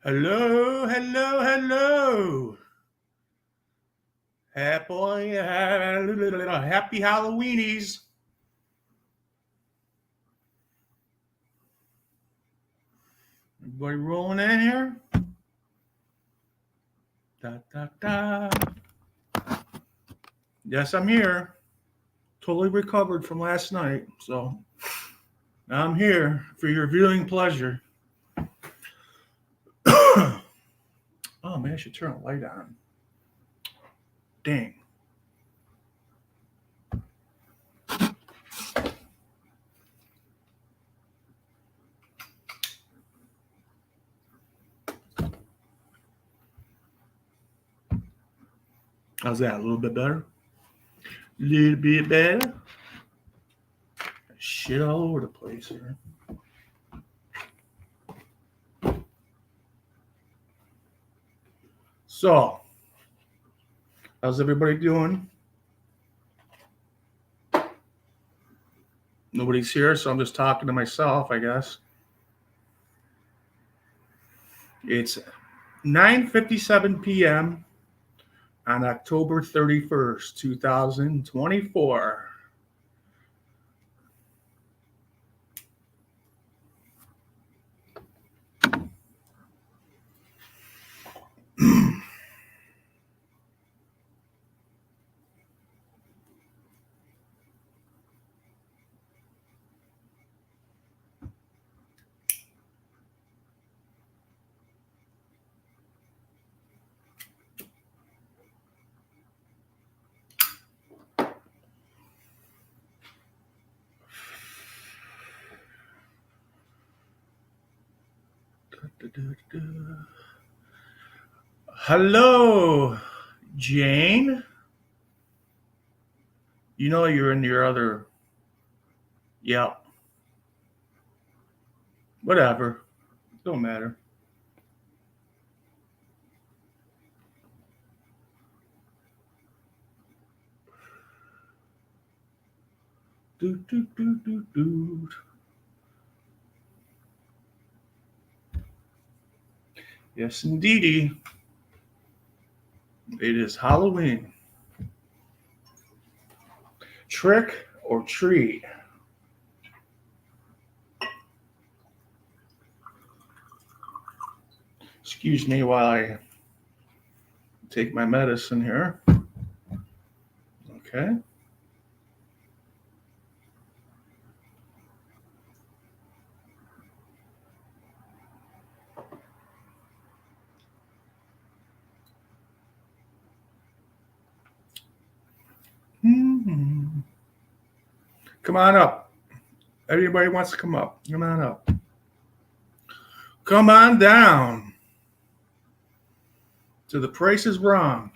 Hello, hello, hello. Happy Halloweenies. Everybody rolling in here? Da, da, da. Yes, I'm here. Totally recovered from last night. So I'm here for your viewing pleasure. Oh, man, I should turn a light on. Dang. How's that? A little bit better? A little bit better? Shit all over the place here. So, how's everybody doing? Nobody's here, so I'm just talking to myself, I guess. It's 9:57 p.m. on October 31st, 2024. Hello, Jane. You know you're in your other. Yep. Whatever. Don't matter. Do, do, do, do, do. Yes, indeedy. It is Halloween. Trick or treat. Excuse me while I take my medicine here. Okay. Mm-hmm. Come on up. Everybody wants to come up. Come on up. Come on down to The Price is Wrong.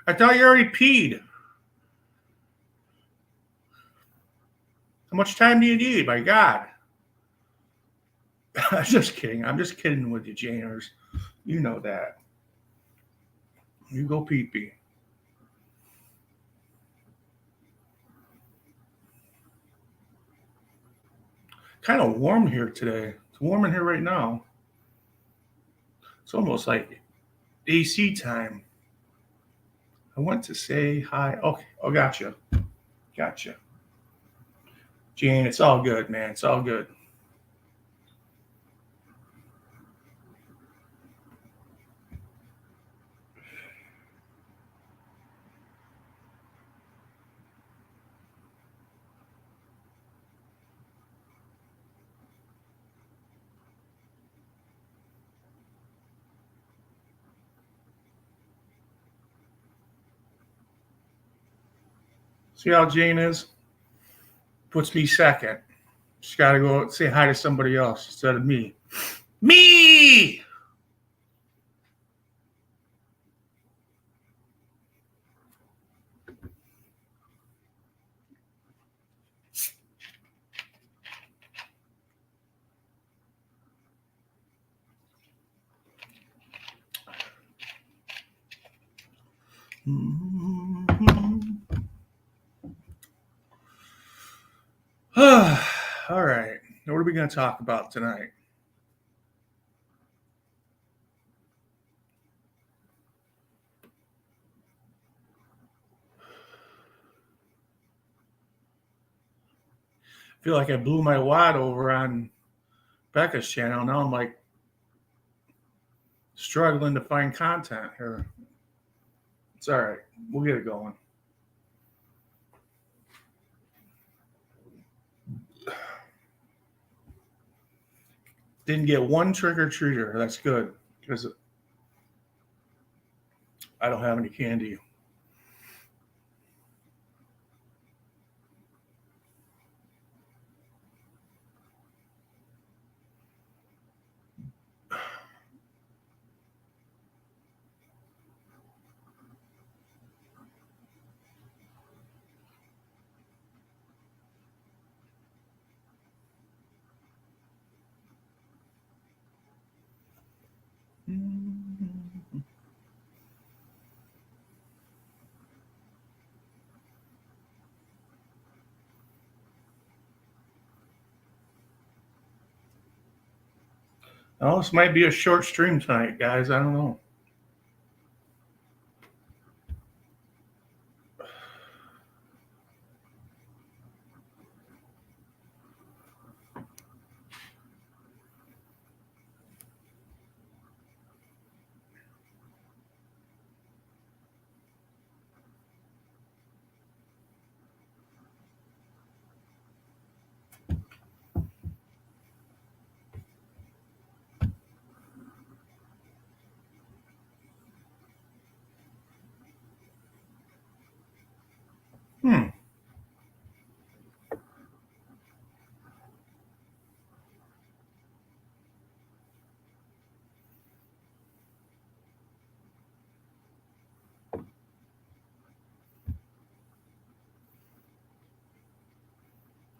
I thought you already peed. How much time do you need? My God. I'm just kidding. I'm just kidding with you, Janers. You know that. You go pee pee. Kind of warm here today. It's warm in here right now. It's almost like AC time. I want to say hi. Okay. Oh, gotcha. Gotcha. Jane, it's all good, man. It's all good. See how Jane is? Puts me second. She's got to go say hi to somebody else instead of me. Me! Mm-hmm. we going to talk about tonight? I feel like I blew my wad over on Becca's channel. Now I'm like struggling to find content here. It's all right. We'll get it going. Didn't get one trick-or-treater. That's good because I don't have any candy. Oh, this might be a short stream tonight, guys. I don't know.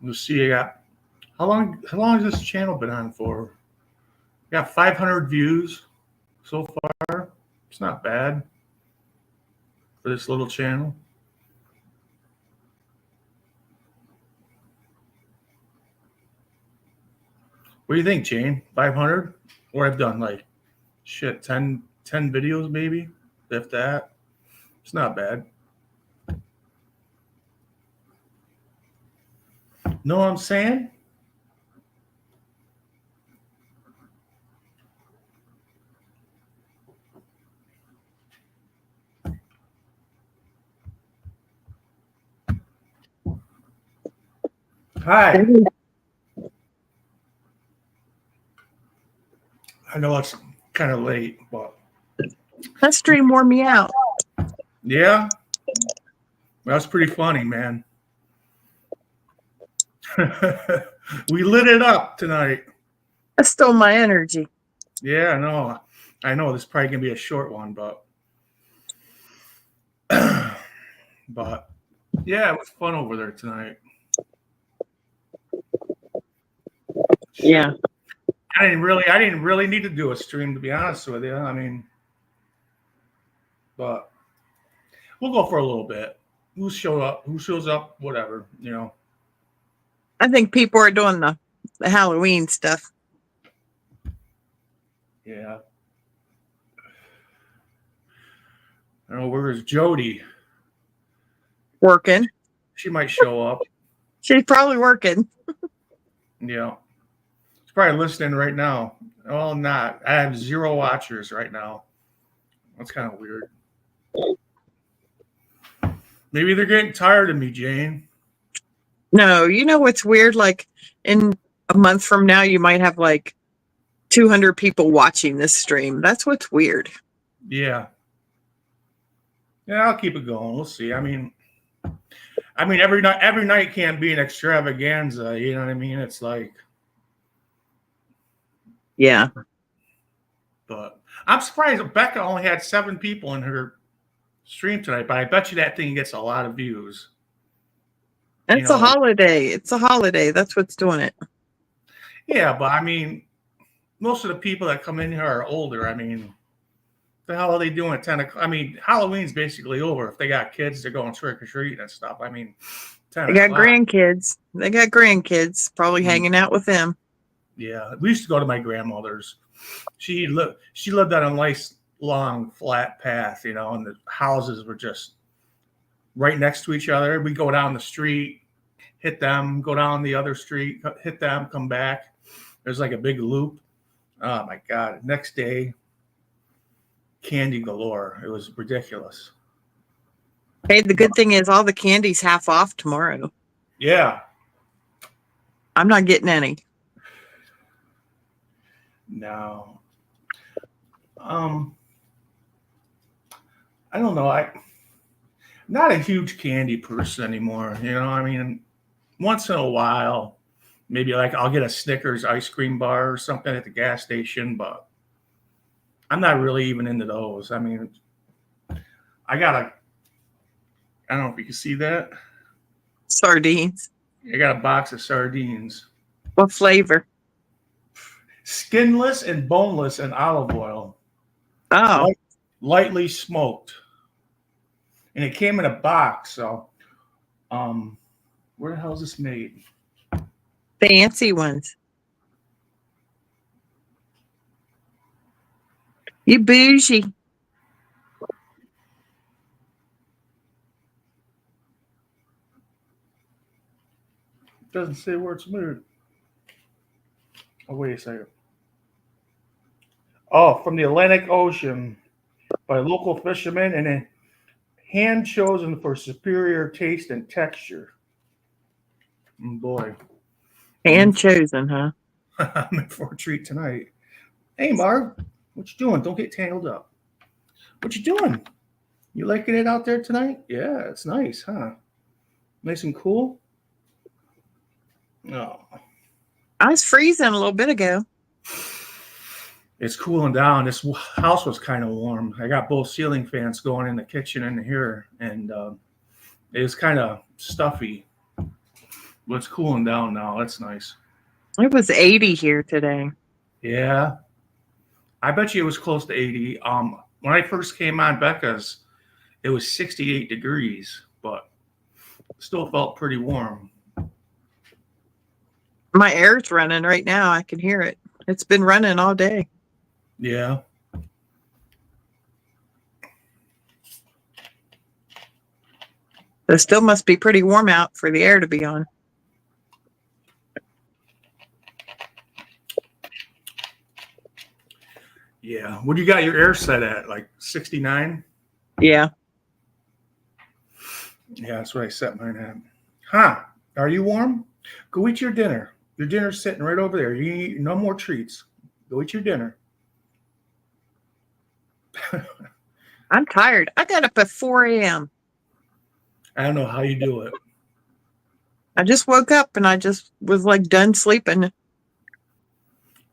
Let's see. I got how long has this channel been on for? Got 500 views so far. It's not bad for this little channel. What do you think, Jane? 500? Or I've done like shit 10 videos maybe, if that. It's not bad. Know what I'm saying? Hi. I know it's kind of late, but that stream wore me out. Yeah, that's pretty funny, man. We lit it up tonight. That stole my energy. Yeah, I know this is probably gonna be a short one, but but yeah, it was fun over there tonight. Yeah. I didn't really need to do a stream, to be honest with you. I mean, but we'll go for a little bit. Who shows up, whatever, you know. I think people are doing the Halloween stuff. Yeah. I don't know, where's Jody? Working. She might show up. She's probably working. Yeah. She's probably listening right now. Well, I'm not. I have 0 watchers right now. That's kind of weird. Maybe they're getting tired of me, Jane. No, you know what's weird? Like in a month from now, you might have like 200 people watching this stream. That's what's weird. Yeah. Yeah, I'll keep it going. We'll see. I mean, every night can't be an extravaganza. You know what I mean? It's like, yeah. But I'm surprised Becca only had 7 people in her stream tonight. But I bet you that thing gets a lot of views. It's a holiday. It's a holiday. That's what's doing it. Yeah, but I mean, most of the people that come in here are older. I mean, the hell are they doing at 10 o'clock? I mean, Halloween's basically over. If they got kids, they're going trick-or-treating and stuff. I mean, 10 They got o'clock. grandkids. They got grandkids probably hanging out with them. Yeah, we used to go to my grandmother's. She lived on a nice long flat path, and the houses were just right next to each other. We go down the street, hit them, go down the other street, hit them, come back. There's like a big loop. Oh my god! Next day, candy galore. It was ridiculous. Hey, the good thing is all the candy's half off tomorrow. Yeah. I'm not getting any. No. I don't know. I'm not a huge candy person anymore. I mean, once in a while, maybe like I'll get a Snickers ice cream bar or something at the gas station, but I'm not really even into those. I mean, I don't know if you can see that. Sardines. I got a box of sardines, What flavor? skinless and boneless and olive oil, Oh, lightly smoked. And it came in a box. So, um, where the hell is this made? fancy ones. You bougie. It doesn't say where it's made. Oh, wait a second. Oh, from the Atlantic Ocean by local fishermen and hand chosen for superior taste and texture. Boy, Hand chosen, huh? I'm in for a treat tonight. Hey, Marv, what you doing? Don't get tangled up. What you doing? You liking it out there tonight? Yeah, it's nice, huh? Nice and cool. Oh, I was freezing a little bit ago. it's cooling down. This house was kind of warm. I got both ceiling fans going in the kitchen and here, and it was kind of stuffy. But it's cooling down now. That's nice. It was 80 here today. Yeah, I bet you it was close to 80. When I first came on Becca's, it was 68 degrees, but still felt pretty warm. My air's running right now. I can hear it. It's been running all day. Yeah. It still must be pretty warm out for the air to be on. Yeah. What do you got your air set at? Like 69? Yeah. Yeah, that's what I set mine at. Huh. Are you warm? Go eat your dinner. Your dinner's sitting right over there. You need no more treats. Go eat your dinner. I'm tired. I got up at 4 a.m. I don't know how you do it. I just woke up and I just was like done sleeping.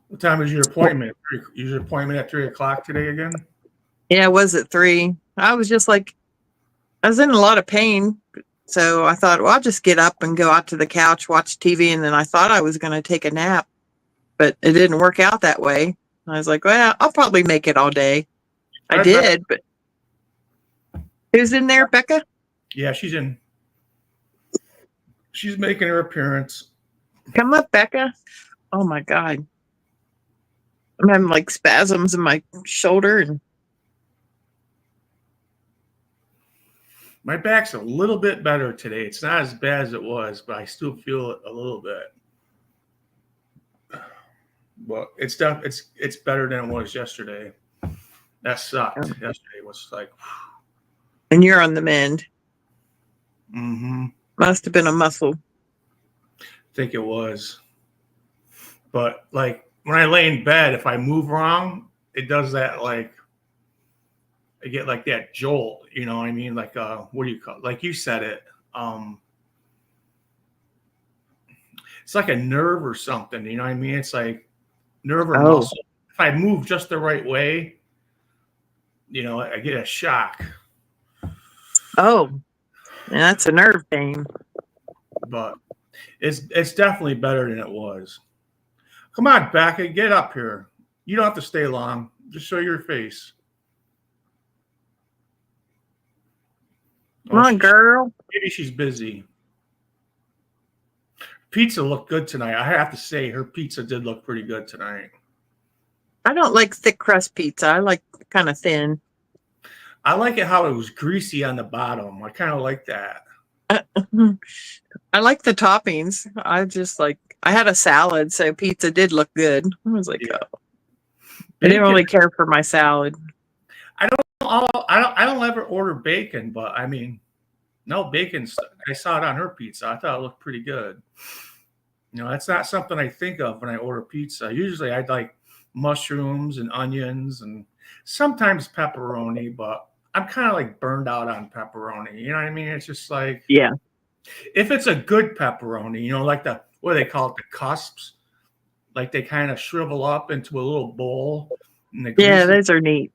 What time is your appointment? Is your appointment at 3 o'clock today again? Yeah, it was at 3. I was just like, I was in a lot of pain. So I thought, well, I'll just get up and go out to the couch, watch TV. And then I thought I was going to take a nap, but it didn't work out that way. I was like, well, I'll probably make it all day. I did, but who's in there, Becca? Yeah, she's in. She's making her appearance. Come up, Becca. Oh my God. I'm having like spasms in my shoulder and My back's a little bit better today. It's not as bad as it was, but I still feel it a little bit. But it's better than it was yesterday. That sucked. Yesterday was like, and you're on the mend. mm-hmm. Must have been a muscle. I think it was. But like when I lay in bed, if I move wrong, it does that like I get like that jolt, you know what I mean? Like what do you call it? Like you said it. It's like a nerve or something, you know what I mean? It's like nerve or muscle. If I move just the right way, I get a shock. Oh, that's a nerve pain. But it's definitely better than it was. Come on, Becca, get up here. You don't have to stay long. Just show your face. Come on, girl. Maybe she's busy. Pizza looked good tonight. I have to say, her pizza did look pretty good tonight. I don't like thick crust pizza. I like kind of thin. I like it how it was greasy on the bottom. I kind of like that. I like the toppings. I had a salad, so pizza did look good. I was like, Yeah. oh. I didn't Bacon. really care for my salad. I don't ever order bacon, but I mean, no bacon. I saw it on her pizza. I thought it looked pretty good. You know, that's not something I think of when I order pizza. Usually, I'd like mushrooms and onions and sometimes pepperoni, but I'm kind of like burned out on pepperoni. You know what I mean? It's just like Yeah. if it's a good pepperoni, you know, like what do they call it, the cusps, like they kind of shrivel up into a little bowl. And the Yeah, greasy, those are neat.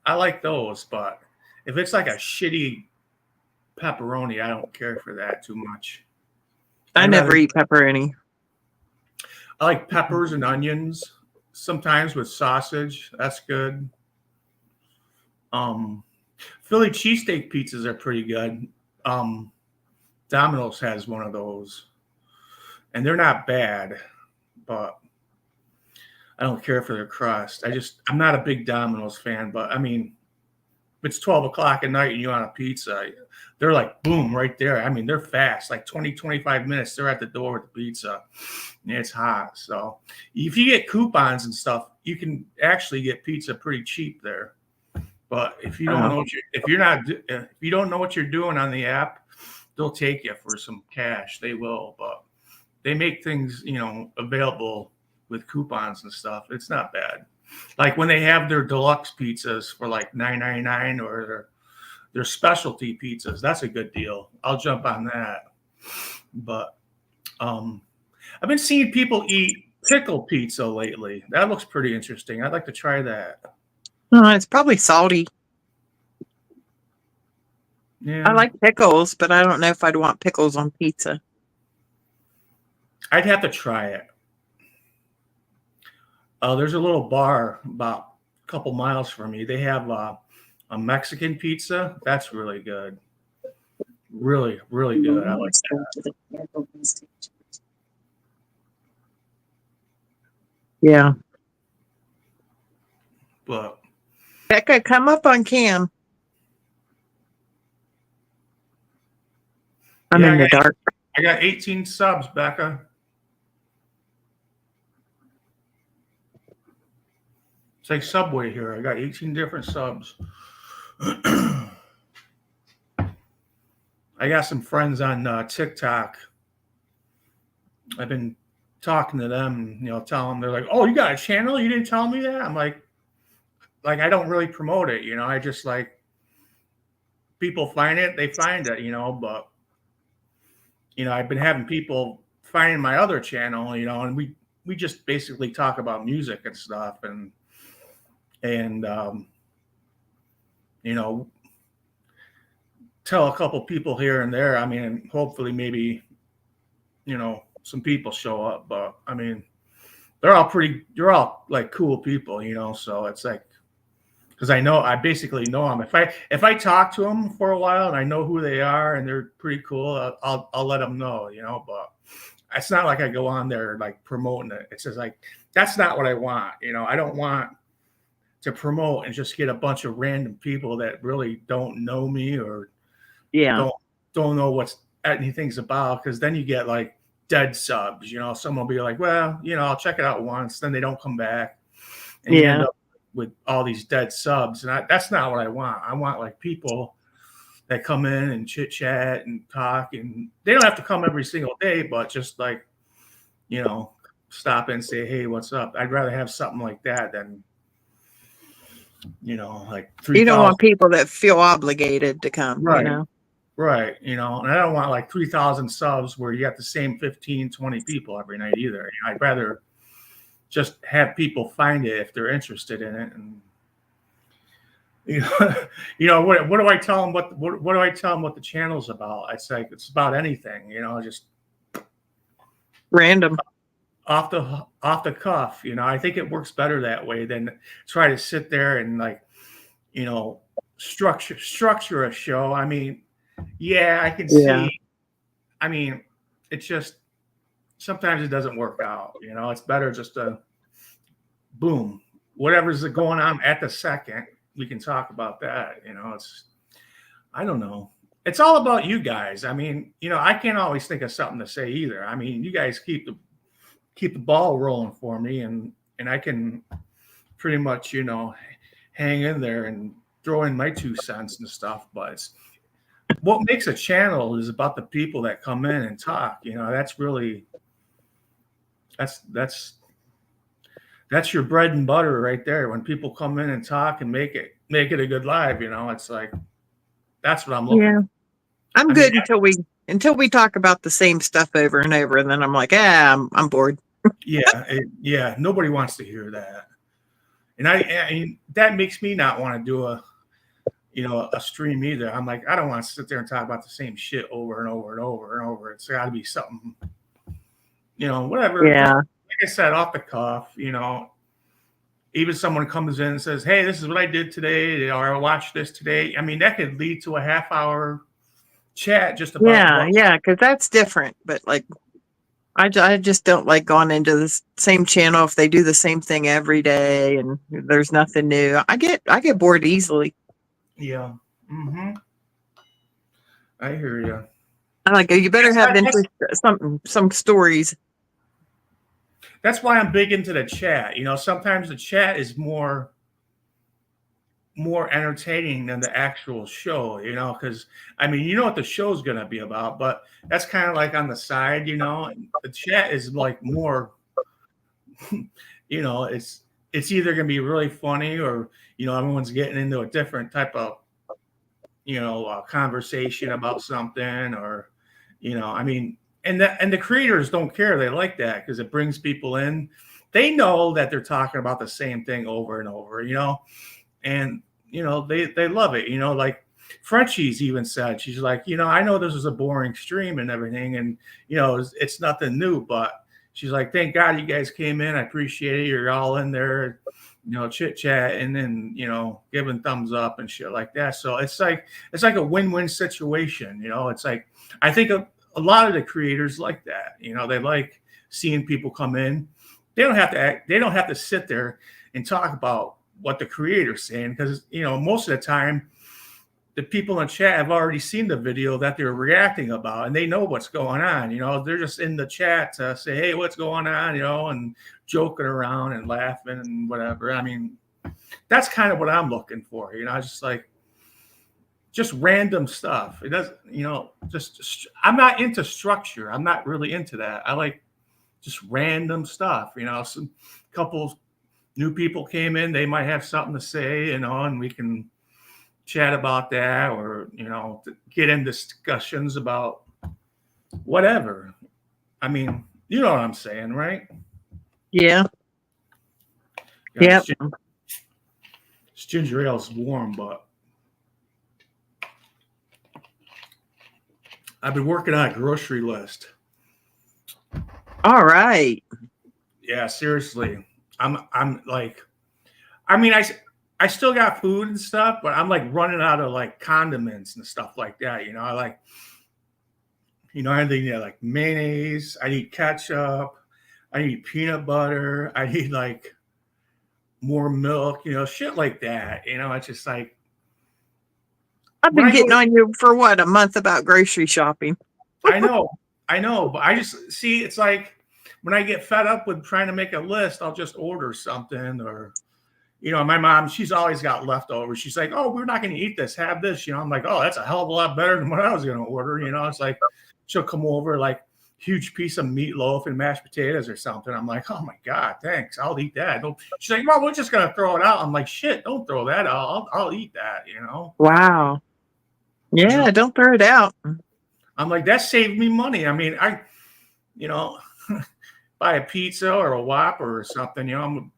I like those, but if it's like a shitty pepperoni, I don't care for that too much. I never eat pepperoni. I like peppers and onions, sometimes with sausage. That's good. Philly cheesesteak pizzas are pretty good. Domino's has one of those, and they're not bad, but I don't care for their crust. I'm not a big Domino's fan, but I mean, if it's 12 o'clock at night and you want a pizza, they're like, boom, right there. I mean, they're fast, like 20, 25 minutes. They're at the door with the pizza. And it's hot. So if you get coupons and stuff, you can actually get pizza pretty cheap there. But if you don't know if you don't know what you're doing on the app, they'll take you for some cash. They will, but they make things, you know, available with coupons and stuff. It's not bad. Like when they have their deluxe pizzas for like $9.99 or their specialty pizzas, that's a good deal. I'll jump on that. But I've been seeing people eat pickle pizza lately. That looks pretty interesting. I'd like to try that. It's probably salty. Yeah. I like pickles, but I don't know if I'd want pickles on pizza. I'd have to try it. There's a little bar about a couple miles from me. They have a Mexican pizza. That's really good. Really, really good. I like that. Yeah. But Becca, come up on cam. I'm in the dark. I got 18 subs, Becca. It's like Subway here. I got 18 different subs. I got some friends on TikTok. I've been talking to them, you know, telling them, they're like, "Oh, you got a channel? You didn't tell me that?" I'm like I don't really promote it, you know. I just like people find it, they find it, you know. But you know, I've been having people finding my other channel, you know, and we just basically talk about music and stuff, and you know, tell a couple people here and there. I mean, hopefully, maybe, you know, some people show up. But I mean, they're all like cool people, you know. So it's like, because I basically know them. If I talk to them for a while and I know who they are and they're pretty cool, I'll let them know, you know. But it's not like I go on there like promoting it. It's just like, that's not what I want, you know. I don't want to promote and just get a bunch of random people that really don't know me or don't know what anything's about, because then you get like dead subs, you know. Someone will be like, well, you know, I'll check it out once, then they don't come back, and you end up with all these dead subs. And that's not what I want. I want like people that come in and chit chat and talk, and they don't have to come every single day, but just like, you know, stop and say, hey, what's up? I'd rather have something like that than, you know, like 3,000. You don't want people that feel obligated to come, right? You know? Right. You know, and I don't want like 3,000 subs where you got the same 15, 20 people every night either. You know, I'd rather just have people find it if they're interested in it. And you know, what do I tell them? What do I tell them what the channel's about? It's like, it's about anything, you know, just random, off the cuff. You know, I think it works better that way than try to sit there and like, you know, structure a show. I mean, yeah, I can see. I mean, it's just, sometimes it doesn't work out. It's better just to boom, whatever's going on at the second, we can talk about that. I don't know. It's all about you guys. I mean, I can't always think of something to say either. I mean, you guys keep the ball rolling for me, and I can pretty much, hang in there and throw in my 2 cents and stuff. But what makes a channel is about the people that come in and talk. That's really that's your bread and butter right there. When people come in and talk and make it a good live, it's like that's what I'm looking Yeah. for. I'm I mean, good until we talk about the same stuff over and over, and then I'm like, I'm bored. yeah, nobody wants to hear that. And I mean, that makes me not want to do a stream either. I'm like, I don't want to sit there and talk about the same shit over and over and over and over. It's got to be something, whatever. Just Yeah. like I said, off the cuff. Even someone comes in and says, "Hey, this is what I did today," or "I watched this today." I mean, that could lead to a half-hour chat just about Yeah, because that's different. But like, I just don't like going into the same channel if they do the same thing every day and there's nothing new. I get bored easily. Yeah. Mm-hmm. I hear you. I'm like, you better have interest, some stories. That's why I'm big into the chat. Sometimes the chat is more entertaining than the actual show, because I mean, what the show's gonna be about, but that's kind of like on the side, the chat is like more, it's either gonna be really funny or, everyone's getting into a different type of, conversation about something or, I mean, and the creators don't care. They like that because it brings people in. They know that they're talking about the same thing over and over, and they love it. Like Frenchie's even said, she's like, I know this is a boring stream and everything, and it's nothing new, but she's like, thank God you guys came in. I appreciate it. You're all in there, chit chat and then giving thumbs up and shit like that. So it's like a win-win situation. It's like I think a lot of the creators like that. They like seeing people come in. They don't have to act. They don't have to sit there and talk about what the creator's saying because most of the time the people in chat have already seen the video that they're reacting about and they know what's going on. They're just in the chat to say, hey, what's going on, and joking around and laughing and whatever. I mean, that's kind of what I'm looking for. Just random stuff. It doesn't, just I'm not into structure. I'm not really into that. I like just random stuff. Some couple new people came in, they might have something to say, and we can chat about that or, get in discussions about whatever. I mean, you know what I'm saying, right? Yeah. Yeah. Yep. This ginger ale is warm, but I've been working on a grocery list. All right. Yeah, seriously. I'm like, I mean, I still got food and stuff, but I'm like running out of like condiments and stuff like that. I like, I need like mayonnaise. I need ketchup. I need peanut butter. I need like more milk, shit like that. It's just like I've been getting on you for a month about grocery shopping. I know, but I just see it's like when I get fed up with trying to make a list, I'll just order something or my mom, she's always got leftovers. She's like, oh, we're not going to eat this. Have this. I'm like, oh, that's a hell of a lot better than what I was going to order. It's like she'll come over like huge piece of meatloaf and mashed potatoes or something. I'm like, oh my God, thanks. I'll eat that. She's like, well, we're just going to throw it out. I'm like, shit, don't throw that out. I'll eat that, Wow. Yeah, don't throw it out. I'm like, that saved me money. I mean, I buy a pizza or a Whopper or something, I'm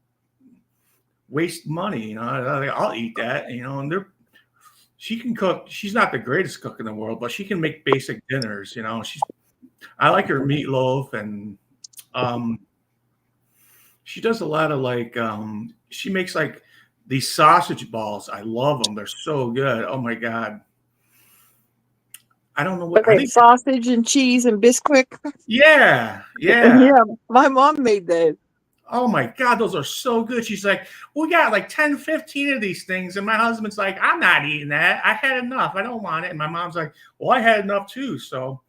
waste money, I'll eat that, and she can cook. She's not the greatest cook in the world, but she can make basic dinners, I like her meatloaf and she does a lot of like she makes like these sausage balls. I love them. They're so good. Oh my God. I don't know But what they I have think. sausage and cheese and Bisquick. Yeah, yeah. Yeah, my mom made those. Oh my God, those are so good. She's like, we got like 10, 15 of these things. And my husband's like, I'm not eating that. I had enough. I don't want it. And my mom's like, well, I had enough too. So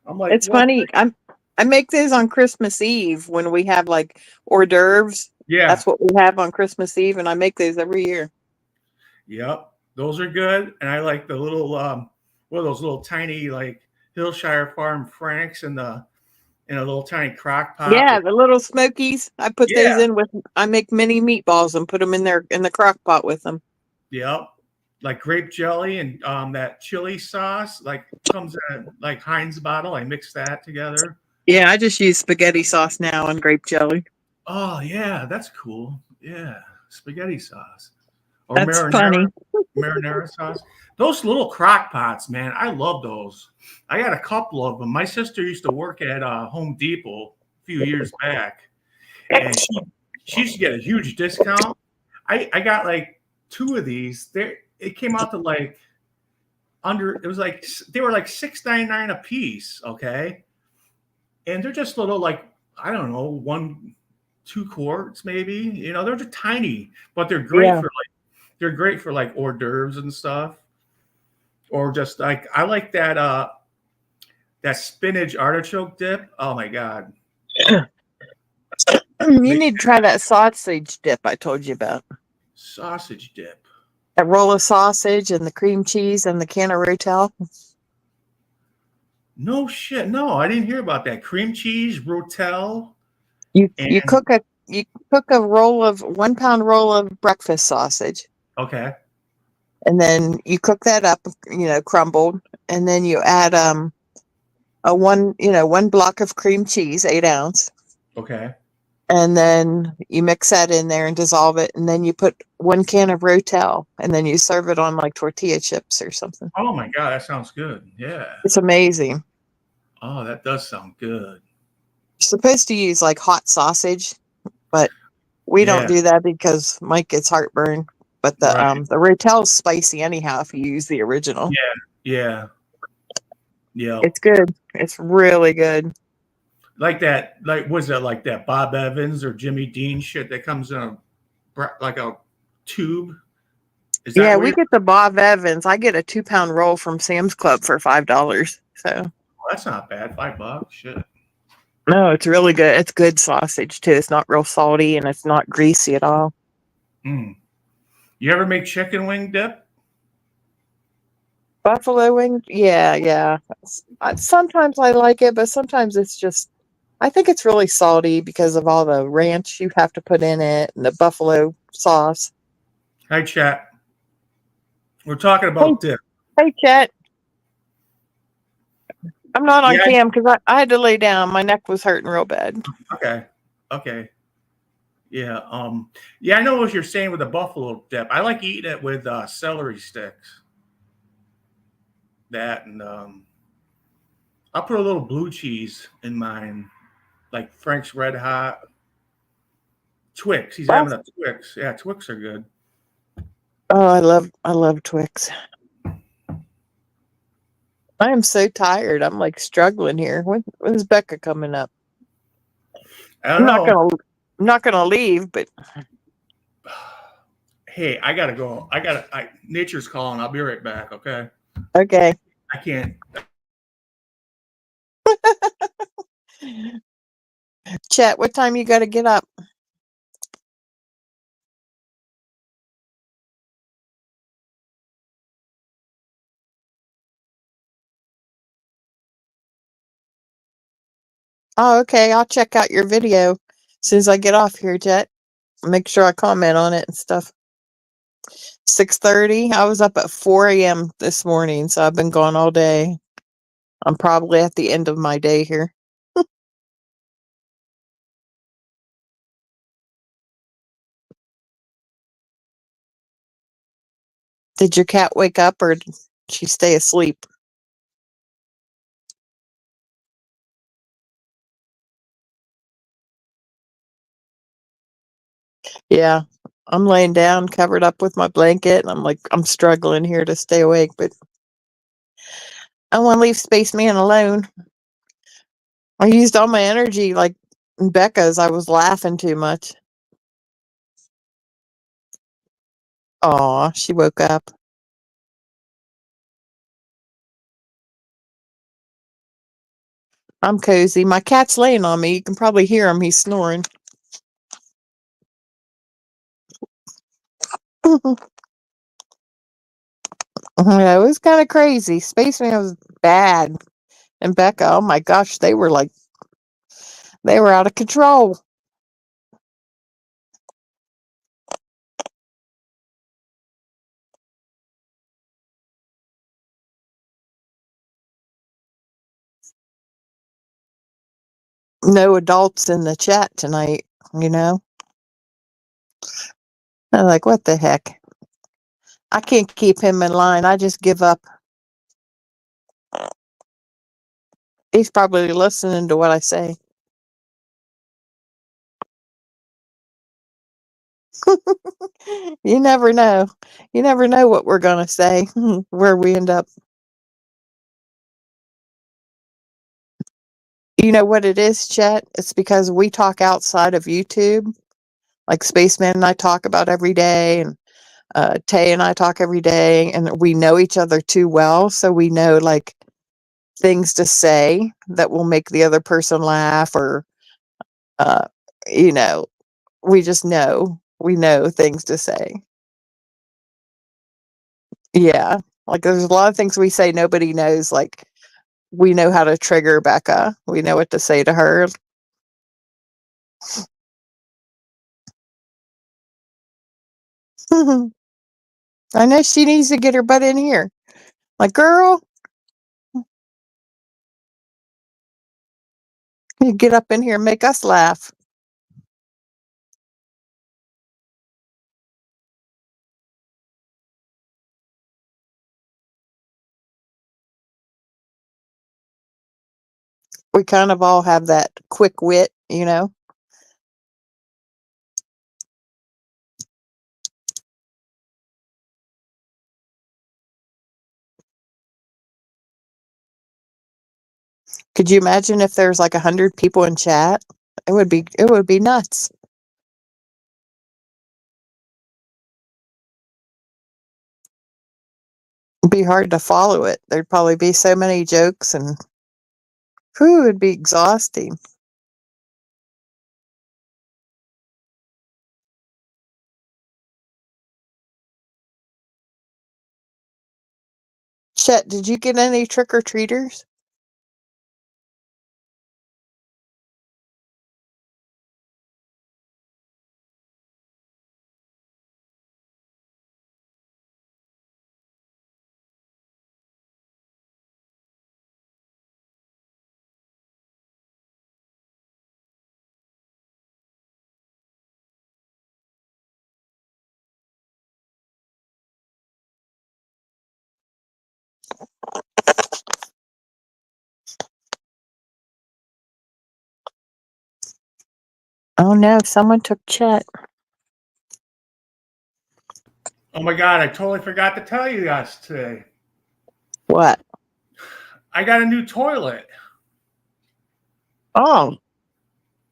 I'm like, It's well, funny. I make those on Christmas Eve when we have like hors d'oeuvres. yeah, That's what we have on Christmas Eve, and I make those every year. yep. Those are good. And I like the little, what are those little tiny like Hillshire Farm Franks in a little tiny crock pot Yeah, with, the little smokies. I put those yeah, in with. I make mini meatballs and put them in there in the crock pot with them. yep. Like grape jelly and that chili sauce, like comes in a like Heinz bottle. I mix that together. Yeah, I just use spaghetti sauce now and grape jelly. Oh yeah, that's cool. Yeah, spaghetti sauce or That's funny. marinara sauce. Those little crock pots, man, I love those. I got a couple of them. My sister used to work at Home Depot a few years back, and she used to get a huge discount. I got like two of these. There, it came out to like under. It was like they were like $6.99 a piece. Okay, and they're just little like I don't know 2 quarts maybe. You know, they're just tiny, but Yeah. they're great for like hors d'oeuvres and stuff, or just like I like that spinach artichoke dip. Oh my god, You make need to try that sausage dip I told you about. sausage dip. That roll of sausage and the cream cheese and the can of Rotel. No shit, no, I didn't hear about that. Cream cheese, rotel, You and cook a roll of 1 pound roll of breakfast sausage, okay, and then you cook that up, crumbled, and then you add a 1 block of cream cheese, 8 ounce, okay. and then you mix that in there and dissolve it, and then you put 1 can of Rotel, and then you serve it on like tortilla chips or something. Oh my god, that sounds good. Yeah. It's amazing. Oh, that does sound good. You're supposed to use like hot sausage, but we don't Yeah. do that because Mike gets heartburn. But Right. the Rotel's spicy anyhow if you use the original. Yeah. Yeah. Yeah. It's good. It's really good. Like that. Like was that like that Bob Evans or Jimmy Dean shit that comes in a like a tube? Is that Yeah, where we you're? get the Bob Evans. I get a 2 pound roll from Sam's Club for $5. So Oh, that's not bad. $5. Shit. no, it's really good. It's good sausage too. It's not real salty and it's not greasy at all. Mm. You ever make chicken wing dip? Buffalo wing, yeah, yeah. Sometimes I like it, but sometimes it's just. I think it's really salty because of all the ranch you have to put in it and the buffalo sauce. Hi, chat. We're talking Hey, about dip. hey, Chet. I'm not on Yeah. cam because I had to lay down. My neck was hurting real bad. Okay. Okay. Yeah. Yeah, I know what you're saying with the buffalo dip. I like eating it with celery sticks. That and I'll put a little blue cheese in mine, like Frank's Red Hot. Twix. He's having That's, a Twix. Yeah, Twix are good. oh, I love Twix. I am so tired. I'm like struggling here. When's Becca coming up? I don't I'm not know. gonna I'm not gonna leave, but Hey, I gotta go. Nature's calling. I'll be right back. Okay. okay. I can't. Chet, what time you got to get up? Oh, okay. I'll check out your video as soon as I get off here, Jet. Make sure I comment on it and stuff. 6:30. I was up at 4 a.m. this morning, so I've been gone all day. I'm probably at the end of my day here. Did your cat wake up or did she stay asleep? Yeah. I'm laying down, covered up with my blanket, and I'm struggling here to stay awake, but I want to leave Spaceman alone. I used all my energy like Becca's. I was laughing too much. Aw, she woke up. I'm cozy. My cat's laying on me. You can probably hear him. He's snoring. Yeah, it was kind of crazy. Spaceman was bad. And Becca, oh my gosh, they were out of control. No adults in the chat tonight, you know? I'm like, what the heck? I can't keep him in line. I just give up. He's probably listening to what I say. You never know. You never know what we're going to say, where we end up. You know what it is, Chet? It's because we talk outside of YouTube. Like Spaceman and I talk about every day, and Tay and I talk every day, and we know each other too well. So we know like things to say that will make the other person laugh, or, uh, you know, we just know. We know things to say. Yeah. Like there's a lot of things we say nobody knows. Like we know how to trigger Becca. We know what to say to her. I know she needs to get her butt in here. Like, girl, you get up in here and make us laugh. We kind of all have that quick wit, you know? Could you imagine if there's like 100 people in chat? It would be nuts. It'd be hard to follow it. There'd probably be so many jokes, and whew, it'd be exhausting. Chet, did you get any trick or treaters? Oh no, someone took Chet. Oh my God, I totally forgot to tell you guys today. What? I got a new toilet. Oh.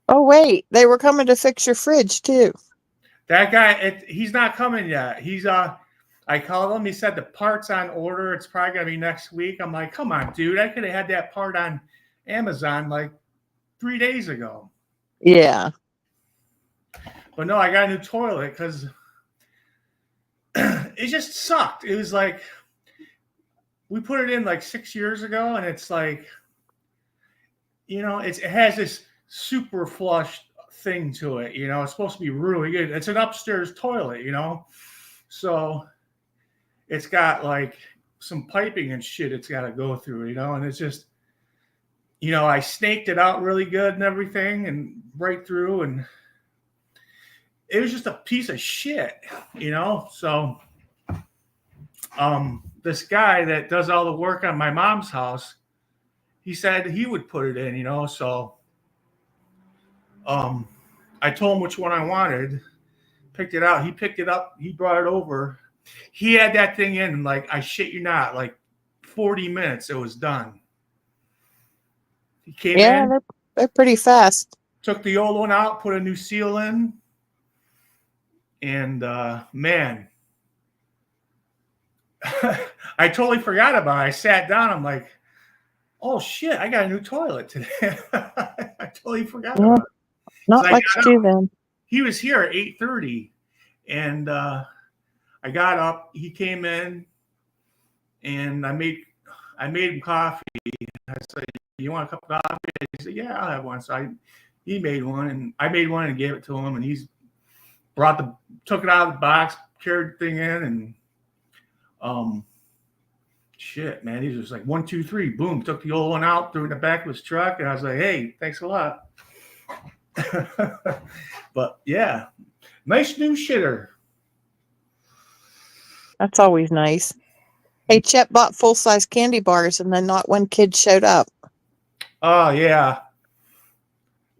Oh wait, they were coming to fix your fridge too. That guy, he's not coming yet. I called him. He said the part's on order. It's probably gonna be next week. I'm like, come on, dude. I could have had that part on Amazon like 3 days ago. Yeah. But no, I got a new toilet because it just sucked. It was like we put it in like 6 years ago, and it's like, it has this super flush thing to it. It's supposed to be really good. It's an upstairs toilet. So it's got like some piping and shit it's got to go through. And it's just, I snaked it out really good and everything, and right through, and it was just a piece of shit. So this guy that does all the work on my mom's house, he said he would put it in. So I told him which one I wanted, picked it out. He picked it up. He brought it over. He had that thing in, like, I shit you not, like 40 minutes, it was done. He came Yeah, in, they're pretty fast. took the old one out, put a new seal in, and man, I totally forgot about it. I sat down. I'm like, oh shit, I got a new toilet today. I totally forgot Yeah, about it. So not I much got to up. them. He was here at 8:30, and I got up. He came in, and I made him coffee. I said, "You want a cup of coffee?" He said, "Yeah, I'll have one." So he made one, and I made one and gave it to him, and he's took it out of the box, carried the thing in, and shit, man, he was like 1, 2, 3, boom, took the old one out, threw it in the back of his truck, and I was like, "Hey, thanks a lot." But yeah, nice new shitter. That's always nice. Hey, Chet bought full-size candy bars, and then not one kid showed up. Oh yeah,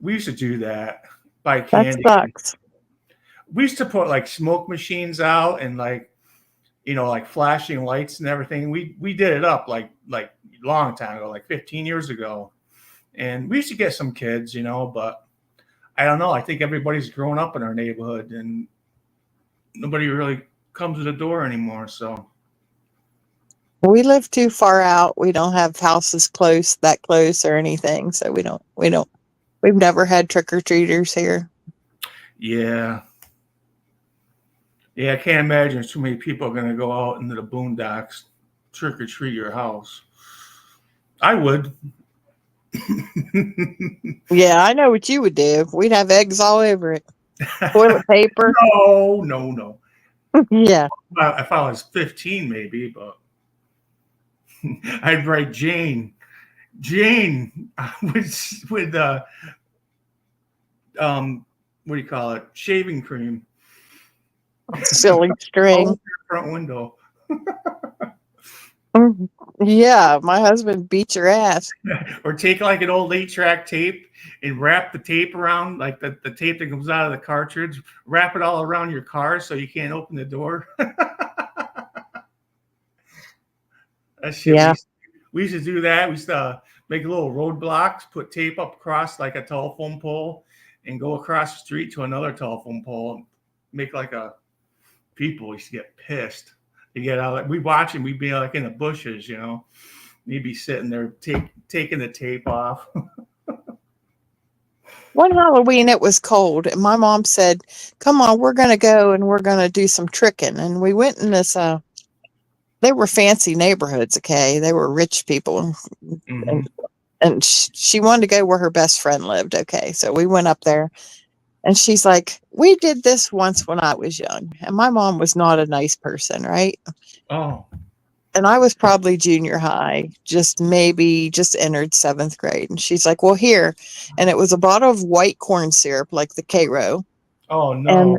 we used to do that. Buy That candy. sucks. We used to put like smoke machines out and like like flashing lights and everything. We did it up like long time ago, like 15 years ago, and we used to get some kids, but I don't know. I think everybody's grown up in our neighborhood, and nobody really comes to the door anymore. So We live too far out. We don't have houses that close or anything, so we've never had trick-or-treaters here. yeah, I can't imagine too many people are going to go out into the boondocks trick or treat your house. I would. Yeah, I know what you would do. We'd have eggs all over it. Toilet paper. No. Yeah. If I was 15, maybe, but I'd write Jane with what do you call it? Shaving cream. Silly All string. over your front window. Yeah, my husband beat your ass. Or take like an old 8-track tape and wrap the tape around, like the tape that comes out of the cartridge, wrap it all around your car so you can't open the door. That shit, Yeah. we used to do that. We used to make little roadblocks, put tape up across like a telephone pole, and go across the street to another telephone pole and make like a people used to get pissed. They get out. We watch him. We'd be like in the bushes, He'd be sitting there taking the tape off. One Halloween, it was cold, and my mom said, "Come on, we're going to go and we're going to do some tricking." And we went in this, they were fancy neighborhoods, okay? They were rich people. Mm-hmm. And she wanted to go where her best friend lived, okay? So we went up there, and she's like, "We did this once when I was young." And my mom was not a nice person, right? Oh. And I was probably junior high, just entered 7th grade. And she's like, "Well, here." And it was a bottle of white corn syrup, like the Cairo, Oh and no.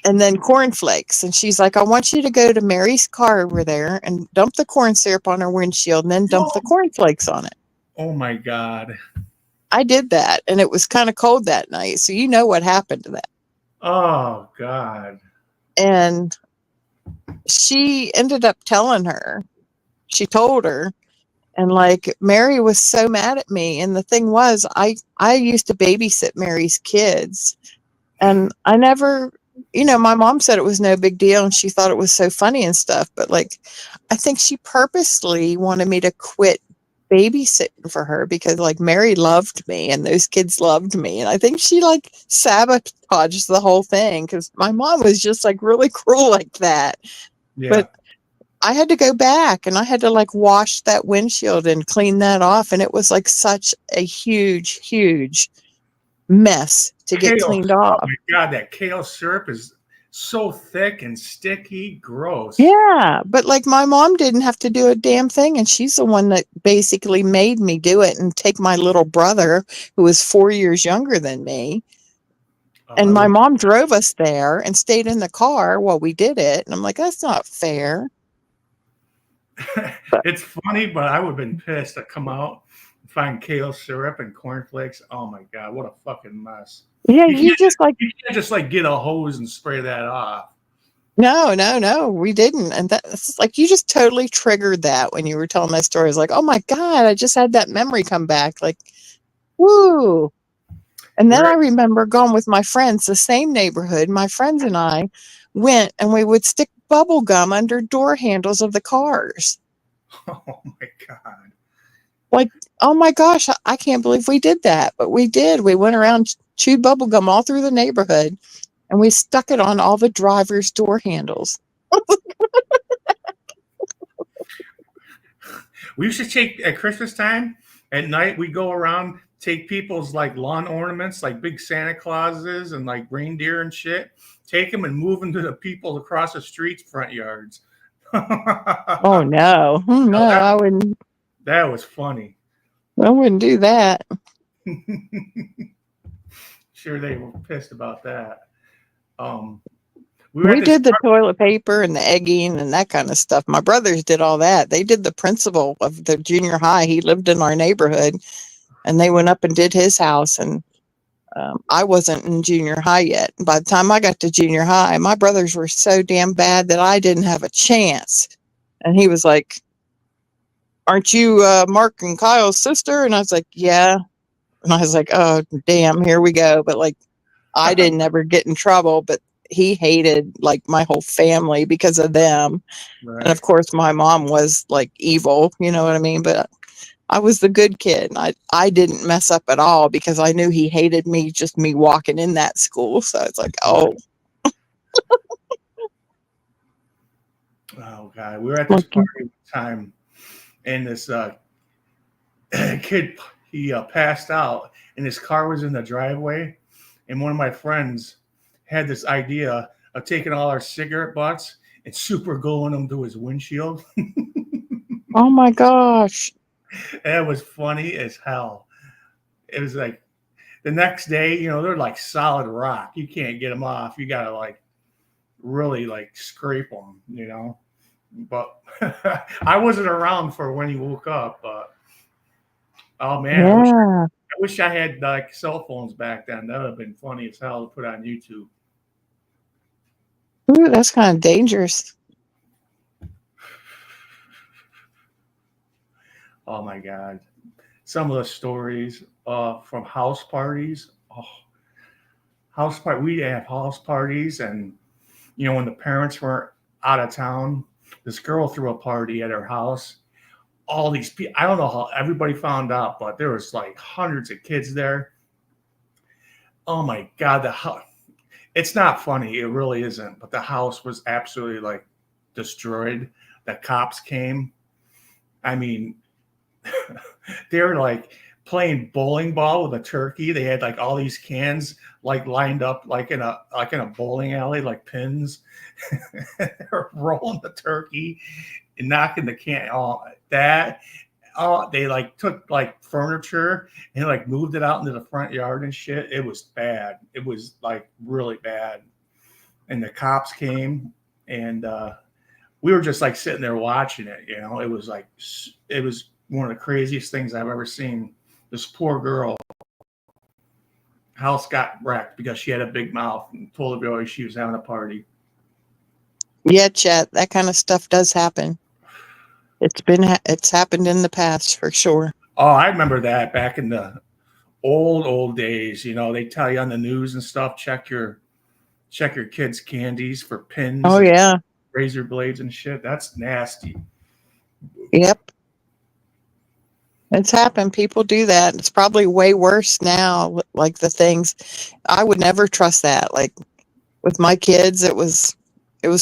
then cornflakes. And she's like, "I want you to go to Mary's car over there and dump the corn syrup on her windshield and then dump the cornflakes on it." Oh my God. I did that, and it was kind of cold that night. So you know what happened to that. Oh God. And she ended up telling her. She told her, and like Mary was so mad at me. And the thing was, I used to babysit Mary's kids, and I never, my mom said it was no big deal, and she thought it was so funny and stuff. But like, I think she purposely wanted me to quit babysitting for her because like Mary loved me and those kids loved me. And I think she like sabotaged the whole thing because my mom was just like really cruel like that. Yeah. But I had to go back and I had to like wash that windshield and clean that off. And it was like such a huge, huge mess to get Kale. cleaned Oh off. my God, that kale syrup is so thick and sticky. Gross. Yeah. But like my mom didn't have to do a damn thing. And she's the one that basically made me do it and take my little brother, who was 4 years younger than me. And my mom drove us there and stayed in the car while we did it. And I'm like, that's not fair. It's funny, but I would have been pissed to come out and find kale syrup and cornflakes. Oh my God, what a fucking mess. Yeah, You you can't just like, you can't just like get a hose and spray that off. No, we didn't. And that's like, you just totally triggered that when you were telling that story. It's like, oh my God, I just had that memory come back. Like, woo. And then We're I remember going with my friends, the same neighborhood. My friends and I went and we would stick bubble gum under door handles of the cars. oh my god. Like, oh my gosh, I can't believe we did that. But we did. We went around, chewed bubble gum all through the neighborhood, and we stuck it on all the drivers' door handles. We used to take at Christmas time at night. We go around, take people's like lawn ornaments, like big Santa Clauses and like reindeer and shit. Take them and move them to the people across the street's front yards. Oh no, no, that, that was funny. I wouldn't do that. Sure, they were pissed about that. Um, we were at We this. did the toilet paper and the egging and that kind of stuff. My brothers did all that. They did the principal of the junior high. He lived in our neighborhood, and they went up and did his house. And I wasn't in junior high yet. By the time I got to junior high, my brothers were so damn bad that I didn't have a chance. And he was like, "Aren't you Mark and Kyle's sister?" And I was like, "Yeah." And I was like, "Oh, damn, here we go." But like, I didn't ever get in trouble, but he hated like my whole family because of them. And of Right. course, my mom was like evil, you know what I mean? But I was the good kid. I didn't mess up at all because I knew he hated me, just me walking in that school. So it's like, oh, Right. Oh god, we were at this lucky. party one time, and this kid he passed out, and his car was in the driveway, and one of my friends had this idea of taking all our cigarette butts and super gluing them to his windshield. Oh my gosh. That was funny as hell. It was like the next day, they're like solid rock. You can't get them off. You gotta like really like scrape them. But I wasn't around for when he woke up. But oh man, Yeah. I wish I had like cell phones back then. That would have been funny as hell to put on YouTube. Ooh, that's kind of dangerous. Oh my god, some of the stories from house parties. Oh, house party. We have house parties, and when the parents were out of town, this girl threw a party at her house. All these people. I don't know how everybody found out, but there was like hundreds of kids there. Oh my god, the house. It's not funny. It really isn't. But the house was absolutely like destroyed. The cops came. I mean, they were like playing bowling ball with a turkey. They had like all these cans like lined up like in a bowling alley, like pins. They're rolling the turkey and knocking the can. Oh, that. Oh, they like took like furniture and like moved it out into the front yard and shit. It was bad. It was like really bad. And the cops came, and we were just like sitting there watching it. It was one of the craziest things I've ever seen. This poor girl house got wrecked because she had a big mouth and told everybody she was having a party. Yeah, Chet, that kind of stuff does happen. It's happened in the past for sure. Oh, I remember that back in the old days. They tell you on the news and stuff, check your kids' candies for pins Oh and yeah. razor blades and shit. That's nasty. Yep. It's happened. People do that. It's probably way worse now. Like the things, I would never trust that. Like with my kids, it was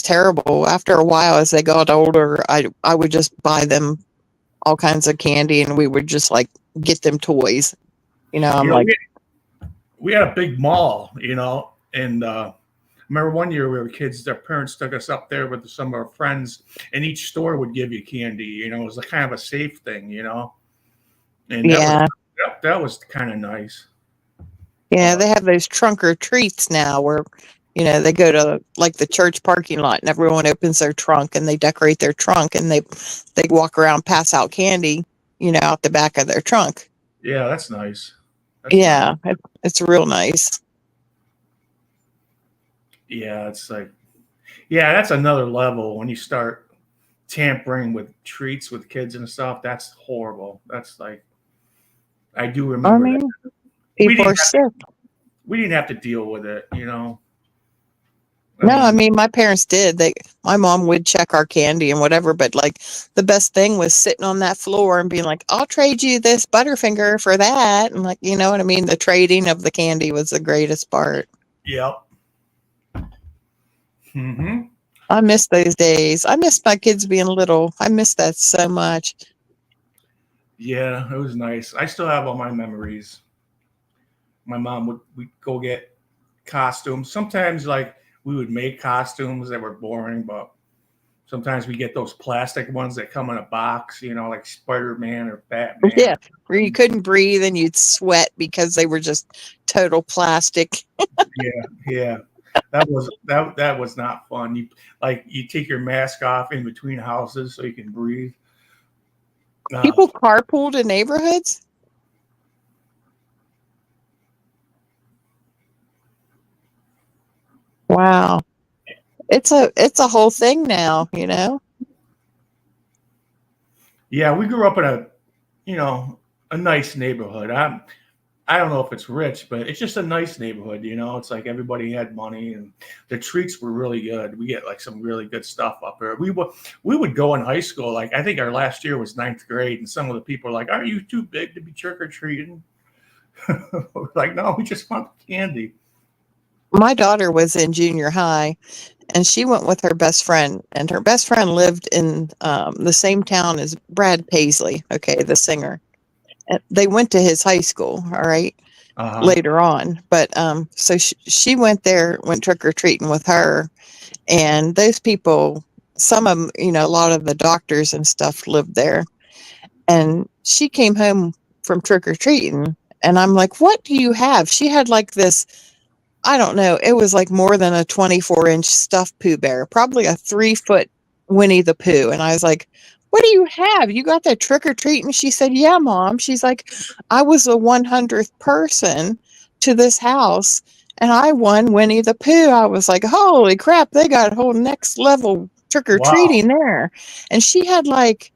terrible. After a while, as they got older, I would just buy them all kinds of candy, and we would just like get them toys. I'm You know, like, we had a big mall, and remember one year we were kids, their parents took us up there with some of our friends, and each store would give you candy. It was a kind of a safe thing. And yeah, that was kind of nice. yeah. But They have those trunk or treats now, where they go to like the church parking lot, and everyone opens their trunk and they decorate their trunk, and they walk around, pass out candy, out the back of their trunk. yeah, that's nice. That's nice. Yeah, it's real nice. Yeah, it's like Yeah, that's another level when you start tampering with treats with kids and stuff. That's horrible. That's like I do I remember that. mean, We people didn't are sick. we didn't have to deal with it, you know. I No, I mean, mean my parents did. My mom would check our candy and whatever, but like the best thing was sitting on that floor and being like, "I'll trade you this Butterfinger for that," and like, you know what I mean. The trading of the candy was the greatest part. yep. Hmm. I miss those days. I miss my kids being little. I miss that so much. Yeah, it was nice. I still have all my memories. My mom would we go get costumes. Sometimes like we would make costumes that were boring, but sometimes we get those plastic ones that come in a box, you know, like Spider-Man or Batman Yeah, or where you something. couldn't breathe and you'd sweat because they were just total plastic. Yeah, yeah. That was not fun. You take your mask off in between houses so you can breathe. People Oh, carpool to neighborhoods. Wow, it's a whole thing now. You know. yeah, we grew up in you know, a nice neighborhood. I don't know if it's rich, but it's just a nice neighborhood, you know. It's like everybody had money and the treats were really good. We get like some really good stuff up there. We would go in high school, like I think our last year was ninth grade, and some of the people are like, "Aren't you too big to be trick or treating?" We're like, no, we just want candy. My daughter was in junior high, and she went with her best friend, and her best friend lived in the same town as Brad Paisley. Okay, the singer. And they went to his high school. All right, Uh-huh. later on, but so she went there, went trick or treating with her, and those people, some of them, you know, a lot of the doctors and stuff lived there. And she came home from trick or treating, and I'm like, "What do you have?" She had like this, I don't know, it was like more than a 24-inch stuffed Pooh Bear, probably a 3-foot Winnie the Pooh. And I was like, "What do you have? You got that trick or treat?" And she said, "Yeah, Mom." She's like, "I was the 100th person to this house and I won Winnie the Pooh." I was like, "Holy crap, they got a whole next level trick or Wow. treating there." And she had like,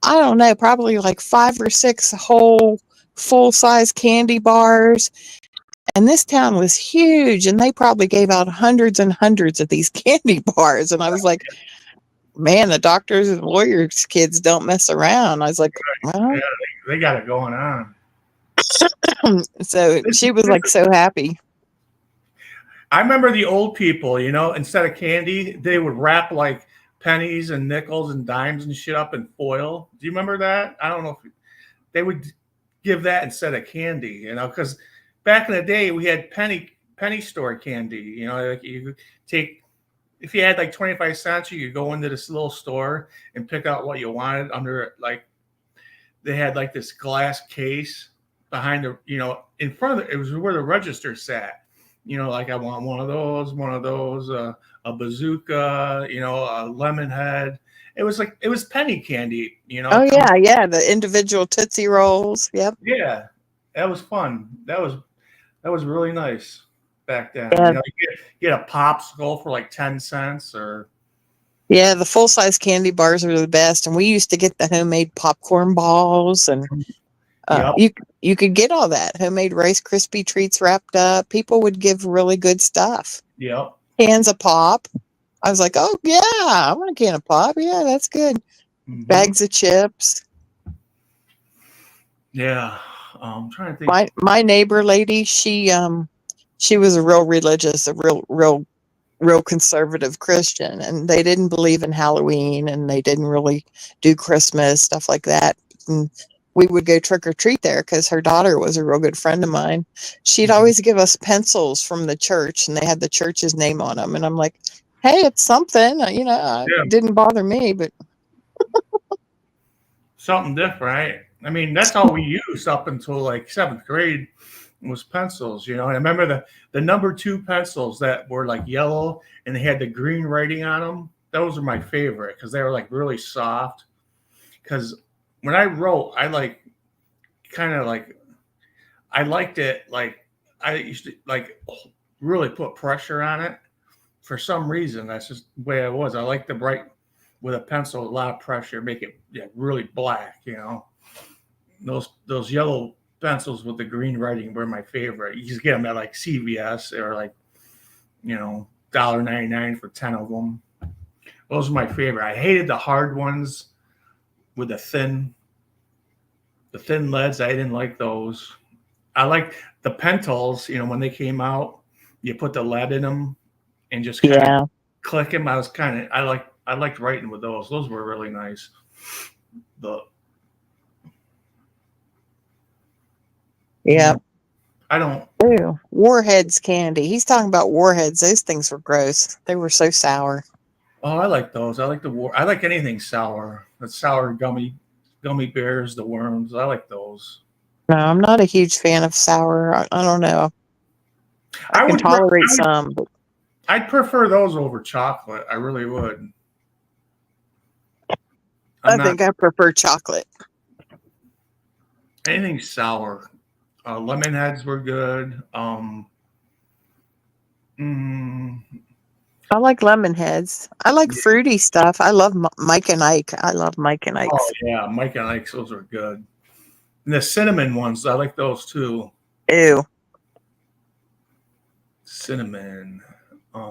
I don't know, probably like 5 or 6 whole full size candy bars, and this town was huge, and they probably gave out hundreds and hundreds of these candy bars. And I was like, "Man, the doctors and lawyers kids don't mess around." I was like, Yeah, "Well," they got it going on. so This, she was this, like so happy. I remember the old people, you know, instead of candy, they would wrap like pennies and nickels and dimes and shit up in foil. Do you remember that? I don't know if they would give that instead of candy, you know, because back in the day we had penny store candy. You know, like you could take if you had like 25 cents, you could go into this little store and pick out what you wanted under like they had like this glass case behind the in front of it was where the register sat. You know, like I want one of those, a bazooka, you know, a lemon head. It was penny candy, you know. Oh Come, yeah, yeah, the individual Tootsie Rolls. Yep. yeah, that was fun. That was really nice back then. You Yeah. know, you get a popsicle for like 10 cents or Yeah, the full size candy bars are the best, and we used to get the homemade popcorn balls, and yep, you could get all that homemade Rice Krispie treats wrapped up. People would give really good stuff. yep. Cans of pop. I was like, "Oh yeah, I want a can of pop. Yeah, that's good." Hmm. Bags of chips. Yeah. I'm trying to think. My neighbor lady, she was a real religious, a real conservative Christian, and they didn't believe in Halloween, and they didn't really do Christmas stuff like that. And we would go trick or treat there because her daughter was a real good friend of mine. She'd Mhm. always give us pencils from the church, and they had the church's name on them. And I'm like, "Hey, it's something." You know, Yeah, it didn't bother me, but something different. Right? I mean, that's all we used up until like seventh grade was pencils. You know, and I remember the number two pencils that were like yellow and they had the green writing on them. Those were my favorite because they were like really soft. Because when I wrote, I like kind of like I liked it like I used to like really put pressure on it for some reason, that's just the way I was. I like to write with a pencil, a lot of pressure, make it really black. Those yellow pencils with the green writing were my favorite. You just get them at like CVS or like $1.99 for 10 of them. Those are my favorite. I hated the hard ones with the thin leads. I didn't like those. I like the Pentals. When they came out, you put the lead in them and just kind of click them. I liked writing with those. Those were really nice. I don't. Ew, Warheads candy. He's talking about Warheads. Those things were gross. They were so sour. Oh, I like those. I like anything sour. The sour gummy bears, the worms. I like those. No, I'm not a huge fan of sour. I don't know. I can tolerate some, but I'd prefer those over chocolate. I really would. I think I prefer chocolate. Anything sour. Lemon heads were good. I like lemon heads. I like fruity stuff. I love Mike and Ike. I love Mike and Ike. Oh yeah, Mike and Ike's. Those are good. And the cinnamon ones, I like those too. Ew. Cinnamon.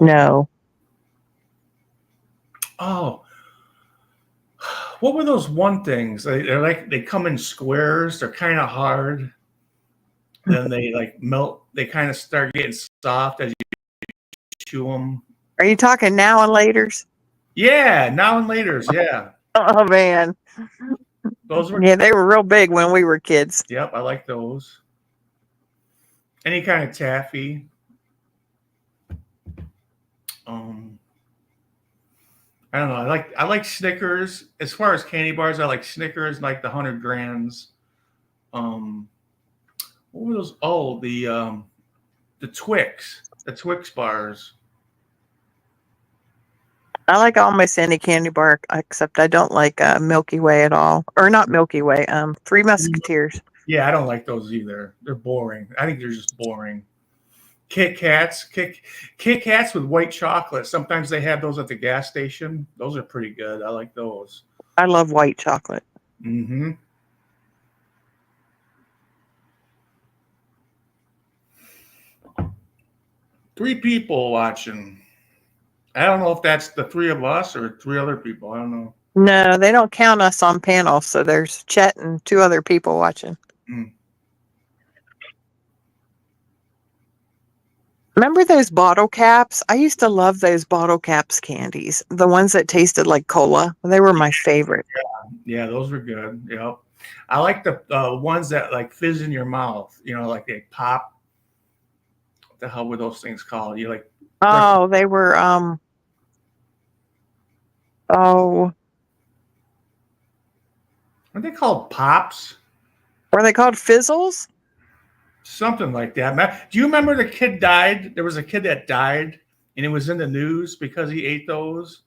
No. Oh. What were those one things? They come in squares. They're kind of hard. Then they like melt. They kind of start getting soft as you chew them. Are you talking now and laters? Yeah, now and laters. Yeah. Oh man. Those were. Yeah, they were real big when we were kids. Yep, I like those. Any kind of taffy. I don't know. I like Snickers. As far as candy bars, I like Snickers, like the 100 grams. What were those? Oh, the Twix. The Twix bars. I like almost any candy bar, except I don't like Milky Way at all. Or not Milky Way, Three Musketeers. Yeah, I don't like those either. They're boring. I think they're just boring. Kit Kats with white chocolate. Sometimes they have those at the gas station. Those are pretty good. I like those. I love white chocolate. Mm-hmm. Three people watching. I don't know if that's the three of us or three other people. I don't know. No, they don't count us on panel, so there's Chet and two other people watching. Remember those bottle caps? I used to love those bottle caps candies. The ones that tasted like cola. They were my favorite. Yeah, those were good. Yep. I like the ones that like fizz in your mouth. Like they pop. What the hell were those things called? You like? Oh, they were. Oh. What are they called? Pops? Were they called fizzles? Something like that. Do you remember the kid died? There was a kid that died, and it was in the news because he ate those.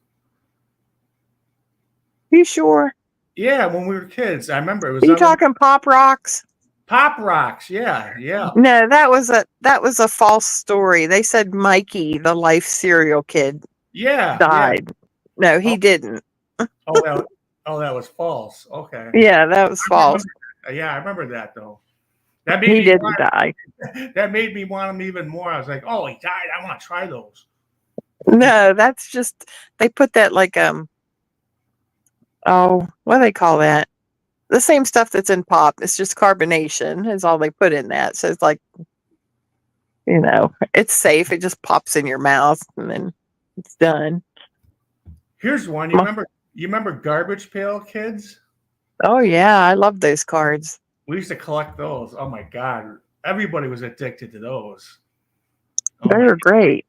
You sure? Yeah, when we were kids, I remember it was. Are you talking Pop Rocks? Pop Rocks, yeah. No, that was a false story. They said Mikey, the Life cereal kid, died. Yeah. No, he didn't. That was false. Okay. Yeah, that was false. I remember that though. He didn't die. That made me want him even more. I was like, oh, he died. I want to try those. No, that's just they put that like what do they call that? The same stuff that's in pop. It's just carbonation is all they put in that. So it's like, it's safe. It just pops in your mouth and then it's done. Here's one. You remember Garbage Pail Kids? Oh yeah, I love those cards. We used to collect those. Oh my God. Everybody was addicted to those. They were great.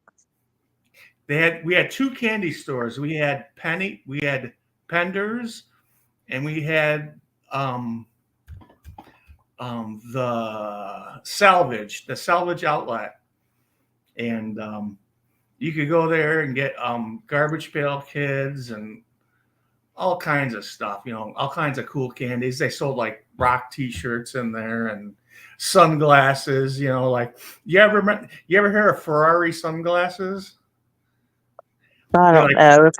We had two candy stores. We had Penders, and we had the salvage outlet. And you could go there and get Garbage Pail Kids and all kinds of stuff, all kinds of cool candies. They sold like rock t-shirts in there and sunglasses, like you ever hear of Ferrari sunglasses? I They're don't like know.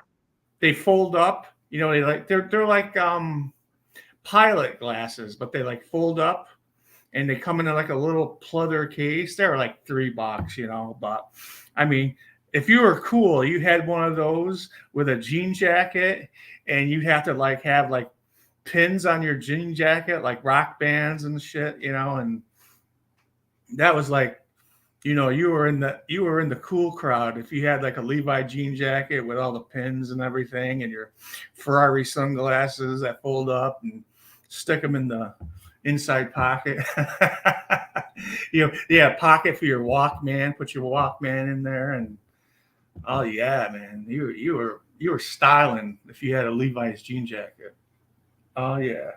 they fold up. They're like pilot glasses, but they like fold up and they come in like a little pleather case. They're like $3, But I mean, if you were cool, you had one of those with a jean jacket, and you have to like have like pins on your jean jacket, like rock bands and shit, and that was like, you were in the cool crowd if you had like a Levi jean jacket with all the pins and everything, and your Ferrari sunglasses that fold up and stick them in the inside pocket. Yeah, pocket for your Walkman. Put your Walkman in there, and oh yeah, man, you were styling if you had a Levi's jean jacket. Oh yeah.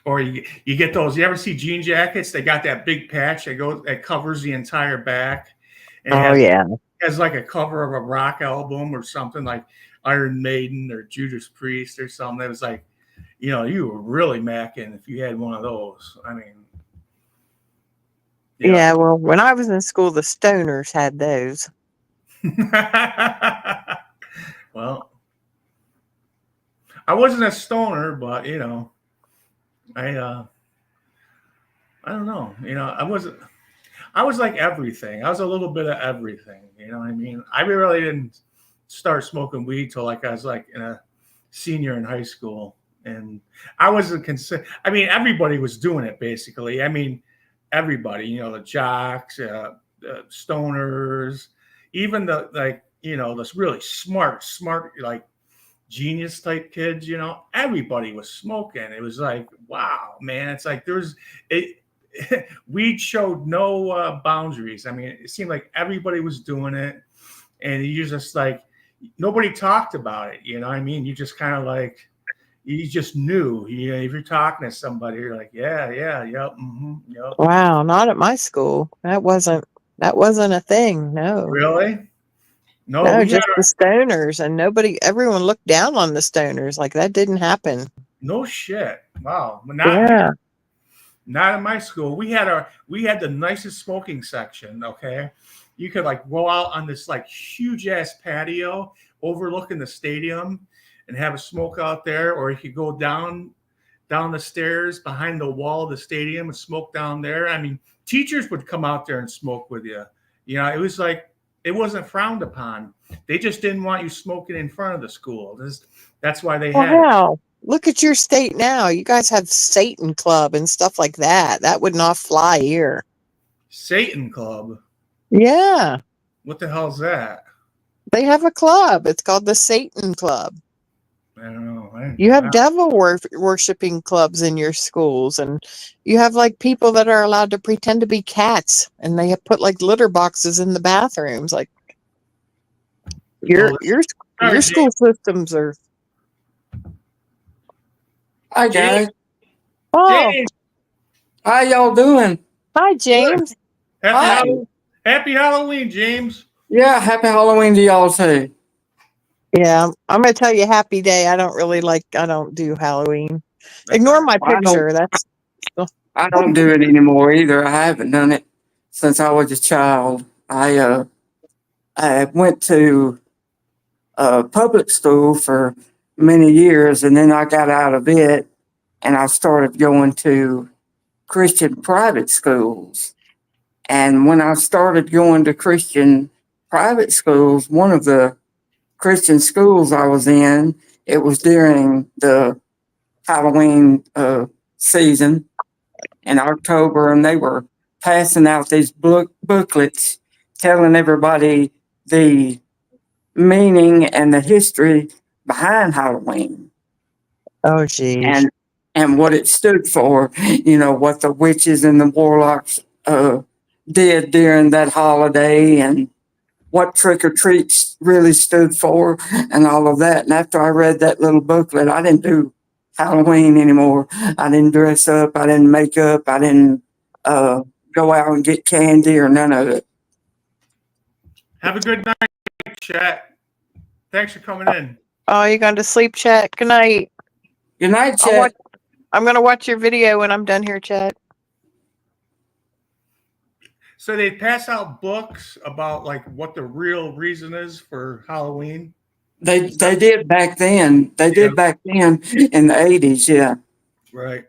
Or you get those. You ever see jean jackets? They got that big patch that covers the entire back, and it Oh, has yeah. has like a cover of a rock album or something like Iron Maiden or Judas Priest or something. That was like, you were really macking if you had one of those. I mean, yeah. Yeah, well, when I was in school, the stoners had those. Well, I wasn't a stoner, but I I don't know. I was like everything. I was a little bit of everything. You know what I mean? I really didn't start smoking weed till like I was like a senior in high school, and I wasn't consider. I mean, everybody was doing it basically. I mean, everybody. The jocks, the stoners, even the like. The really smart like genius type kids. Everybody was smoking. It was like, wow, man. It's like there's it. Weed showed no boundaries. I mean, it seemed like everybody was doing it, and you just like nobody talked about it. You know what I mean? You just kind of like you just knew. If you're talking to somebody, you're like, yeah, yeah, yep, yep. Wow, not at my school. That wasn't a thing. No. Really? No, No, we had just the stoners, and everyone looked down on the stoners. Like that didn't happen. no shit. Wow, Yeah. not in my school. We had the nicest smoking section. Okay, you could like go out on this like huge ass patio overlooking the stadium and have a smoke out there, or you could go down the stairs behind the wall of the stadium and smoke down there. I mean, teachers would come out there and smoke with you. It was like it wasn't frowned upon. They just didn't want you smoking in front of the school. That's why they Well, had it. hell, look at your state now. You guys have Satan Club and stuff like that. That would not fly here. Satan Club. Yeah, What the hell's that? they have a club. It's called the Satan Club. I don't know. You have devil worshiping clubs in your schools, and you have like people that are allowed to pretend to be cats, and they have put like litter boxes in the bathrooms. Like your Oh, your sorry, your school systems are. Hi James. guys, Oh, James, how y'all doing? hi James. Hi. Happy Halloween, James. Yeah, happy Halloween to y'all too. Yeah, I'm gonna tell you, happy day. I don't do Halloween. Ignore my I don't, picture. That's I don't do it anymore either. I haven't done it since I was a child. I went to public school for many years, and then I got out of it, and I started going to Christian private schools. And when I started going to Christian private schools, one of the Christian schools I was in, it was during the Halloween season in October, and they were passing out these booklets telling everybody the meaning and the history behind Halloween oh geez. and what it stood for. What the witches and the warlocks did during that holiday, and what trick or treats really stood for, and all of that. And after I read that little booklet, I didn't do Halloween anymore. I didn't dress up. I didn't make up. I didn't go out and get candy or none of it. Have a good night, chat. Thanks for coming in. Oh, you going to sleep, Chet? Good night. Good night, Chet. I'm gonna watch your video when I'm done here, Chet. So they pass out books about like what the real reason is for Halloween. They did back then. They Yeah, did back then in the 80s. Yeah. right.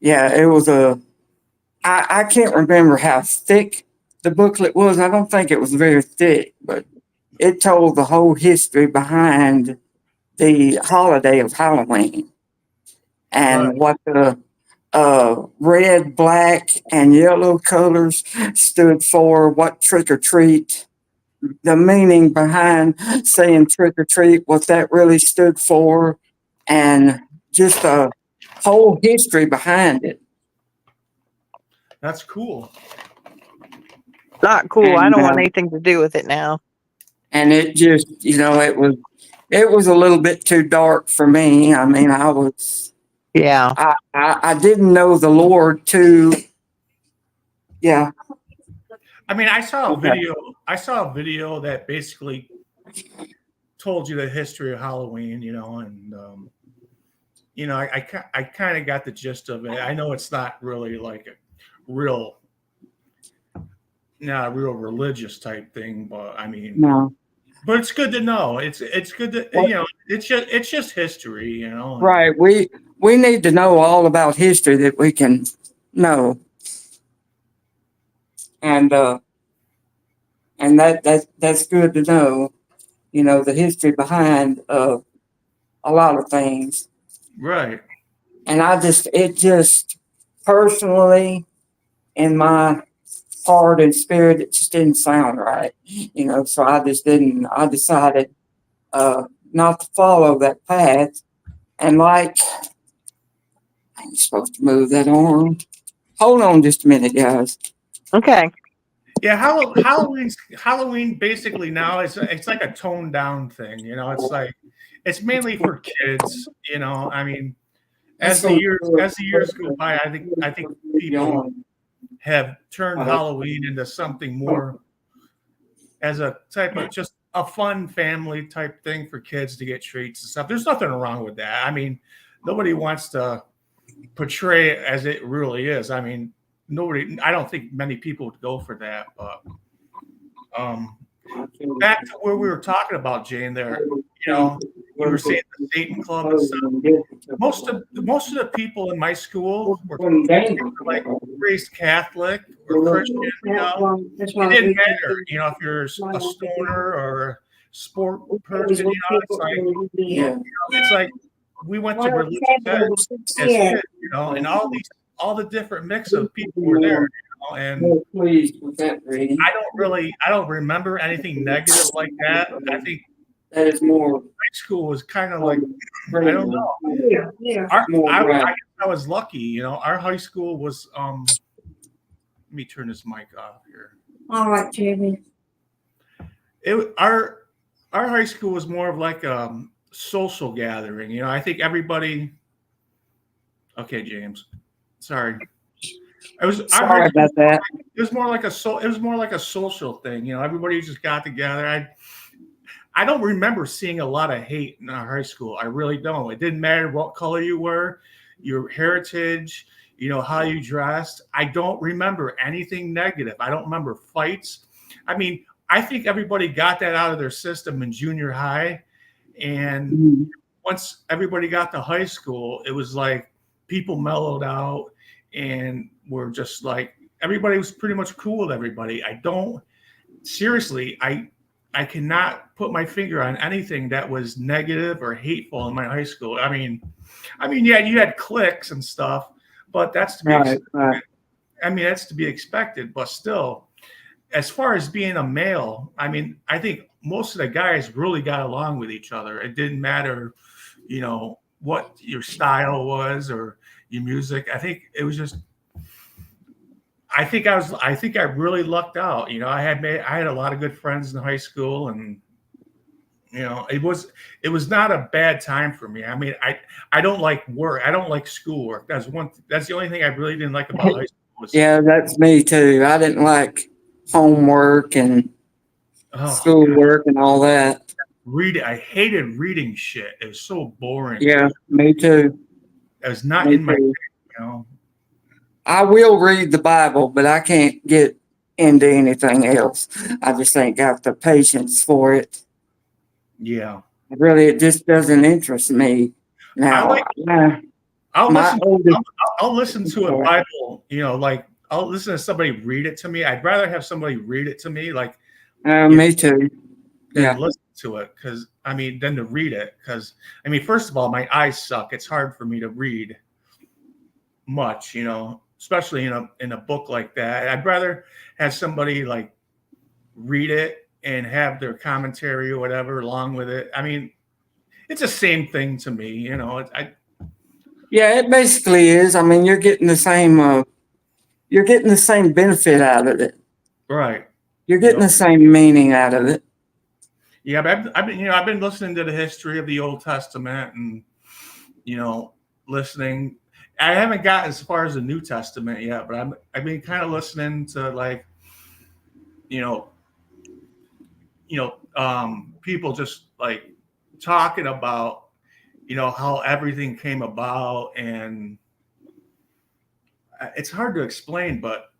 Yeah. It was I can't remember how thick the booklet was. I don't think it was very thick, but it told the whole history behind the holiday of Halloween Right. and what the red, black, and yellow colors stood for, what trick or treat, the meaning behind saying trick or treat, what that really stood for, and just the whole history behind it. That's cool. Not cool. I And don't want anything to do with it now. and it just, it was a little bit too dark for me. I mean, Yeah. I didn't know the Lord too. Yeah. I mean, I saw a Okay. video. I saw a video that basically told you the history of Halloween. And I kind of got the gist of it. I know it's not really like a real, not a real religious type thing, but I mean, No. but it's good to know. It's good to Well, it's just history. And right. We need to know all about history that we can know. And that's good to know, the history behind a lot of things. right. And it just personally in my heart and spirit, it just didn't sound right. So I decided not to follow that path. And like, I'm supposed to move that arm. Hold on just a minute, guys. Okay. Yeah, Halloween basically now it's like a toned down thing. It's like it's mainly for kids. I mean, Let's as the go. years go by, I think people have turned Halloween into something more as a type of just a fun family type thing for kids to get treats and stuff. There's nothing wrong with that. I mean, nobody wants to portray it as it really is. I mean, I don't think many people would go for that, but um back to where we were talking about, Jane, there, you were saying the Satan Club and stuff. Most of the people in my school were like raised Catholic or Christian. It didn't matter, if you're a stoner or a sport person. Yeah. It's like we went to religious ed as kids, and all the different mix of people were there, and Pleased with that reading. I don't remember anything negative like that. I think That is more. high school was kind of like, I don't know. Yeah. I was lucky, our high school was let me turn this mic off here. All right, Jimmy. Our high school was more of like a social gathering. I think everybody. Okay, James. Sorry. Sorry about that. It was more like a social thing. Everybody just got together. I don't remember seeing a lot of hate in our high school. I really don't. It didn't matter what color you were, your heritage, how you dressed. I don't remember anything negative. I don't remember fights. I mean, I think everybody got that out of their system in junior high. And once everybody got to high school, it was like people mellowed out and were just like, everybody was pretty much cool with everybody. Seriously, I cannot put my finger on anything that was negative or hateful in my high school. I mean, yeah, you had cliques and stuff, but that's to be expected. Right. I mean, that's to be expected, but still, as far as being a male, I mean, I think most of the guys really got along with each other. It didn't matter, what your style was or your music. I think it was just, I think I really lucked out. I had a lot of good friends in high school, and it was not a bad time for me. I mean, I don't like work. I don't like schoolwork. That's the only thing I really didn't like about high school. Yeah, that's me too. I didn't like homework and schoolwork and all that. I hated reading shit. It was so boring. Yeah, me too. It was not in my, I will read the Bible, but I can't get into anything else. I just ain't got the patience for it. Yeah. Really, it just doesn't interest me. I Now, like I'll my listen oldest, I'll listen to a Bible, like I'll listen to somebody read it to me. I'd rather have somebody read it to me, like, me too. than Yeah, listen to it, because than to read it. Because first of all, my eyes suck. It's hard for me to read much, especially in a book like that. I'd rather have somebody like read it and have their commentary or whatever along with it. It's the same thing to me, yeah, it basically is. I mean, you're getting the same benefit out of it. right. You're getting the same meaning out of it. Yeah, but I've been listening to the history of the Old Testament, and listening. I haven't got as far as the New Testament yet, but I've been kind of listening to, like, you know people just like talking about how everything came about, and it's hard to explain, but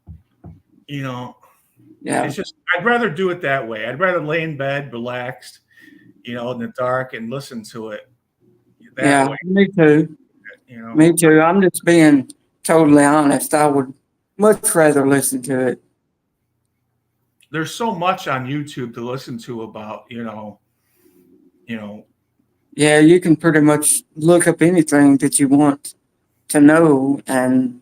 Yeah, it's just I'd rather do it that way. I'd rather lay in bed, relaxed, in the dark, and listen to it that yeah, way. me too. You know, Me too. I'm just being totally honest. I would much rather listen to it. there's so much on YouTube to listen to about you know Yeah, you can pretty much look up anything that you want to know and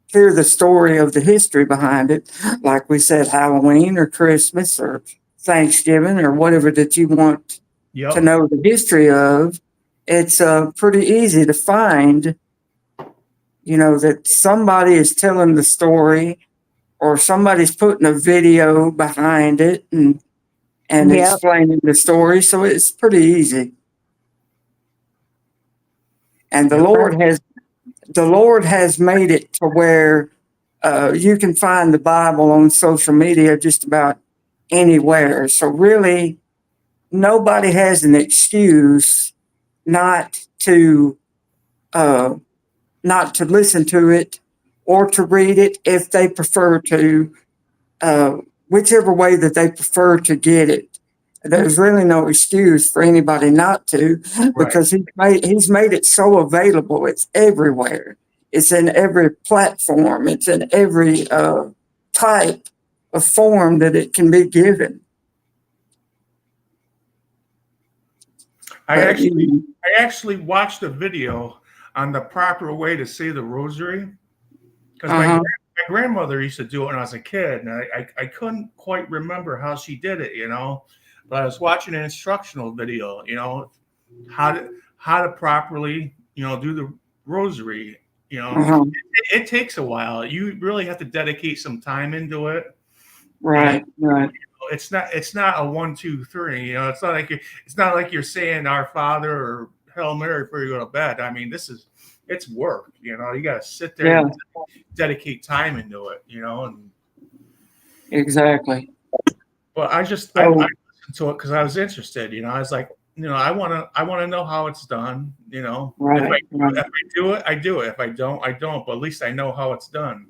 hear the story of the history behind it. Like we said, Halloween or Christmas or Thanksgiving or whatever that you want to Yep. know the history of. It's pretty easy to find, that somebody is telling the story or somebody's putting a video behind it and Yep. explaining the story. So it's pretty easy. And Yep. the Lord has made it to where you can find the Bible on social media just about anywhere. So really, nobody has an excuse not to uh, not to listen to it or to read it if they prefer to, uh, whichever way that they prefer to get it. There's really no excuse for anybody not to, Right. because he's made it so available. It's everywhere. It's in every platform. It's in every type of form that it can be given. I But actually I actually watched a video on the proper way to say the rosary, because uh-huh. my grandmother used to do it when I was a kid, and I couldn't quite remember how she did it, but I was watching an instructional video, how to properly, do the rosary. Uh-huh. It takes a while. You really have to dedicate some time into it, and Right, right. it's not a 1, 2, 3. It's not like you're saying Our Father or Hail Mary before you go to bed. It's work. You got to sit there Yeah, and dedicate time into it. And exactly. but I So, listened to it because I was interested. I was like, I want to know how it's done. If I right, right. if I do it, I do it. If I don't, I don't. But at least I know how it's done.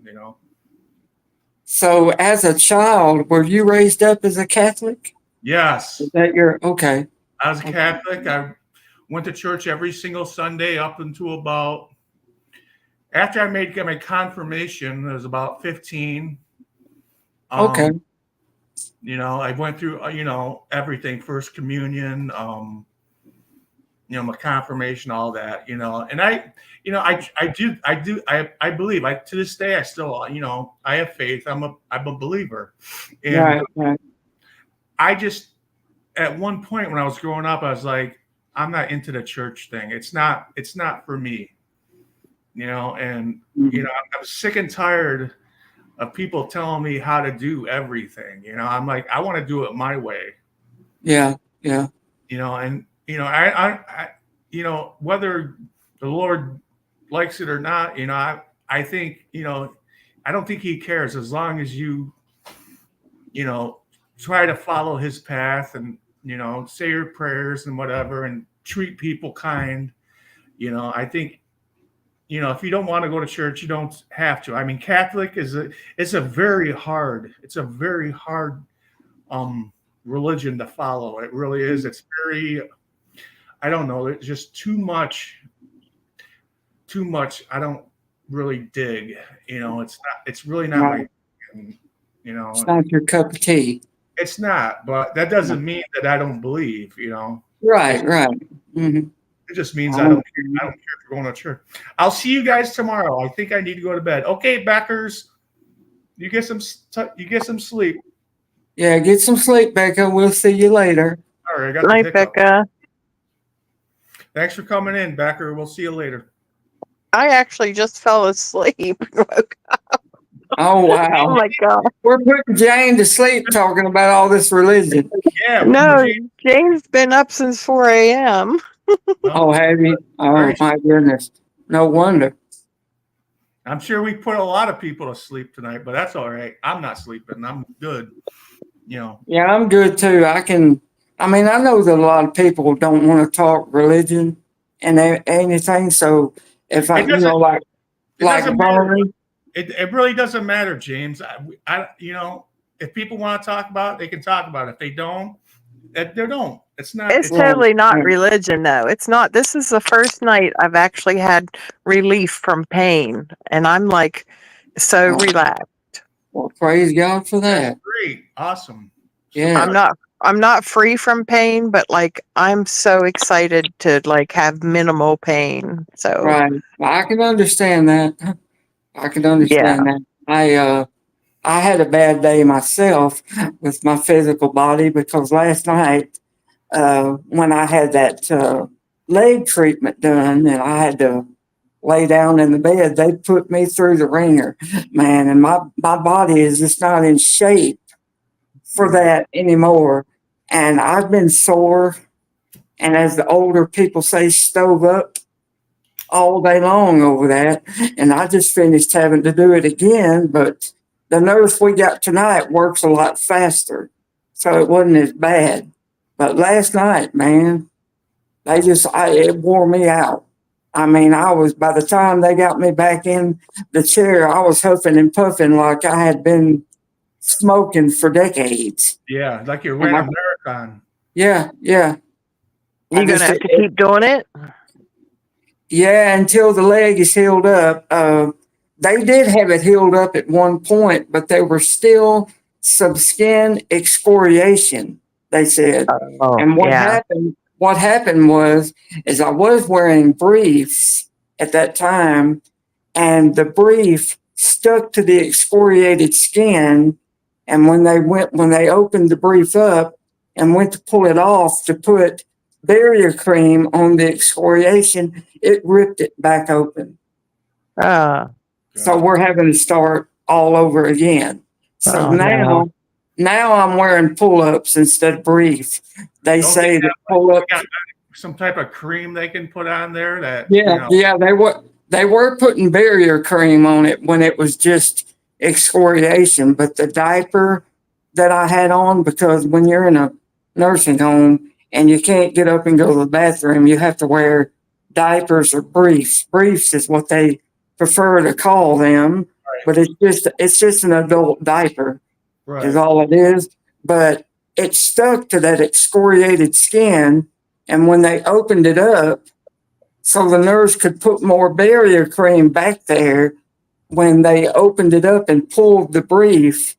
So, as a child, were you raised up as a Catholic? Is Yes, that your okay? I was a Okay. Catholic. I went to church every single Sunday up until about after I made my confirmation. It was about 15. Okay. Um, I went through everything, First Communion, my confirmation, all that, and I believe, to this day, I still, I have faith. I'm a believer, and Right, right. I just, at one point when I was growing up, I was like, I'm not into the church thing. It's not for me, and Mhm. I'm sick and tired of people telling me how to do everything. I'm like, I want to do it my way. Yeah, yeah. And whether the Lord likes it or not, I think, I don't think He cares, as long as you know try to follow His path, and say your prayers and whatever, and treat people kind. I think you know, if you don't want to go to church, you don't have to. I mean, Catholic it's a very hard, um religion to follow. It really is. It's very, I don't know, it's just too much. I don't really dig. You know, it's really not Right. my, you know, It's not your cup of tea. it's not, but that doesn't mean that I don't believe, you know. Right, right. Mm-hmm. It just means I don't care. I don't care if you're going to church. I'll see you guys tomorrow. I think I need to go to bed. Okay, Backers, you get some sleep. Yeah, get some sleep, Becca. We'll see you later. All right, I got the Night, hiccup. Becca. Thanks for coming in, Backer. We'll see you later. I actually just fell asleep. Oh, Oh wow. my god. We're putting Jane to sleep talking about all this religion. Yeah. No, Jane's been up since 4 a.m. Oh, have you? Oh, my goodness. No wonder. I'm sure we put a lot of people to sleep tonight, but that's all right. I'm not sleeping. I'm good. You know. Yeah, I'm good too. I know that a lot of people don't want to talk religion and anything. So if I, It doesn't like matter. Bernie, It really doesn't matter, James. You know, if people want to talk about it, they can talk about it. If they don't, they don't. It's not. It's totally not religion, though. It's not. This is the first night I've actually had relief from pain, and I'm like so relaxed. well, praise God for that. That's great. Awesome. Yeah. I'm not free from pain, but like I'm so excited to like have minimal pain. So Right. I can understand that. I can understand that. I had a bad day myself with my physical body because last night, when I had that leg treatment done and I had to lay down in the bed, they put me through the ringer, man, and my body is just not in shape for that anymore. And I've been sore, and as the older people say, stove up all day long over that. And I just finished having to do it again, but the nurse we got tonight works a lot faster, so it wasn't as bad. But last night, man, it wore me out. I mean, by the time they got me back in the chair, I was huffing and puffing like I had been smoking for decades. Yeah, like you ran a marathon. Yeah, yeah. you're gonna have to keep doing it. Yeah, until the leg is healed up. They did have it healed up at one point, but there were still some skin excoriation, they said. And what happened was I was wearing briefs at that time, and the brief stuck to the excoriated skin. And when they opened the brief up and went to pull it off to put barrier cream on the excoriation, it ripped it back open. So we're having to start all over again. So now I'm wearing pull-ups instead of brief. They say that pull-ups. Some type of cream they can put on there that. They were putting barrier cream on it when it was just excoriation, but the diaper that I had on, because when you're in a nursing home and you can't get up and go to the bathroom, you have to wear diapers or briefs. Briefs is what they prefer to call them, but it's just an adult diaper, is all it is. But it stuck to that excoriated skin, and when they opened it up, so the nurse could put more barrier cream back there, when they opened it up and pulled the brief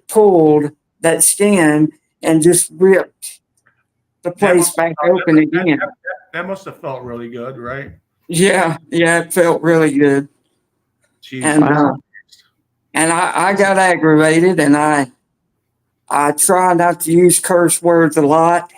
pulled that skin and just ripped the place back open again. That must have felt really good, right? Yeah, it felt really good. Jeez. And I got aggravated, and I try not to use curse words a lot.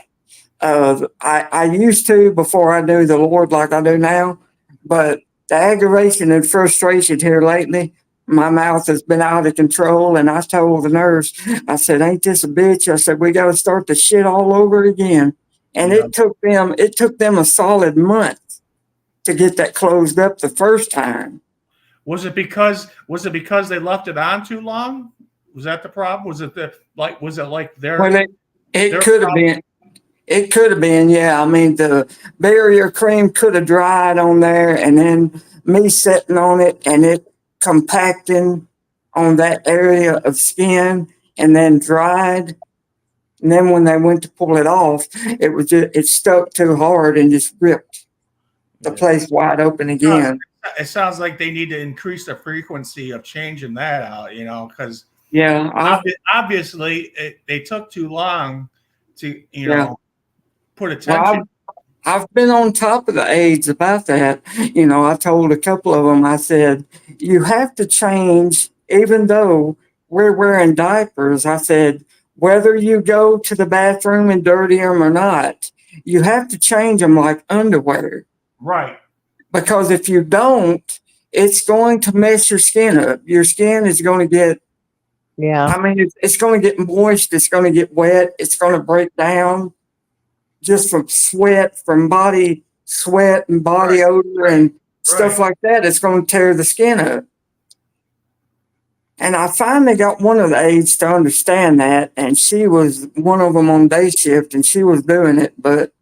I used to before I knew the Lord like I do now, but the aggravation and frustration here lately, my mouth has been out of control. And I told the nurse, I said, "Ain't this a bitch?" I said, "We got to start the shit all over again." And it took them a solid month to get that closed up the first time. Was it because they left it on too long? Was that the problem? Was it like their? Well, it could have been. It could have been, yeah. I mean, the barrier cream could have dried on there, and then me sitting on it and it compacting on that area of skin and then dried. And then when they went to pull it off, it stuck too hard and just ripped the Yeah. place wide open again. It sounds like they need to increase the frequency of changing that out, because Yeah, obviously they took too long to, yeah. put Well, attention. I've been on top of the aides about that. I told a couple of them, I said, you have to change, even though we're wearing diapers. I said, whether you go to the bathroom and dirty them or not, you have to change them like underwear. Right. Because if you don't, it's going to mess your skin up. Your skin is going to get, Yeah. I mean, it's going to get moist. It's going to get wet. It's going to break down just from sweat, from body sweat and body odor and stuff like that. It's going to tear the skin up. And I finally got one of the aides to understand that. And she was one of them on day shift and she was doing it. But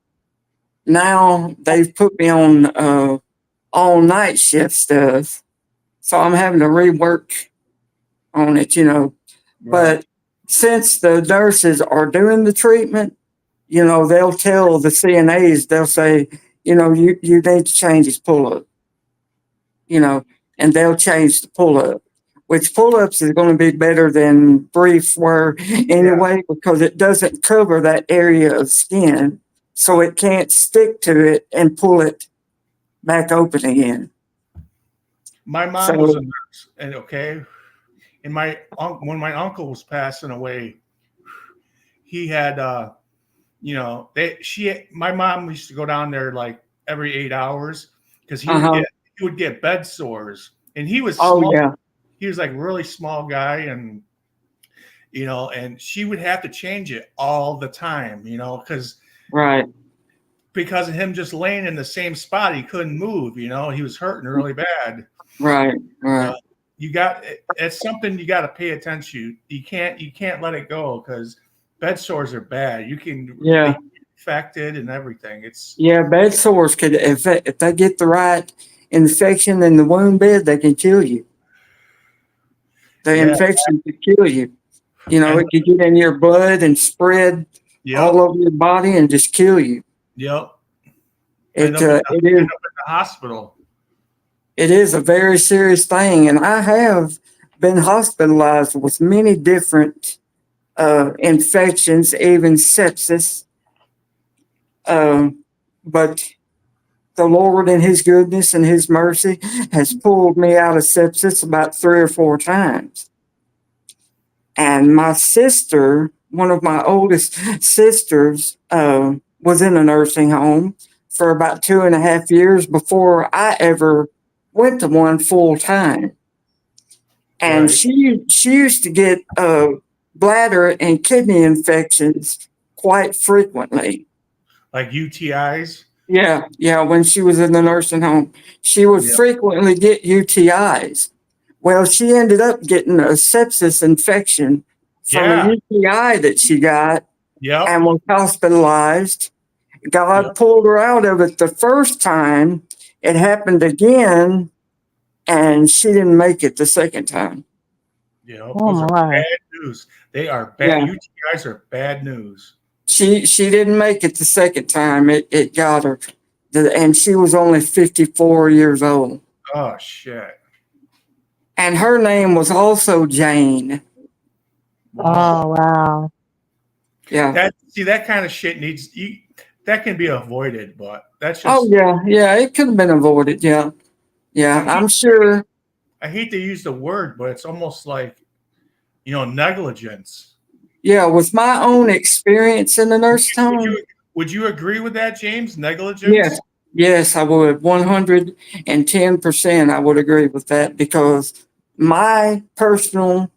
now they've put me on all night shift stuff. So I'm having to rework on it, Right. But since the nurses are doing the treatment, they'll tell the CNAs, they'll say, you need to change his pull up, and they'll change the pull up, which pull ups is going to be better than brief wear anyway, because it doesn't cover that area of skin. So it can't stick to it and pull it back open again. My mom was a nurse, and and when my uncle was passing away, he had my mom used to go down there like every 8 hours because he would get bed sores, and he was small. Yeah. He was like really small guy, and and she would have to change it all the time, because of him just laying in the same spot. He couldn't move, he was hurting really bad. Right. It's something you got to pay attention. You can't let it go, because bed sores are bad. You can get infected and everything. Bed sores could, if they get the right infection in the wound bed, they can kill you. The infection could kill you. It could get in your blood and spread all over your body and just kill you. Yep. It is up in the hospital. It is a very serious thing, and I have been hospitalized with many different infections, even sepsis. But the Lord in his goodness and his mercy has pulled me out of sepsis about 3 or 4 times. And my sister, one of my oldest sisters, was in a nursing home for about 2.5 years before I ever went to one full time. And she used to get bladder and kidney infections quite frequently. Like UTIs? Yeah, when she was in the nursing home. She would frequently get UTIs. Well, she ended up getting a sepsis infection from a UTI that she got and was hospitalized. God pulled her out of it the first time. It happened again, and she didn't make it the second time. Those are bad news. They are bad. UTIs are bad news. She didn't make it the second time. It got her, and she was only 54 years old. Oh shit! And her name was also Jane. Wow. Oh wow! Yeah. That kind of shit that can be avoided, but that's just. Oh yeah, it could have been avoided. Yeah, I'm sure. I hate to use the word, but it's almost like, negligence. Yeah, with my own experience in the nursing home. Would you agree with that, James? Negligence? Yes, I would. 110%. I would agree with that, because my personal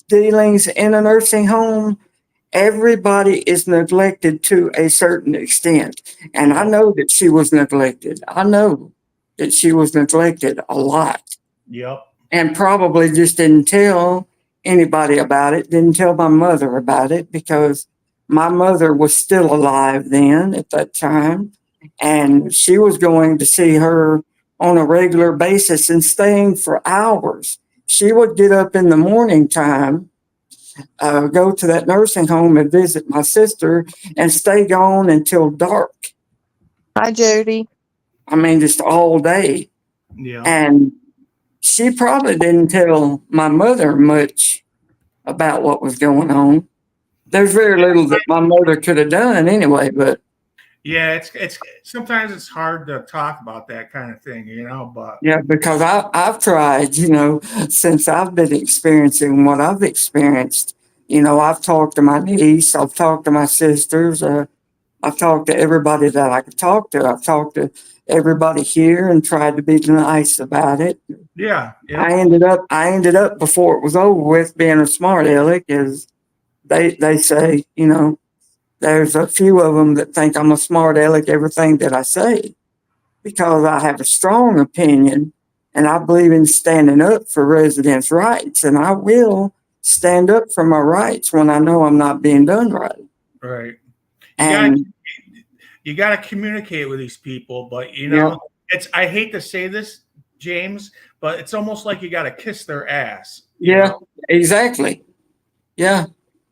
dealings in a nursing home, everybody is neglected to a certain extent. And I know that she was neglected. I know that she was neglected a lot. Yep. And probably just didn't tell anybody about it, didn't tell my mother about it, because my mother was still alive then at that time, and she was going to see her on a regular basis and staying for hours. She would get up in the morning time, go to that nursing home and visit my sister, and stay gone until dark. Hi, Jody. I mean, just all day. Yeah. And she probably didn't tell my mother much about what was going on. There's very little that my mother could have done anyway, but Yeah, it's sometimes it's hard to talk about that kind of thing, you know, but yeah, because I've tried, since I've been experiencing what I've experienced. I've talked to my niece, I've talked to my sisters, I've talked to everybody that I could talk to. I've talked to everybody here and tried to be nice about it. yeah, I yep, ended up before it was over with being a smart aleck, as they say. There's a few of them that think I'm a smart aleck everything that I say, because I have a strong opinion and I believe in standing up for residents' rights, and I will stand up for my rights when I know I'm not being done right. right. You got And you got to communicate with these people, but you yeah, know, it's I hate to say this, James, but it's almost like you got to kiss their ass, you yeah, know, exactly. Yeah,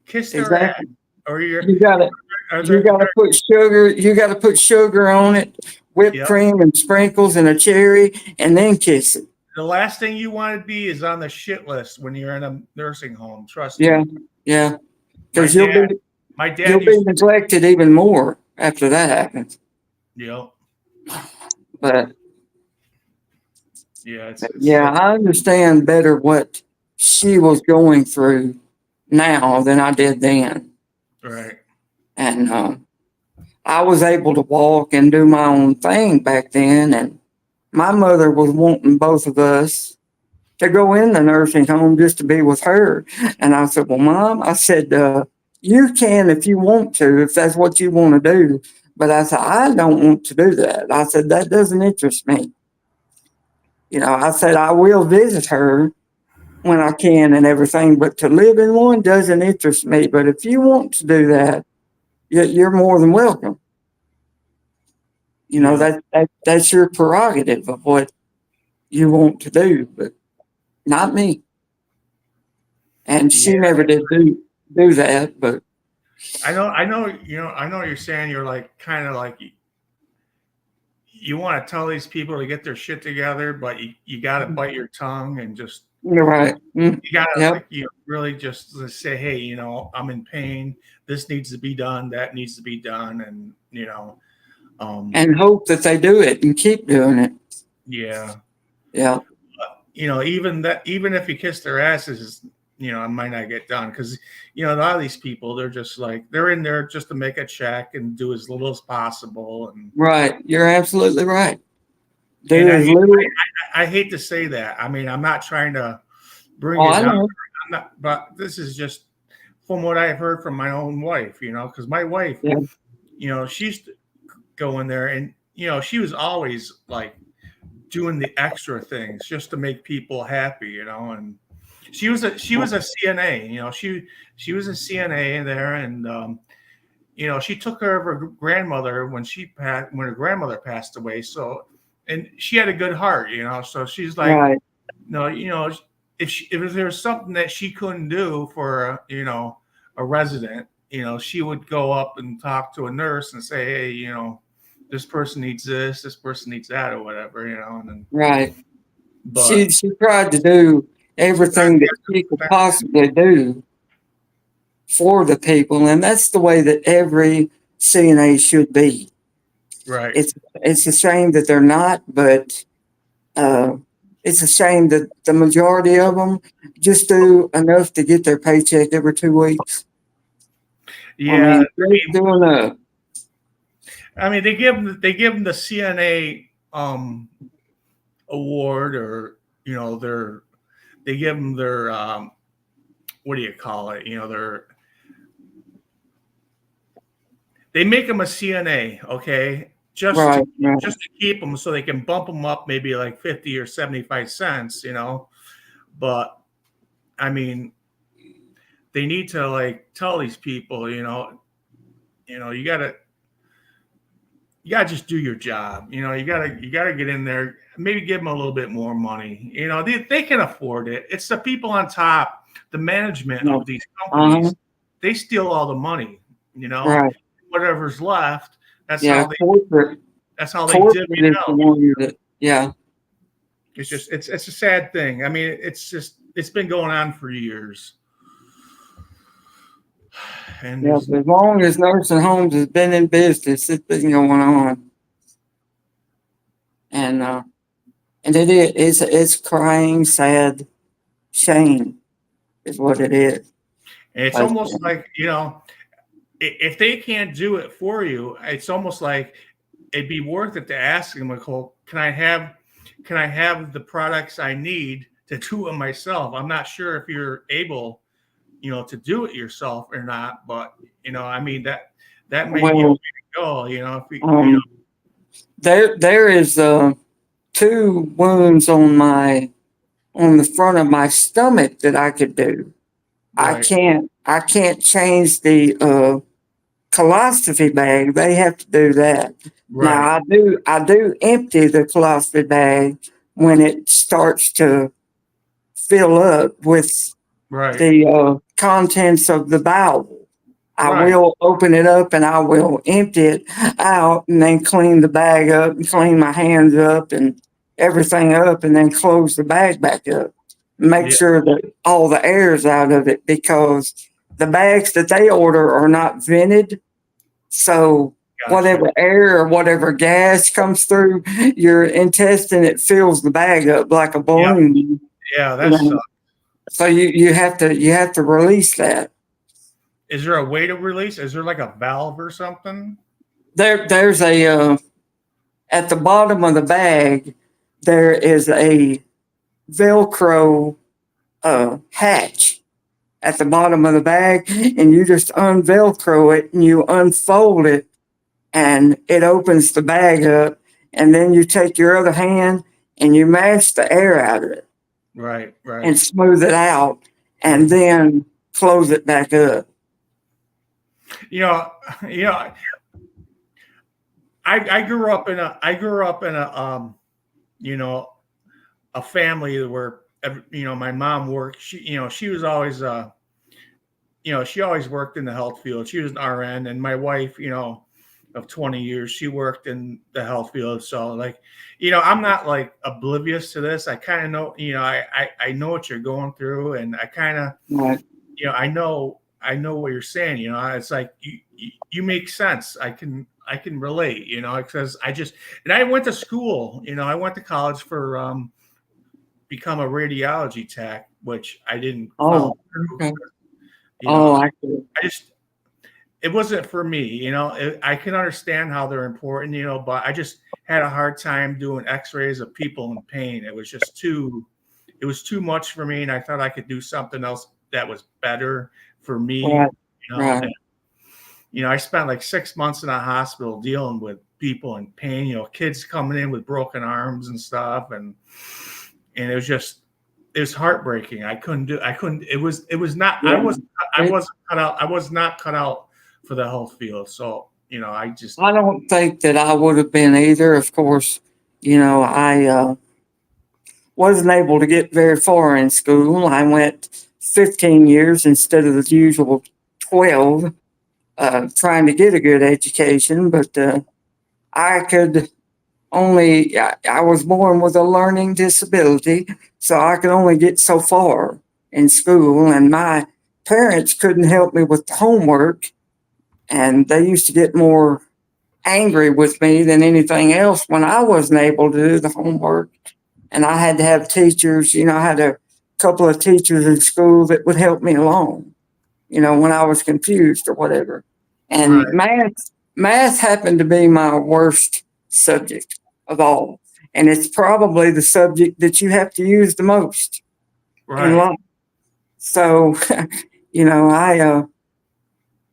kiss their ass, exactly. or you're, You gotta or you gotta put sugar, on it, whipped yep. cream and sprinkles and a cherry, and then kiss it. The last thing you want to be is on the shit list when you're in a nursing home. Trust me. Yeah, yeah. My Because you'll dad, be my dad you'll be used, neglected even more after that happens. you know, But yeah, yeah, I understand better what she was going through now than I did then. right. And I was able to walk and do my own thing back then. And my mother was wanting both of us to go in the nursing home just to be with her. And I said, well, Mom, I said, you can if you want to, if that's what you want to do. But I said, I don't want to do that. I said, that doesn't interest me. I said, I will visit her when I can and everything, but to live in one doesn't interest me. But if you want to do that, you're more than welcome. Yeah, That's your prerogative of what you want to do, but not me. And she yeah. never did do that, but I know what you're saying. You're like kind of like you want to tell these people to get their shit together, but you got to bite your tongue and just you're right. you got to Yep. like really just say, hey, I'm in pain. This needs to be done. That needs to be done, and um, And hope that they do it and keep doing it. yeah, Yeah. even if you kiss their asses, it might not get done because a lot of these people they're just like they're in there just to make a check and do as little as possible, Right. You're absolutely right. and Do as little. I hate to say that. I mean, I'm not trying to bring Oh, you I down. know. I'm not, but this is just from what I've heard from my own wife, because my wife, Yeah. she used to go in there and, she was always like doing the extra things just to make people happy, and she was a CNA, she was a CNA there, and she took care of her grandmother when her grandmother passed away. So, and she had a good heart, so she's like, Right. no, if there was something that she couldn't do for a resident, she would go up and talk to a nurse and say, hey, this person needs this person needs that, or whatever, and then, Right. but She tried to do everything that she could possibly do for the people, and that's the way that every CNA should be. right, It's a shame that they're not, but uh, it's a shame that the majority of them just do enough to get their paycheck every 2 weeks. I yeah. mean, just do enough. I mean, they give them the CNA award, or they give them their what do you call it? They make them a CNA, okay, just to Right, right, just to keep them so they can bump them up maybe like 50 or 75 cents, But I mean, they need to like tell these people, you gotta just do your job. You gotta get in there. Maybe give them a little bit more money. They can afford it. It's the people on top, the management Yeah. of these companies. Uh-huh. They steal all the money. Right. Whatever's left. That's Yeah. how they. Corporate That's how they corporate divvy it is the out. one that, yeah. It's a sad thing. I mean, it's been going on for years, and Yeah. there's As long as nursing homes has been in business, it's been going on. And it's crying, sad shame is what it is. and it's But, almost like if they can't do it for you, it's almost like it'd be worth it to ask them, like, well, can I have the products I need to do it myself? I'm not sure if you're able, to do it yourself or not, but I mean that may be a way well, to go. If um, there is two wounds on the front of my stomach that I could do. right, I can't change the colostomy bag. They have to do that. right, Now I do empty the colostomy bag when it starts to fill up with right, the contents of the bowel. I right. will open it up and I will empty it out and then clean the bag up and clean my hands up and everything up and then close the bag back up. Make Yeah, sure that all the air is out of it because the bags that they order are not vented. So gotcha. whatever air or whatever gas comes through your intestine, it fills the bag up like a Yeah, balloon. yeah. You That's know? So you have to release that. Is there a way to release? Is there like a valve or something? There's a at the bottom of the bag there is a Velcro hatch at the bottom of the bag, and you just unvelcro it and you unfold it, and it opens the bag up, and then you take your other hand and you mash the air out of it Right, and right. smooth it out, and then close it back up. You know, you know. I grew up in a you know a family where my mom worked. She was always she always worked in the health field. She was an RN, and my wife, of 20 years, she worked in the health field. So like, I'm not like oblivious to this. I kind of know, I know what you're going through, and I kind of, Right. I know what you're saying. It's like you make sense. I can relate. Because I went to school. I went to college for become a radiology tech, which I didn't follow Oh, through. okay. You know, Oh, I see. I just it wasn't for me. I can understand how they're important. But I just had a hard time doing X-rays of people in pain. It was just too. It was too much for me, and I thought I could do something else that was better for me. Right. Right. I spent like 6 months in a hospital dealing with people in pain. Kids coming in with broken arms and stuff, and it was heartbreaking. I couldn't. It was not. I Yeah. was. I wasn't cut out. I was not cut out for the health field. So I just. I don't think that I would have been either. Of course, I wasn't able to get very far in school. I went 15 years instead of the usual 12, trying to get a good education. But I could I was born with a learning disability, so I could only get so far in school. And my parents couldn't help me with the homework, and they used to get more angry with me than anything else when I wasn't able to do the homework. And I had to have teachers, I had a couple of teachers in school that would help me along, when I was confused or whatever. Right. And math happened to be my worst subject of all. And it's probably the subject that you have to use the most in Right. life. So,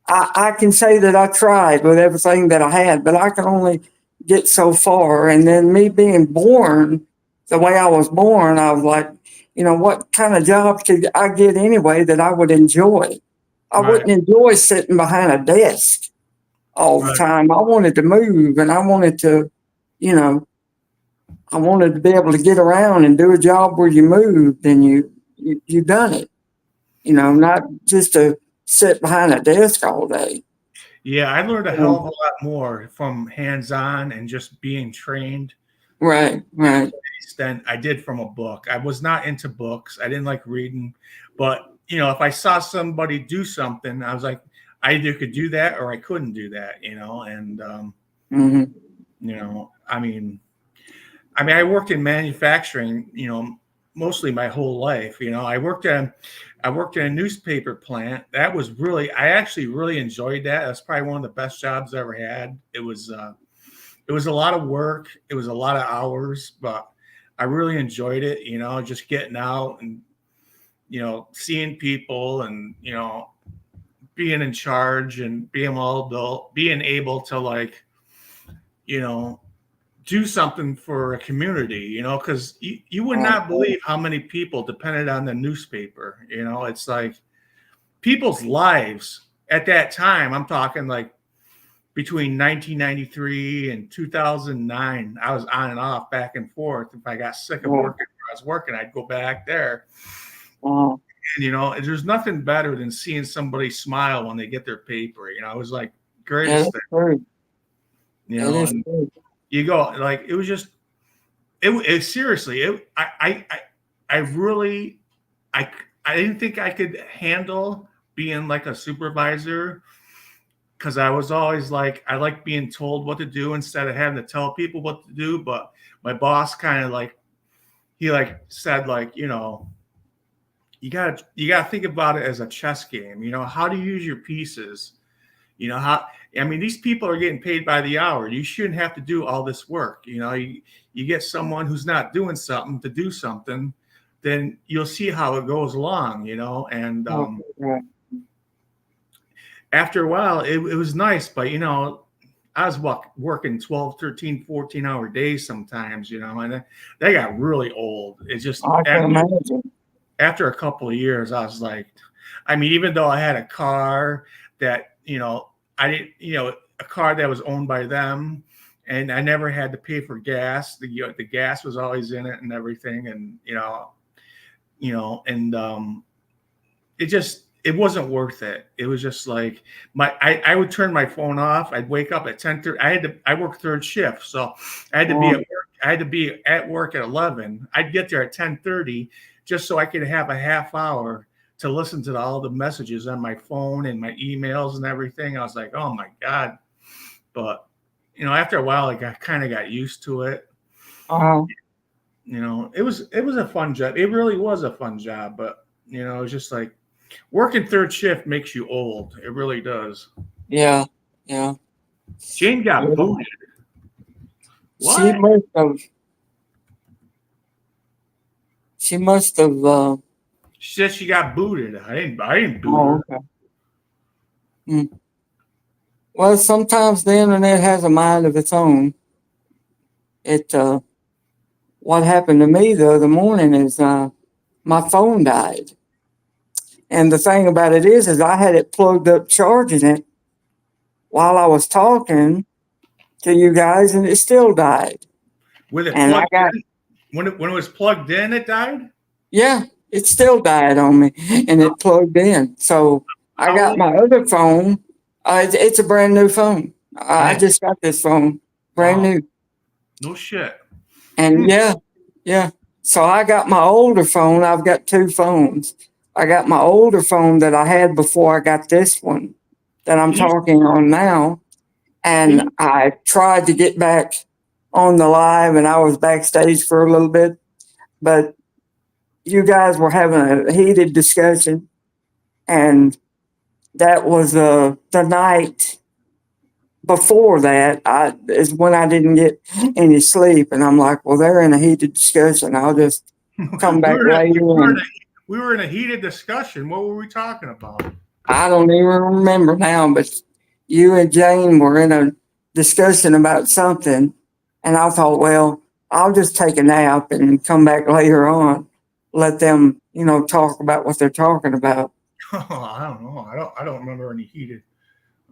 I can say that I tried with everything that I had, but I could only get so far. And then me being born the way I was born, I was like, what kind of job could I get anyway that I would enjoy? I Right. wouldn't enjoy sitting behind a desk all the Right. time. I wanted to move, and I wanted to, you know, I wanted to be able to get around and do a job where you moved and you done it. You know, not just to sit behind a desk all day. Yeah, I learned a hell of Um, a lot more from hands-on and just being trained right, right. than I did from a book. I was not into books. I didn't like reading, but if I saw somebody do something, I was like, I either could do that or I couldn't do that. And Hmm. I worked in manufacturing, mostly my whole life. I worked in a newspaper plant. That was I actually really enjoyed that. That's probably one of the best jobs I ever had. It was a lot of work. It was a lot of hours, but I really enjoyed it, just getting out and, seeing people and, being in charge and being able to like, you know, do something for a community, because you would Right. not believe how many people depended on the newspaper. It's like people's lives at that time. I'm talking like between 1993 and 2009, I was on and off, back and forth. If I got sick of Right. working where I was working, I'd go back there. Uh, And, there's nothing better than seeing somebody smile when they get their paper. It was like yeah, greatest that's thing, true. That is and true. you go like, it was just, it seriously, I really, I, I didn't think I could handle being like a supervisor, because I was always like, I like being told what to do instead of having to tell people what to do. But my boss kind of like, he like said like, you gotta think about it as a chess game. How to use your pieces. How, these people are getting paid by the hour. You shouldn't have to do all this work. You get someone who's not doing something to do something, then you'll see how it goes along. And Okay, right. after a while, it was nice, but I was working 12, 13, 14-hour days sometimes, and they got really old. It's just I can imagine. after a couple of years, I was like, even though I had a car that, I didn't, a car that was owned by them, and I never had to pay for gas. The gas was always in it and everything. And, and it wasn't worth it. It was just like I would turn my phone off. I'd wake up at 10:30. I worked third shift, so I had to be at Um, work. I had to be at work at 11. I'd get there at 10:30 just so I could have a half hour to listen to all the messages on my phone and my emails and everything. I was like, oh my God. But after a while, I kind of got used to it. uh, It was a fun job. It really was a fun job, but it was just like, working third shift makes you old. It really does. yeah, yeah. Jane got Yeah. booted. She What? must have. She must have. She said she got booted. I didn't boot Oh, her. okay. Hmm. Well, sometimes the internet has a mind of its own. It. What happened to me the other morning is my phone died, and the thing about it is I had it plugged up charging it while I was talking to you guys, and it still died. With it And I plugged got, in? When it was plugged in, it died? yeah, it still died on me, and it plugged in. So I How got old? my other phone. It's a brand new phone. I Man, just got this phone, brand wow. new. No shit. And yeah, yeah. So I got my older phone. I've got two phones. I got my older phone that I had before I got this one that I'm Can you, talking on now. can And you, I tried to get back on the live, and I was backstage for a little bit, but you guys were having a heated discussion, and that was the night before that is when I didn't get any sleep, and I'm like, well, they're in a heated discussion. I'll just come we back were in a, later. And we were in a heated discussion. What were we talking about? I don't even remember now, but you and Jane were in a discussion about something, and I thought, well, I'll just take a nap and come back later on, let them, talk about what they're talking about. I don't know. I don't remember any heated.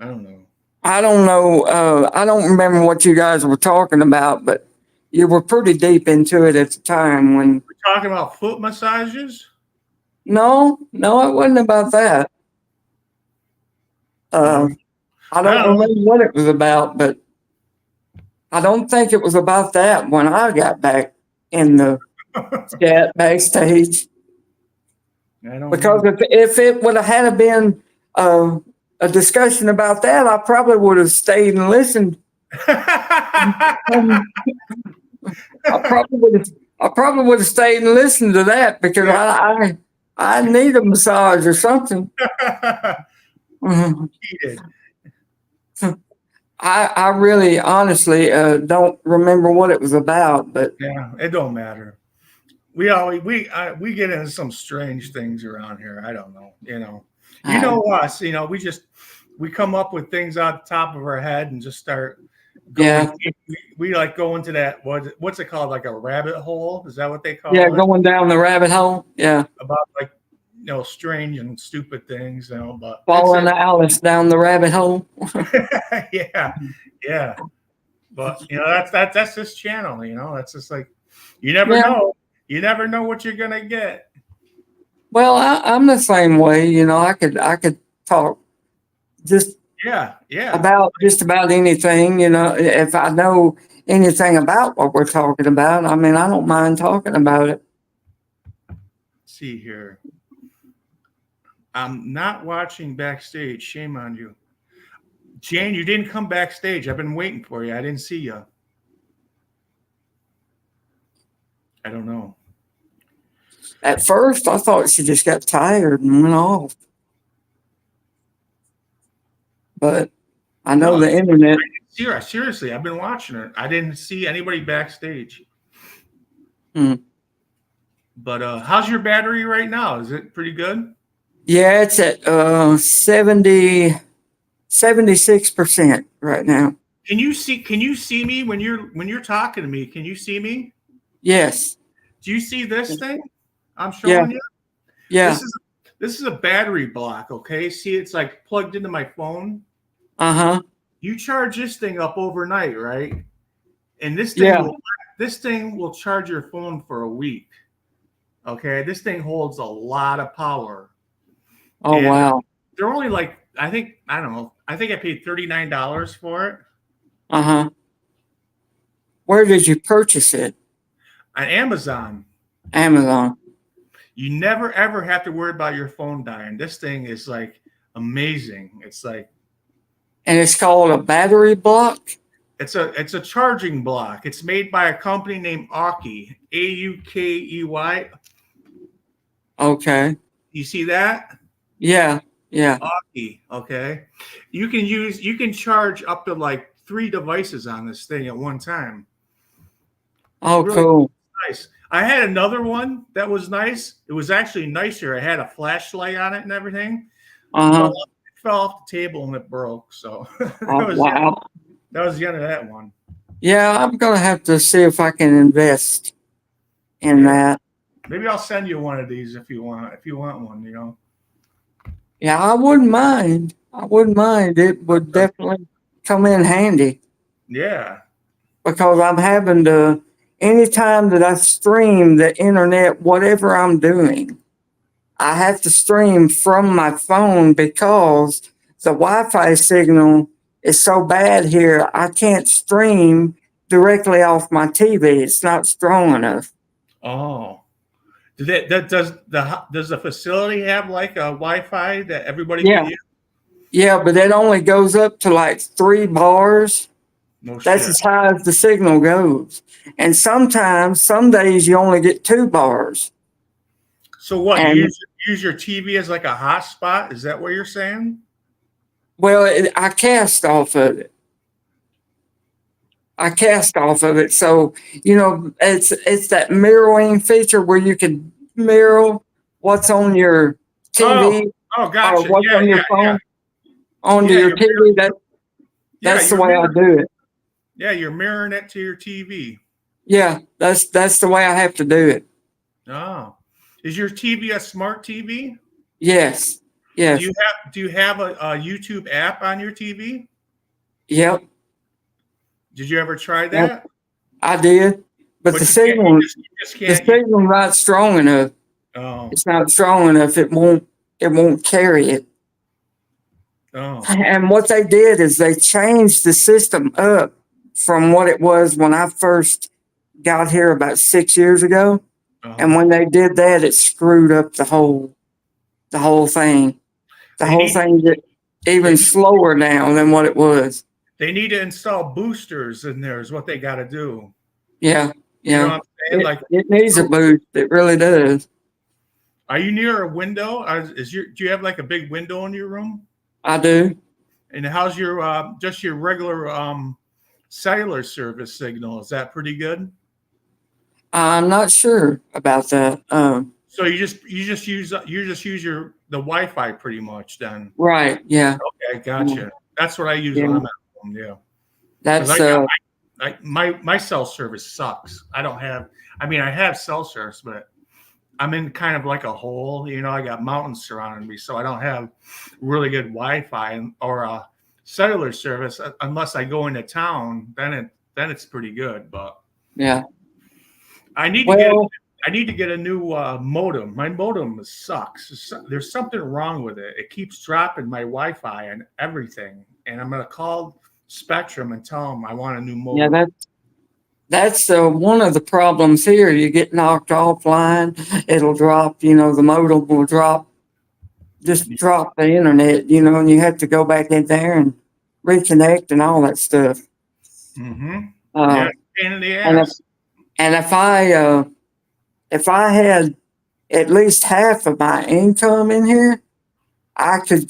I don't know. I don't know. I don't remember what you guys were talking about, but you were pretty deep into it at the time when. We're talking about foot massages. No, no, it wasn't about that. No, I I don't remember what it was about, but I don't think it was about that when I got back in the don't know. chat backstage. I don't Because know. if it would have had been a discussion about that, I probably would have stayed and listened. Um, I probably would have stayed and listened to that because Yeah. I need a massage or something. Mhm. Cheated. I really honestly don't remember what it was about, but Yeah, it don't matter. We get into some strange things around here. I don't know. You I, know us. We come up with things out the top of our head and just start going. yeah, We like go into that. What's it called? Like a rabbit hole? Is that what they yeah, call it? going down the rabbit hole, yeah, About like strange and stupid things. But it's following Alice down the rabbit hole. yeah, yeah. But that's this channel. That's just like you never Yeah, know. You never know what you're gonna get. well, I'm the same way. I could talk just Yeah, yeah. about just about anything. If I know anything about what we're talking about, I mean, I don't mind talking about it. Let's see here. I'm not watching backstage. Shame on you. Jane, you didn't come backstage. I've been waiting for you. I didn't see you. I don't know. At first, I thought she just got tired and went off, but I know No, the internet. seriously, I've been watching her. I didn't see anybody backstage. Hmm. But how's your battery right now? Is it pretty good? Yeah, it's at 76% right now. Can you see me when you're talking to me? Can you see me? Yes. Do you see this thing I'm Yeah. showing you? Yeah. This is a battery block, okay? See, it's like plugged into my phone. Uh-huh. You charge this thing up overnight, right? And Yeah. this thing will charge your phone for a week. Okay, this thing holds a lot of power, Oh, and wow. they're only like I don't know. I think I paid $39 for it Uh-huh. Where did you purchase it? on Amazon. Amazon. You never ever have to worry about your phone dying. This thing is like amazing. It's like And it's called a battery block? it's a charging block. It's made by a company named Aukey, Aukey. Okay. You see that? Yeah. Yeah. Aukey, okay. You can charge up to like 3 devices on this thing at one time. Oh, Really cool. nice. I had another one that was nice. It was actually nicer. I had a flashlight on it and everything. Uh-huh. It fell off the table and it broke. So Oh, wow. that was the end of that one. Yeah, I'm gonna have to see if I can invest in Yeah. that. Maybe I'll send you one of these if you want one. Yeah, I wouldn't mind. I wouldn't mind. It would definitely come in handy Yeah. because I'm having to, anytime that I stream the internet, whatever I'm doing, I have to stream from my phone because the Wi-Fi signal is so bad here. I can't stream directly off my TV. It's not strong enough. Oh. Does the facility have like a Wi-Fi that everybody Yeah. can use? Yeah, but it only goes up to like 3 bars. No That's shit. as high as the signal goes. And sometimes, some days you only get 2 bars. So what? You And use your TV as like a hotspot? Is that what you're saying? well, I cast off of it. I cast off of it. So, it's that mirroring feature where you can mirror what's on your Oh, TV oh, or gotcha. what's Yeah, on your yeah, yeah. phone onto Yeah, your TV. yeah, That's the way I do it. Yeah, you're mirroring it to your TV. Yeah, that's the way I have to do it. Oh, is your TV a smart TV? Yes. Yes. Do you have a YouTube app on your TV? Yep. Did you ever try Yep. that? I did. But But the you can't. signal, You just the can't. signal's not strong enough. Oh. It's not strong enough. It won't carry it. Oh. And what they did is they changed the system up from what it was when I first got here about 6 years ago. And when they did that, it screwed up the whole thing. The They whole need. thing get even slower now than what it was. They need to install boosters in there. Is what they got to do. Yeah, You know yeah. what I'm saying? Like, It needs a boost. It really does. are you near a window? Do you have like a big window in your room? I do. And how's your just your regular cellular service signal? Is that pretty good? I'm not sure about that. So you just use the Wi-Fi pretty much then. Right. Yeah. Okay, gotcha. That's what I use when Yeah. I'm at home. Yeah, because That's my cell service sucks. I don't have. I mean, I have cell service, but I'm in kind of like a hole. You know, I got mountains surrounding me, so I don't have really good Wi-Fi or cellular service unless I go into town. Then it's pretty good. But yeah. I need to get Well, I need to get a new modem. My modem sucks. There's something wrong with it. It keeps dropping my Wi-Fi and everything. And I'm gonna call Spectrum and tell them I want a new yeah, modem. that's one of the problems here. You get knocked offline, it'll drop, the modem will just drop the internet, and you have to go back in there and reconnect and all that stuff. Mm-hmm. Uh, Yeah, pain in the and ass. if I had at least half of my income in here, I could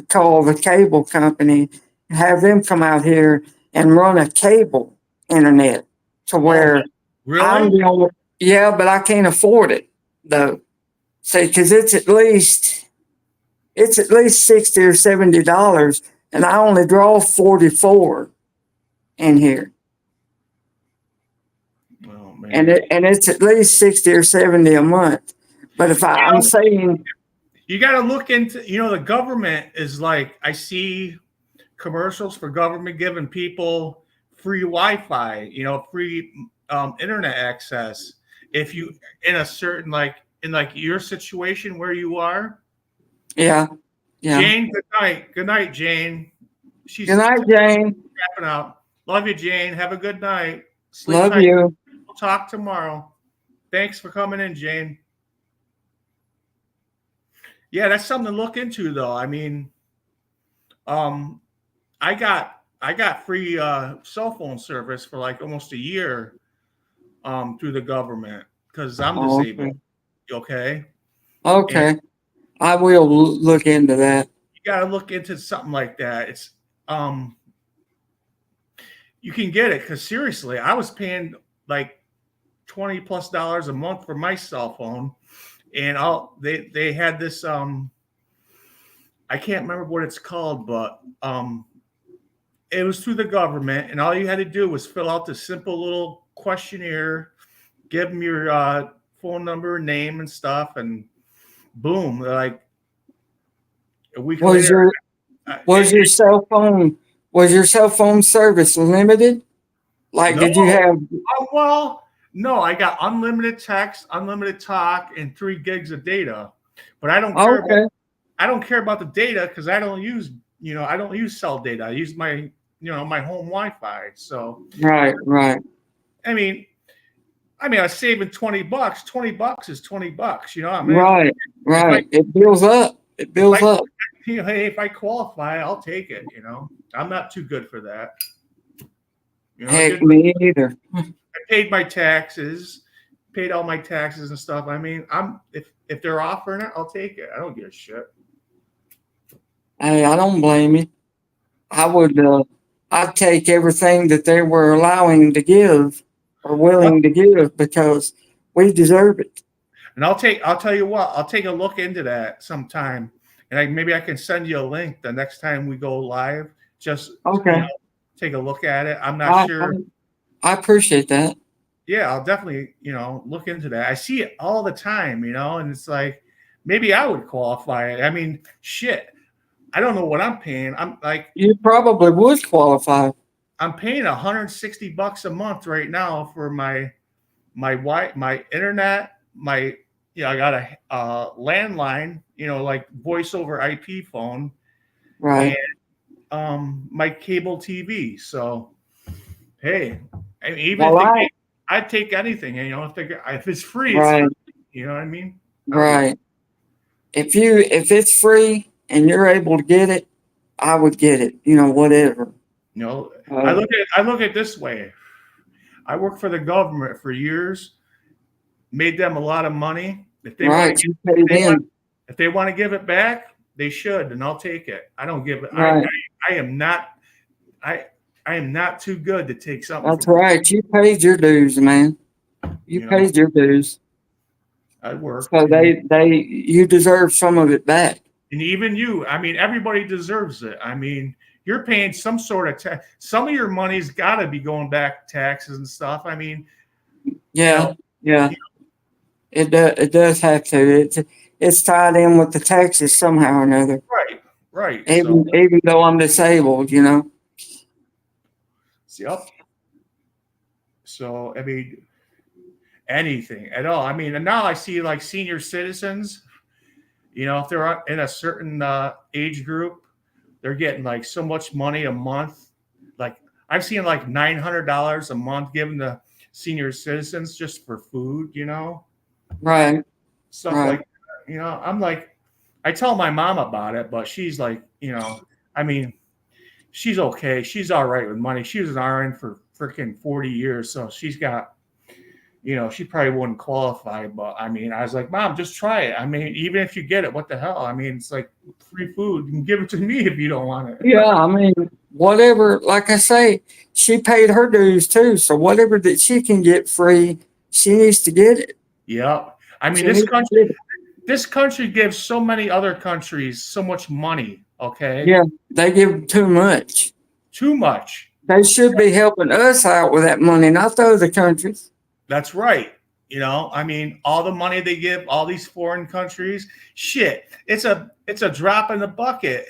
call the cable company and have them come out here and run a cable internet to where I'm Really? the only, yeah, but I can't afford it though. See, because it's at least $60 or $70, and I only draw 44 in here, Oh and man. it's at least 60 or 70 a month. But if I'm saying, You got to look into, the government is like, I see commercials for government giving people free Wi-Fi, free internet access. If you in a certain in your situation where you are, yeah, yeah. Jane. Good night, Jane. She's Good night, Jane. wrapping up. Love you, Jane. Have a good night. Sleep Love tight. you. We'll talk tomorrow. Thanks for coming in, Jane. Yeah, that's something to look into, though. I mean, um, I got free cell phone service for like almost a year through the government because I'm Oh, disabled. Okay. And okay. I will look into that. you got to look into something like that. It's um you can get it because seriously, I was paying like $20+ a month for my cell phone, and they had this I can't remember what it's called, but it was through the government, and all you had to do was fill out this simple little questionnaire, give them your phone number, name, and stuff, and boom, like a week Was later. your cell phone service limited? Like, No, did you have? well, no, I got unlimited text, unlimited talk, and 3 gigs of data. But I don't care Okay. about the data because I don't use cell data. I use my my home Wi-Fi. So Right. I mean, I was saving $20. $20 is $20. You know, I mean, Right. if I It builds up. It builds up. hey, if I qualify, I'll take it. I'm not too good for that. Heck, me either. I paid my taxes, paid all my taxes and stuff. I mean, if they're offering it, I'll take it. I don't give a shit. Hey, I don't blame you. I would. I'd take everything that they were allowing to give or willing to give because we deserve it. And I'll tell you what, I'll take a look into that sometime. And maybe I can send you a link the next time we go live. Just Okay. take a look at it. I'm not sure. I appreciate that. Yeah, I'll definitely, look into that. I see it all the time, and it's like maybe I would qualify. I mean, shit. I don't know what I'm paying. I'm like, You probably would qualify. I'm paying $160 a month right now for my internet, I got a landline, like voice over IP phone, and Right. my cable TV. So hey, I mean, even if Well, I'd take anything. If it's free, it's right, free. You know what I mean? I don't give. right. If it's free and you're able to get it, I would get it. Whatever. You know, Uh, I look at it this way. I worked for the government for years, made them a lot of money. If they want right. to You paid in. if they want to give it back, they should, and I'll take it. I don't give it. Right. I am not. I I am not too good to take something That's from. right. You paid your dues, man. You You know, paid your dues. I worked, So and you deserve some of it back. even you. I mean, everybody deserves it. I mean, you're paying some sort of tax. Some of your money's got to be going back taxes and stuff. I mean, Yeah, yeah. It does have to. It's tied in with the taxes somehow or another. right, right. So, Even though I'm disabled. yep. So, I mean, anything at all. I mean, and now I see like senior citizens. If they're in a certain age group, they're getting like so much money a month. Like I've seen like $900 a month given to senior citizens just for food. Right, Stuff right. like that. I'm like, I tell my mom about it, but she's like, I mean, she's okay. She's all right with money. She was an RN for freaking 40 years, so she's got. She probably wouldn't qualify, but I mean, I was like, Mom, just try it. I mean, even if you get it, what the hell? I mean, it's like free food. You can give it to me if you don't want it. Yeah, I mean, whatever. Like I say, she paid her dues too. So whatever that she can get free, she needs to get it. Yep. I mean, She needs to get it. this country gives so many other countries so much money. Okay. Yeah, they give too much. Too much. They should be helping us out with that money, not the other countries. That's right. I mean, all the money they give all these foreign countries, shit, it's a drop in the bucket,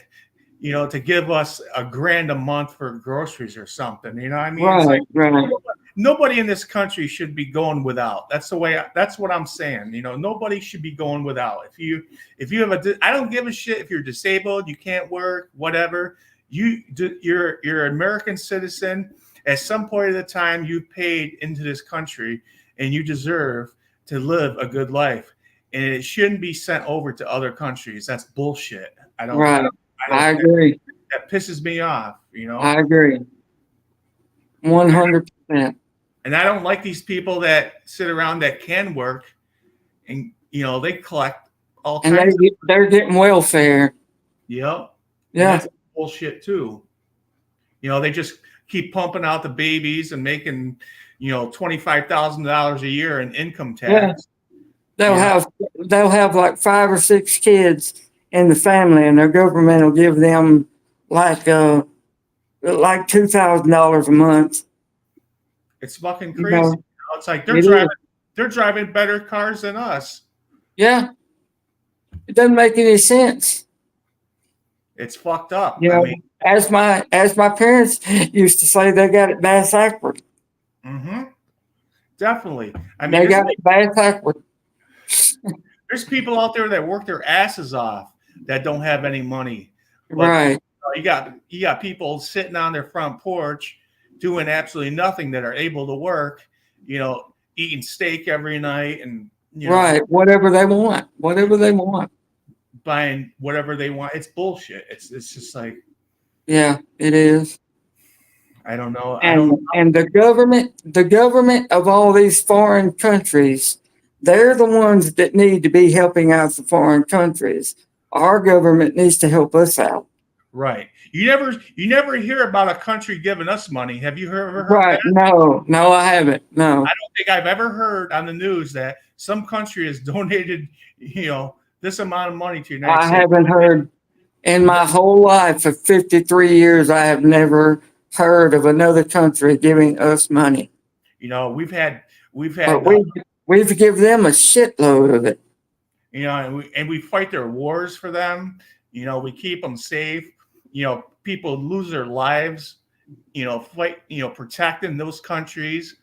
to give us $1,000 a month for groceries or something. I mean, it's Right, like right. nobody in this country should be going without. That's what I'm saying. Nobody should be going without. If you have I don't give a shit if you're disabled, you can't work, whatever. You're an American citizen. At some point of the time, you paid into this country, and you deserve to live a good life. And it shouldn't be sent over to other countries. That's bullshit. Right. I agree. That pisses me off. I agree. 100%. And I don't like these people that sit around that can work, and they collect all And kinds. they're getting welfare. Yep. Yeah. And that's bullshit too. They just keep pumping out the babies and making, $25,000 a year in income tax. Yeah. They'll have like 5 or 6 kids in the family, and their government will give them like $2,000 a month. It's fucking crazy. It's like they're driving better cars than us. Yeah. It doesn't make any sense. It's fucked up. I mean, as my parents used to say, they got it bass backward. Mm-hmm. Definitely. I mean, they got it bass backward. There's people out there that work their asses off that don't have any money. But, right. You got people sitting on their front porch doing absolutely nothing that are able to work. Eating steak every night and right. Whatever they want. Buying whatever they want. It's bullshit. It's just like. Yeah, it is. I don't know. And the government of all these foreign countries, they're the ones that need to be helping out the foreign countries. Our government needs to help us out. Right. You never hear about a country giving us money. Have you ever heard right. that? No, I haven't. No. I don't think I've ever heard on the news that some country has donated, this amount of money to the United States. I haven't heard in my whole life of 53 years. I have never heard of another country giving us money. We've had but we've given them a shitload of it. And we fight their wars for them. We keep them safe. People lose their lives, fight, protecting those countries,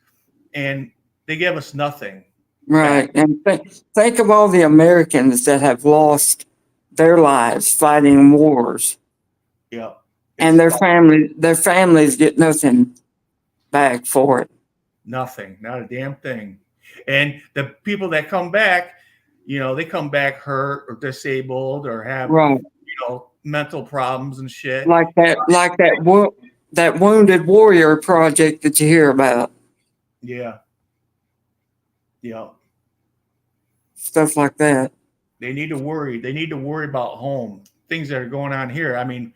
and they give us nothing Right. back. And think of all the Americans that have lost their lives fighting wars, Yeah. and It's their families get nothing back for it. nothing, not a damn thing. And the people that come back, they come back hurt or disabled or have, Right. mental problems and shit. Like that Wounded Warrior project that you hear about, Yeah. Yeah. stuff like that. They need to worry. They need to worry about home, things that are going on here. I mean,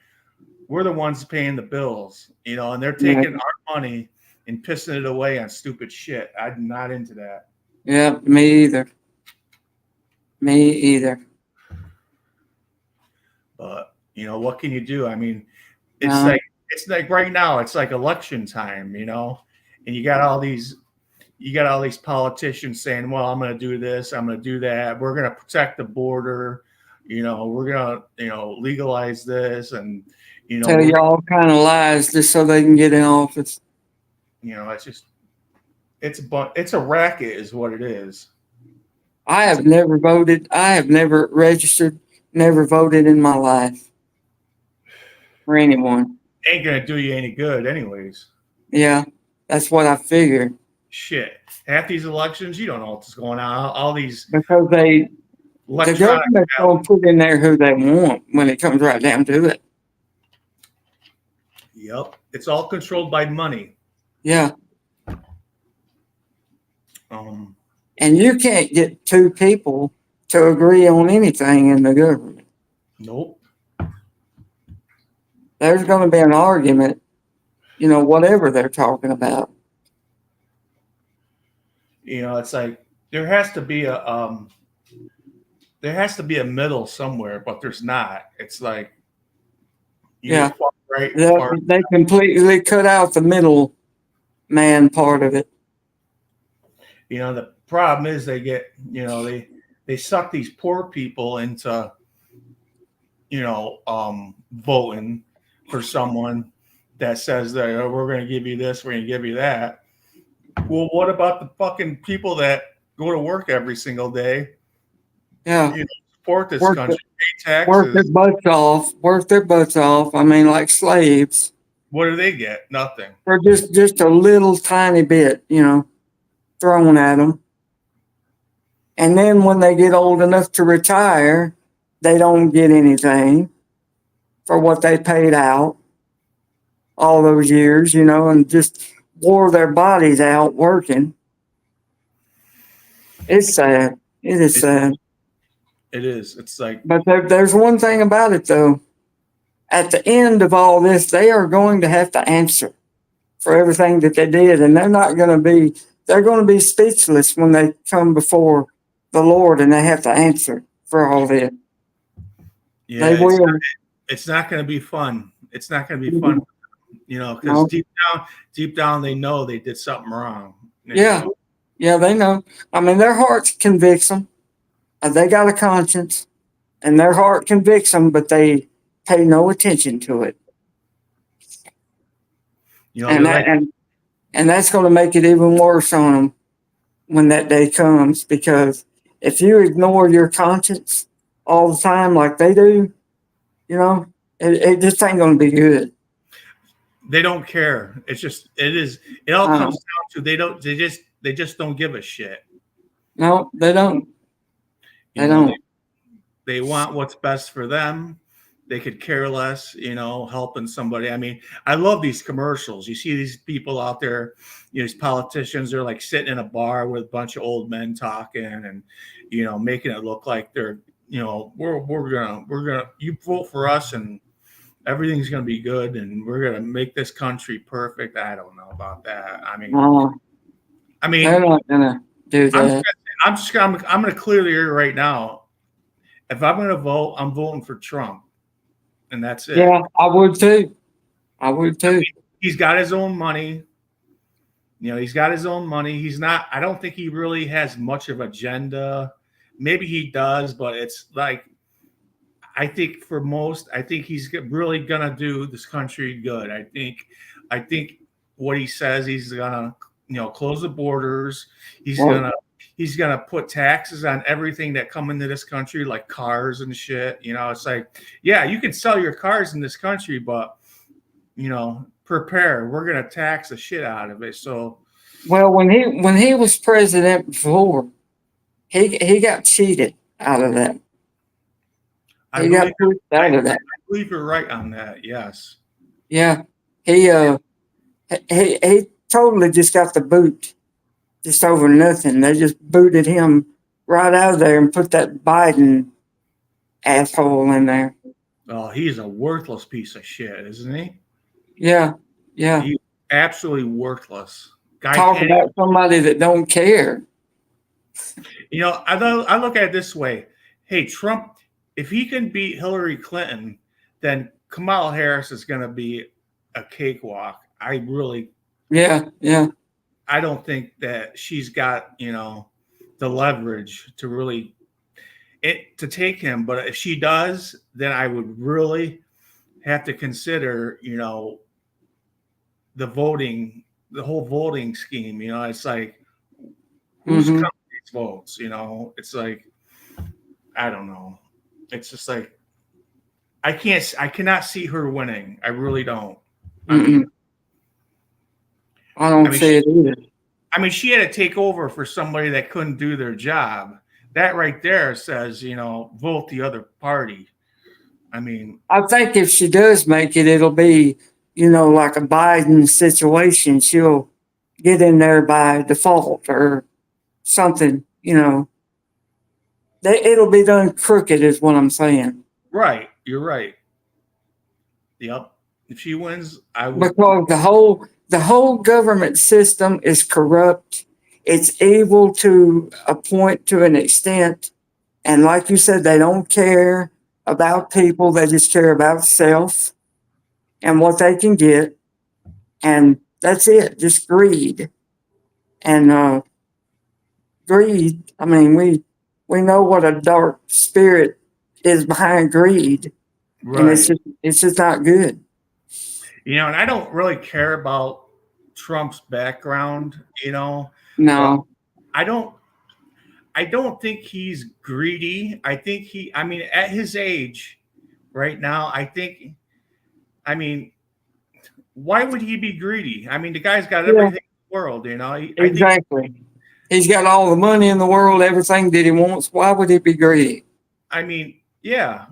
we're the ones paying the bills, and they're Yeah. taking our money and pissing it away on stupid shit. I'm not into that. Yeah, me either. Me either. But what can you do? I mean, it's No. like it's like right now, it's like election time, and you got all these politicians saying, "Well, I'm going to do this, I'm going to do that. We're going to protect the border. We're going to legalize this, and Tell you all kind of lies just so they can get in office. it's just it's a racket, is what it is. I have never voted. I have never registered, never voted in my life for anyone. Ain't going to do you any good, anyways. Yeah, that's what I figured. Shit, half these elections, you don't know what's going on. All these Because the electronic government's going to put in there who they want when it comes right down to it. Yep, it's all controlled by money. Yeah. Um, And you can't get two people to agree on anything in the government. nope. There's going to be an argument, whatever they're talking about. It's like there has to be a middle somewhere, but there's not. It's like Yeah. far right, They, far. they completely cut out the middle man part of it. The problem is they get they suck these poor people into voting for someone that says that, "Oh, we're going to give you this, we're going to give you that." Well, what about the fucking people that go to work every single day? Yeah. Support this Work country, pay Work their taxes. butts off. Work their butts off. I mean, like slaves What do they get? Nothing. for just a little tiny bit, thrown at them. And then when they get old enough to retire, they don't get anything for what they paid out all those years, and just wore their bodies out working. It's sad. It is sad. It is. It's like, But there's one thing about it, though. At the end of all this, they are going to have to answer for everything that they did, and they're going to be speechless when they come before the Lord and they have to answer for all this. yeah, They will. it's not going to be fun. It's not going to be fun, because No. deep down, they know they did something wrong. Yeah. Yeah, they know. I mean, their heart convicts them. They got a conscience, and their heart convicts them, but they pay no attention to it. And that's going to make it even worse on them when that day comes, because if you ignore your conscience all the time like they do, it just ain't going to be good. They don't care. It all comes down to they just don't give a shit. No, they don't. They want what's best for them. They could care less, helping somebody. I mean, I love these commercials. You see these people out there, these politicians, they're like sitting in a bar with a bunch of old men talking and, making it look like they're, we're gonna, you vote for us and everything's gonna be good and we're gonna make this country perfect. I don't know about that. I mean, they're not gonna do that. I'm gonna clear the air right now. If I'm gonna vote, I'm voting for Trump. And that's it. Yeah, I would too. He's got his own money. He's got his own money. I don't think he really has much of agenda. Maybe he does, but it's like, I think for most, I think he's really gonna do this country good. I think what he says, he's gonna, close the borders. He's Well, gonna he's gonna put taxes on everything that come into this country, like cars and shit. It's like, yeah, you can sell your cars in this country, but prepare. We're gonna tax the shit out of it. So when he was president before, he got cheated out of that. I He got believe pushed out of that. I believe you're right on that. Yes. Yeah, he he totally just got the boot, just over nothing. They just booted him right out of there and put that Biden asshole in there. Oh, he's a worthless piece of shit, isn't he? Yeah, yeah. He's absolutely worthless. Guy Talk can't. about somebody that don't care. I look at it this way. Hey, Trump, if he can beat Hillary Clinton, then Kamala Harris is going to be a cakewalk. Yeah, yeah. I don't think that she's got, the leverage to really to take him. But if she does, then I would really have to consider, the whole voting scheme. It's like, who's Mhm. counting these votes? It's like, I don't know. It's just like, I cannot see her winning. I really don't. Mm-mm. I don't see it either. She had to take over for somebody that couldn't do their job. That right there says, vote the other party. I think if she does make it, it'll be, like a Biden situation. She'll get in there by default or something, It'll be done crooked, is what I'm saying. Right. You're right. Yep. If she wins, I would. Because the whole government system is corrupt. It's evil to a point, to an extent. And like you said, they don't care about people. They just care about self and what they can get. And that's it, just greed. And greed, we know what a dark spirit is behind greed. And Right. it's just not good. And I don't really care about Trump's background, No. but I don't think he's greedy. I think at his age right now, why would he be greedy? The guy's got everything in the world, Exactly. He's got all the money in the world, everything that he wants. Why would he be greedy? Yeah.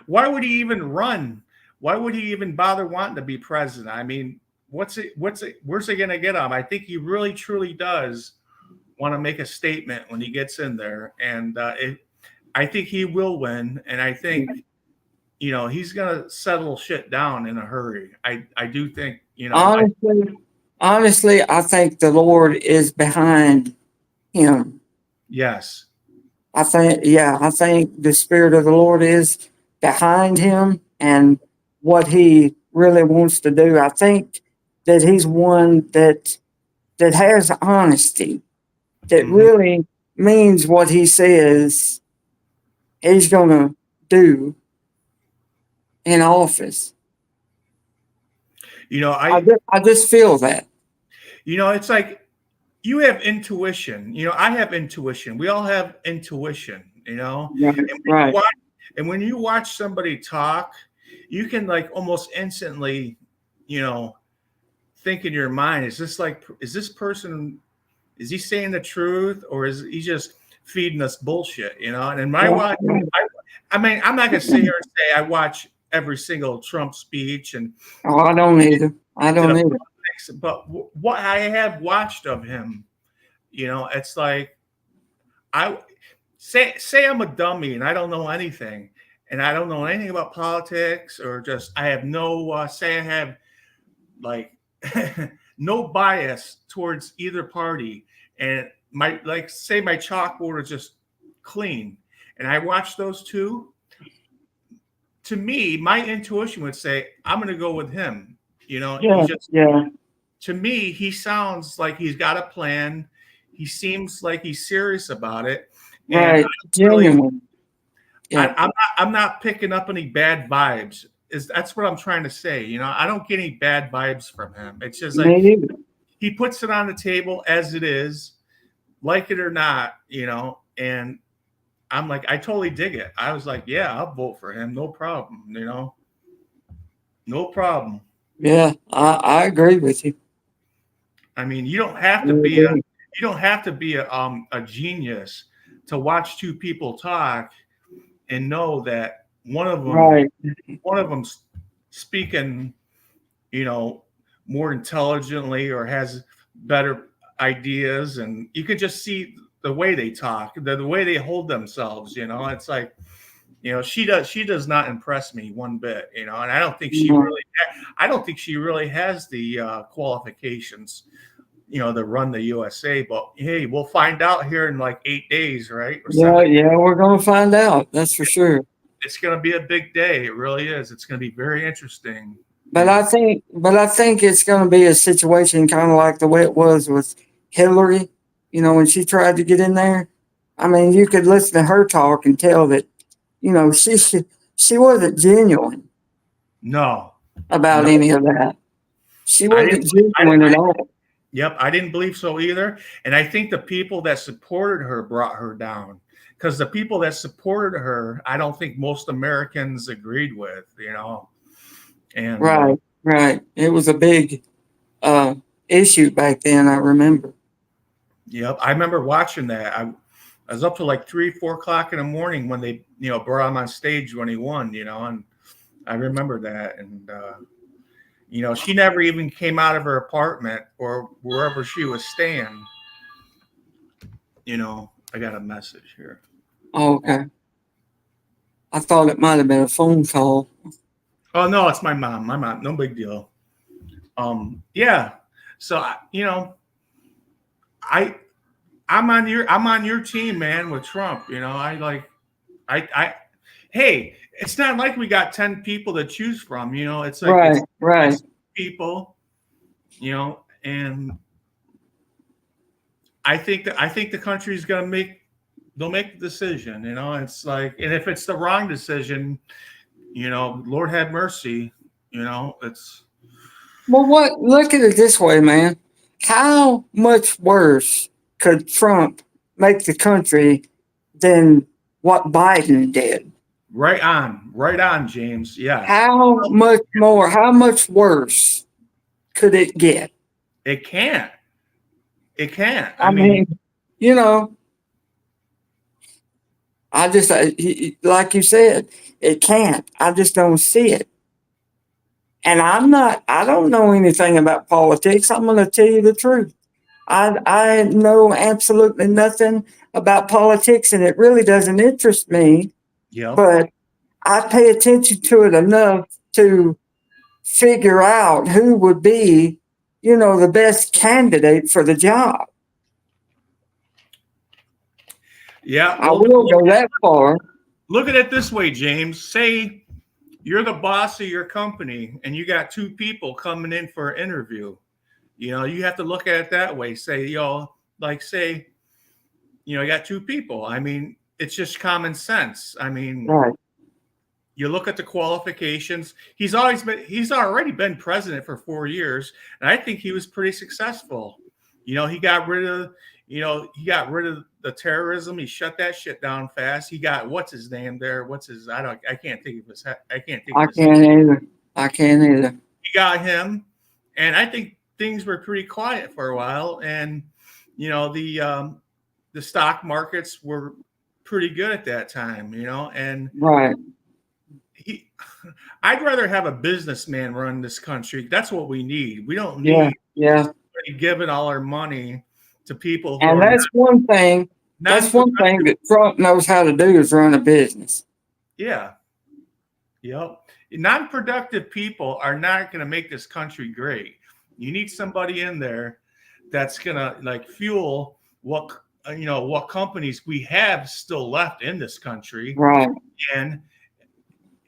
Why would he even run? Why would he even bother wanting to be president? Where's it going to get him? I think he really, truly does want to make a statement when he gets in there. And I think he will win. And I think, he's going to settle shit down in a hurry. I do think, Honestly, I think the Lord is behind him. Yes. I think the Spirit of the Lord is behind him and what he really wants to do. I think that he's one that has honesty, that really means what he says he's going to do in office. I just feel that. It's like you have intuition. I have intuition. We all have intuition, Right. And when you watch somebody talk, you can like almost instantly, think in your mind, is this person, is he saying the truth or is he just feeding us bullshit, And in my watch, I'm not going to sit here and say I watch every single Trump speech and. Oh, I don't either. But what I have watched of him, it's like I say I'm a dummy and I don't know anything, and I don't know anything about politics or just I have no say I have like no bias towards either party, and my chalkboard is just clean, and I watch those two. To me, my intuition would say I'm going to go with him. To me, he sounds like he's got a plan. He seems like he's serious about it. Right. Yeah. I'm not picking up any bad vibes. That's what I'm trying to say. You know, I don't get any bad vibes from him. It's just Me like either. he puts it on the table as it is, like it or not, you know, and I'm like, I totally dig it. I was like, yeah, I'll vote for him, no problem, you know, no problem. Yeah, I agree with you. I mean, I agree. you don't have to be a genius to watch two people talk and know that Right. one of them's speaking, you know, more intelligently or has better ideas, and you could just see the way they talk, the way they hold themselves. You know, it's like, you know, she does not impress me one bit. You know, and No. I don't think she really has the qualifications, you know, to run the USA. But hey, we'll find out here in like 8 days, right, or Yeah, 7. yeah, we're gonna find out. That's for sure. It's going to be a big day. It really is. It's going to be very interesting. But I think it's going to be a situation kind of like the way it was with Hillary. You know, when she tried to get in there, I mean, you could listen to her talk and tell that, you know, she wasn't genuine No, about no, any of that. She I didn't. wasn't genuine at all. Yep, I didn't believe so either. And I think the people that supported her brought her down, because the people that supported her, I don't think most Americans agreed with, you know. And Right, right. It was a big uh, issue back then. I remember. yep, I remember watching that. I was up to like 3, 4 o'clock in the morning when they, you know, brought him on stage when he won, you know, and I remember that. And you know, she never even came out of her apartment or wherever she was staying. You know, I got a message here. Oh, okay. I thought it might have been a phone call. Oh no, it's my mom. My mom, no big deal. Yeah. So you know, I I'm on your team, man, with Trump. You know, I hey, it's not like we got 10 people to choose from. You know, it's like Right, right. it's people. You know, and I think the country's gonna make they'll make the decision. You know, it's like, and if it's the wrong decision, you know, Lord have mercy. You know, it's Well, what? Look at it this way, man. How much worse could Trump make the country than what Biden did? right on, James. Yes. How much more? How much worse could it get? It can't. It can't. I I mean, mean, you know, I just like you said, it can't. I just don't see it. And I'm not. I don't know anything about politics. I'm going to tell you the truth. I know absolutely nothing about politics, and it really doesn't interest me. yep. But I pay attention to it enough to figure out who would be, you know, the best candidate for the job. Yeah. I Well, will go that far. look at it this way, James. Say you're the boss of your company and you got two people coming in for an interview. You know, you have to look at it that way. Say, you know, like say, you know, you got two people. I mean, it's just common sense. I mean, Right. you look at the qualifications. He's already been president for 4 years, and I think he was pretty successful. You know, he got rid of the terrorism. He shut that shit down fast. He got what's his name there? I can't think of I can't think I of his can't either. I can't either. He got him, and I think things were pretty quiet for a while. And you know, the stock markets were pretty good at that time. You know, and Right. he I'd rather have a businessman run this country. That's what we need. We don't Yeah. need Yeah. giving all our money to people who And are that's one thing. That's one thing non-productive. that Trump knows how to do is run a business. Yeah. Yep. Non-productive people are not going to make this country great. You need somebody in there that's going to like fuel what companies we have still left in this country. Right. And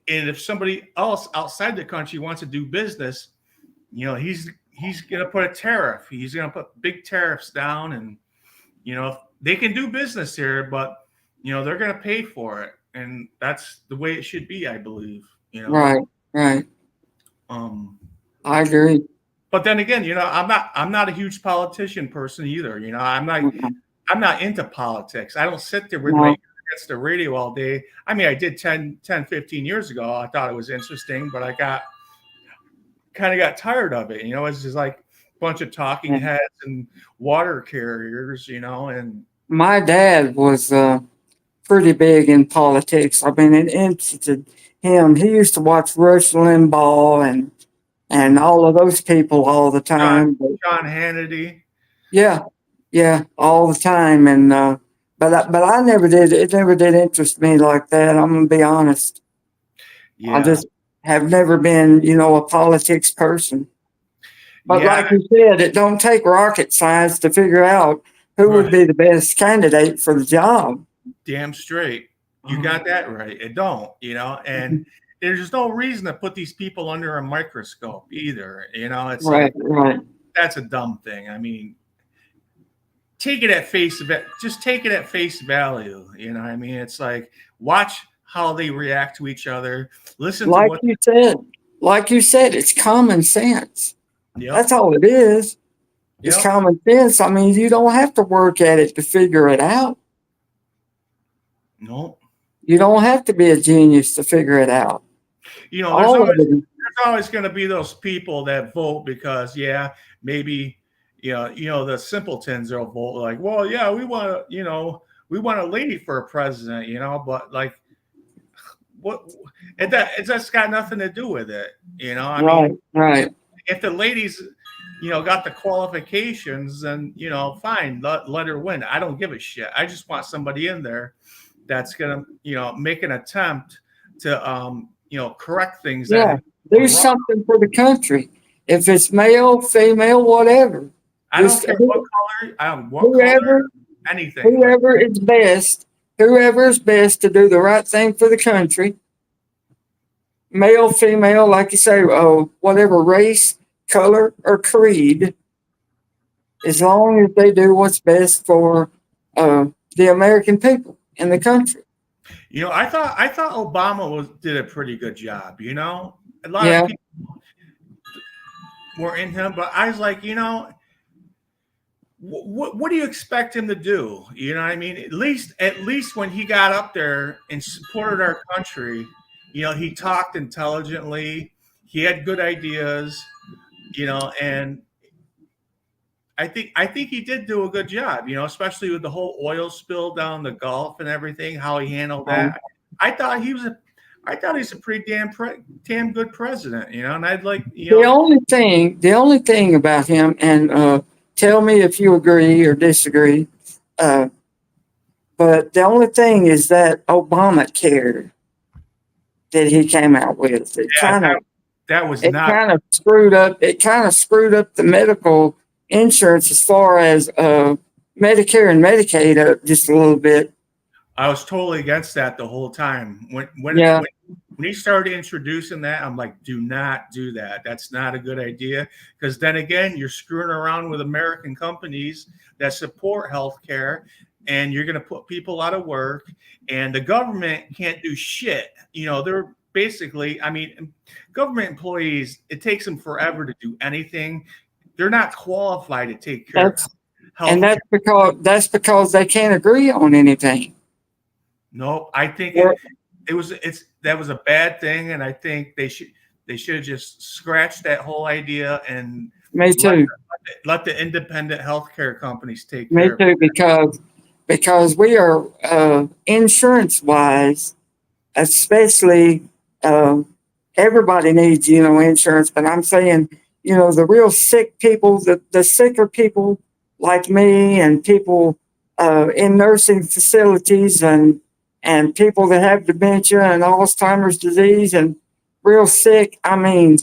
if somebody else outside the country wants to do business, you know, he's going to put a tariff. He's going to put big tariffs down, and you know, they can do business here, but you know, they're going to pay for it. and that's the way it should be, I believe. Right. Right. Um, I agree. but then again, I'm not a huge politician person either. Mhm. I'm not into politics. I don't sit there with my ear No. against the radio all day. I mean, I did 15 years ago. I thought it was interesting, but I kind of got tired of it. It's just like a bunch of talking Yeah. heads and water carriers, and My dad was pretty big in politics. I mean, it interested him. He used to watch Rush Limbaugh and all of those people all the John, time. But John Hannity. yeah, yeah, all the time. And but I never did. It never did interest me like that. I'm gonna be honest. I Yeah. just have never been, a politics person. But Yeah. like you said, it don't take rocket science to figure out who would Right. be the best candidate for the job. Damn straight. You Mhm. got that right. It don't, and there's no reason to put these people under a microscope either. It's Right, like right. that's a dumb thing. I mean, take it at face just take it at face value. I mean, it's like watch how they react to each other. Listen to Like what. you said, like you said, it's common sense. Yep. That's all it is. It's Yep. common sense. I mean, you don't have to work at it to figure it out. No. You don't have to be a genius to figure it out. There's All of always it. there's always going to be those people that vote because maybe the simpletons will vote like, well, yeah, we want a lady for a president, but like what, and that it's just got nothing to do with it. I Right, mean, right. if the ladies got the qualifications, then fine, let her win. I don't give a shit. I just want somebody in there that's gonna make an attempt to correct things that Yeah. have Do gone wrong. something for the country. If it's male, female, whatever. I don't Just care what color, whoever anything. But whoever is best, whoever is best to do the right thing for the country, male, female, like you say, whatever race, color, or creed, as long as they do what's best for the American people in the country. I thought Obama did a pretty good job. A lot of Yeah, people were in him, but I was like, what do you expect him to do? You know what I mean? At least when he got up there and supported our country, he talked intelligently. He had good ideas, and I think he did do a good job, especially with the whole oil spill down the Gulf and everything, how he handled um, that. I thought he was a I thought he's a pretty damn good president, and I'd like, the only thing about him, and tell me if you agree or disagree, uh, but the only thing is that Obamacare that he came out with, yeah, that was it not. kind of screwed up. It kind of screwed up the medical insurance as far as Medicare and Medicaid up just a little bit. I was totally against that the whole time. Yeah, When he started introducing that, I'm like, do not do that. That's not a good idea. Because then again, you're screwing around with American companies that support healthcare, and you're going to put people out of work, and the government can't do shit. They're basically, I mean, government employees, it takes them forever to do anything. They're not qualified to take care of that's and healthcare. that's because they can't agree on anything. No, I think Or- that was a bad thing, and I think they should have just scratched that whole idea and Me let too. let the independent healthcare companies take Me care of it. too. Because we are insurance wise, especially everybody needs insurance. But I'm saying the real sick people, the sicker people like me, and people in nursing facilities, and people that have dementia and Alzheimer's disease and real sick. I mean,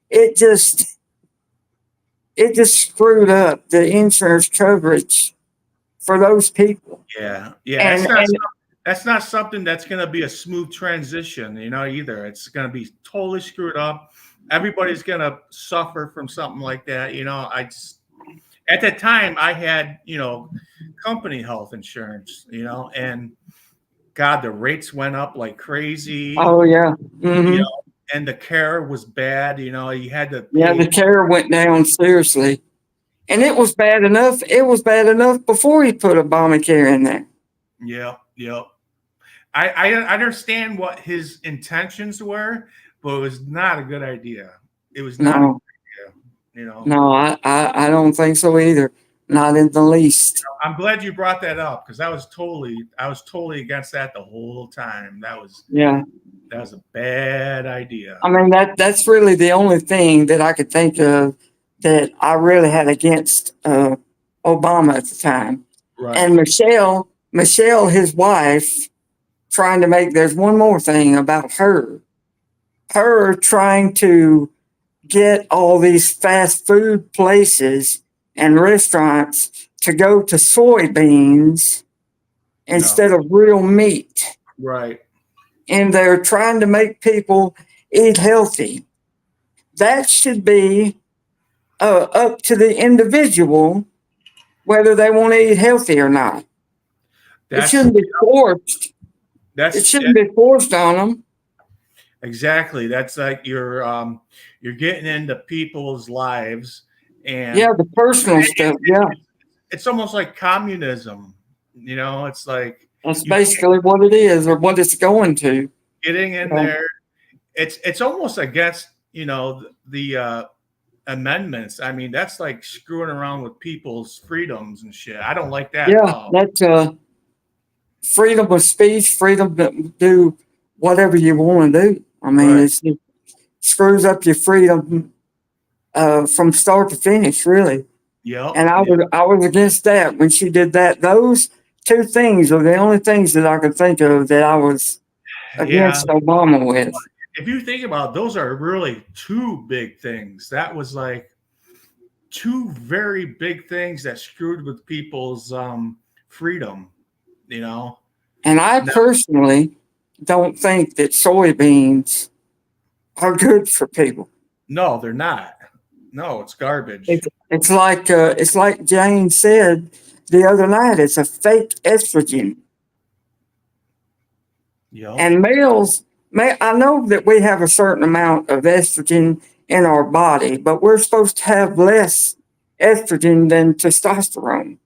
it just it just screwed up the insurance coverage for those people. Yeah, And that's not something that's going to be a smooth transition, either. It's going to be totally screwed up. Everybody's going to suffer from something like that. At that time I had, company health insurance, and God, the rates went up like crazy. Oh yeah. You Hmm. know, and the care was bad. You know, you had to Yeah, pay. the care went down seriously. And it was bad enough. It was bad enough before he put Obamacare in there. Yeah, yeah. I understand what his intentions were, but it was not a good idea. It was not a good No, idea. You know, no, I don't think so either. Not in the least. I'm glad you brought that up because I was totally against that the whole time. Yeah. That was a bad idea. I mean that's really the only thing that I could think of that I really had against Obama at the time. Right. And Michelle, his wife, trying to make there's one more thing about her. Her trying to get all these fast food places and restaurants to go to soybeans No. instead of real meat. Right. And they're trying to make people eat healthy. That should be up to the individual whether they want to eat healthy or not. It That's shouldn't be forced. It that's shouldn't be forced on them. exactly. That's like you're getting into people's lives, Yeah, and the personal stuff. Yeah, it's almost like communism. You know, it's like that's you basically what it is or what it's going to. getting in Yeah, there. It's almost against the amendments. I mean, that's like screwing around with people's freedoms and shit. I don't like that at yeah, all. that's freedom of speech, freedom to do whatever you want to do. I mean, Right. it screws up your freedom from start to finish, really. Yep. And Yep. I was against that when she did that. Those two things are the only things that I could think of that I was Yeah. against Obama with. If you think about it, those are really two big things. That was like two very big things that screwed with people's freedom. You know. And I No, personally don't think that soybeans are good for people. no, they're not. No, it's garbage. It's like Jane said the other night. It's a fake estrogen. Yep. And I know that we have a certain amount of estrogen in our body, but we're supposed to have less estrogen than testosterone.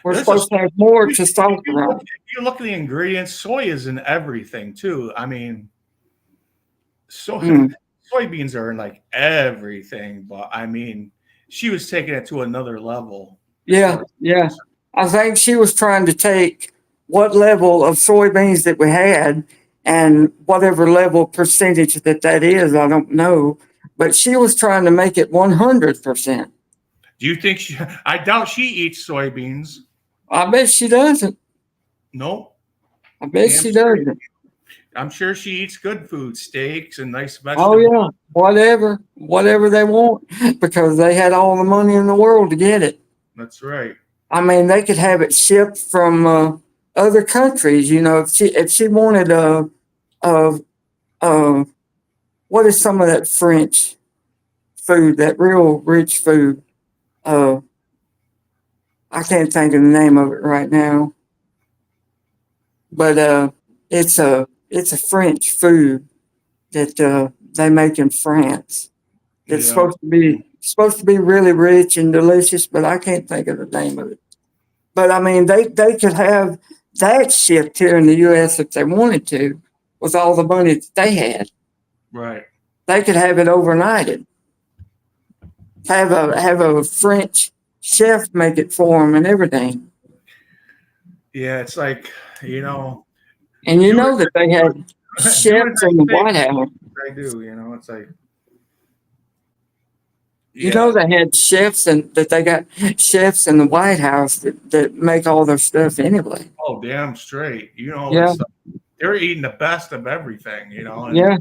We're There's a supposed to have more if testosterone. you look at the ingredients, soy is in everything too. I mean, Mm, soybeans are in like everything, but I mean, she was taking it to another level as yeah, far as yeah. I think she was trying to take what level of soybeans that we had and whatever level percentage that is, I don't know. But she was trying to make it 100%. do you think she I doubt she eats soybeans. I bet she doesn't. Nope. I bet Damn she straight. doesn't. I'm sure she eats good food, steaks and nice Oh vegetables. yeah, whatever they want, because they had all the money in the world to get it. That's right. I mean, they could have it shipped from other countries. You know, if she wanted uh, uh, what is some of that French food, that real rich food? Uh, I can't think of the name of it right now, but it's a French food that they make in France. That's Yeah. supposed to be really rich and delicious, but I can't think of the name of it. But I mean, they could have that shipped here in the U.S. if they wanted to, with all the money that they had. Right. They could have it overnighted. Have a French chef make it for them and everything. Yeah, it's like, you know, And you do know that they had it do it chefs in the they White House. I do, you know, it's like You know yeah, they had chefs and that they got chefs in the White House that make all their stuff anyway. oh damn straight. You know, Yeah, it's they're eating the best of everything, you know, and yeah.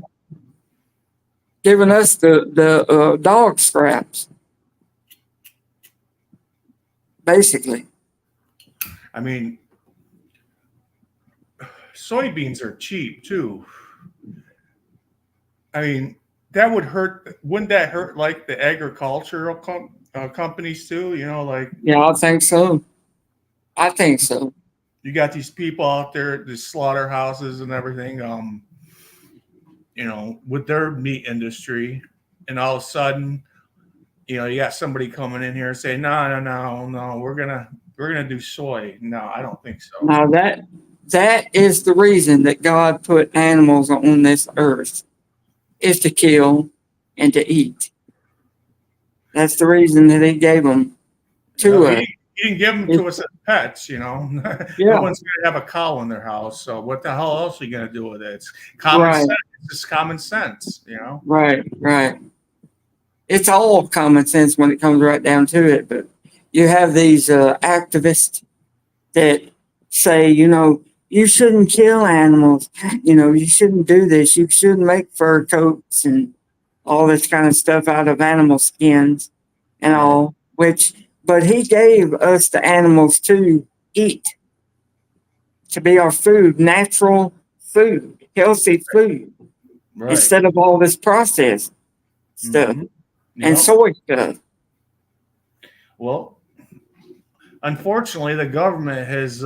Giving us the dog scraps, basically. I mean soybeans are cheap too. I mean, that would hurt. Wouldn't that hurt like the agricultural companies too? You know, like Yeah, I think so. I think so. you got these people out there, these slaughterhouses and everything, with their meat industry, and all of a sudden, you got somebody coming in here saying, no, no, no, no, we're gonna do soy. No, I don't think so. Now that is the reason that God put animals on this earth, is to kill and to eat. That's the reason that He gave them to us. He didn't give them to us as pets, No Yeah, one's gonna have a cow in their house. So what the hell else are you gonna do with it? It's common right, sense. It's just common sense. right. It's all common sense when it comes right down to it. But you have these activists that say, you shouldn't kill animals. You shouldn't do this. You shouldn't make fur coats and all this kind of stuff out of animal skins and all, but He gave us the animals to eat, to be our food, natural food, healthy food, Right. instead of all this processed stuff Mhm. and soy stuff. Well, unfortunately, the government has,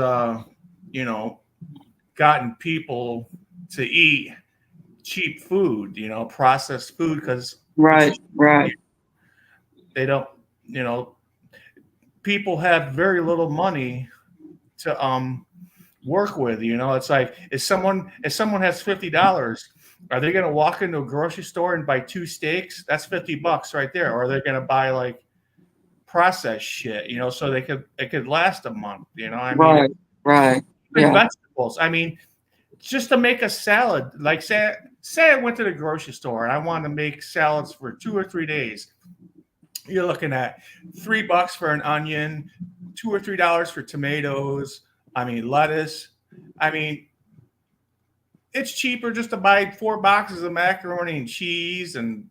gotten people to eat cheap food, processed food, because Right. they don't, people have very little money to work with. It's like if someone has $50, are they going to walk into a grocery store and buy 2 steaks? That's $50 right there. Or are they going to buy like processed shit, so it could last a month, Right. even Yeah. vegetables. I mean, just to make a salad, like say I went to the grocery store and I wanted to make salads for 2 or 3 days. You're looking at $3 for an onion, $2 or $3 for tomatoes. I mean, lettuce. I mean, it's cheaper just to buy 4 boxes of macaroni and cheese and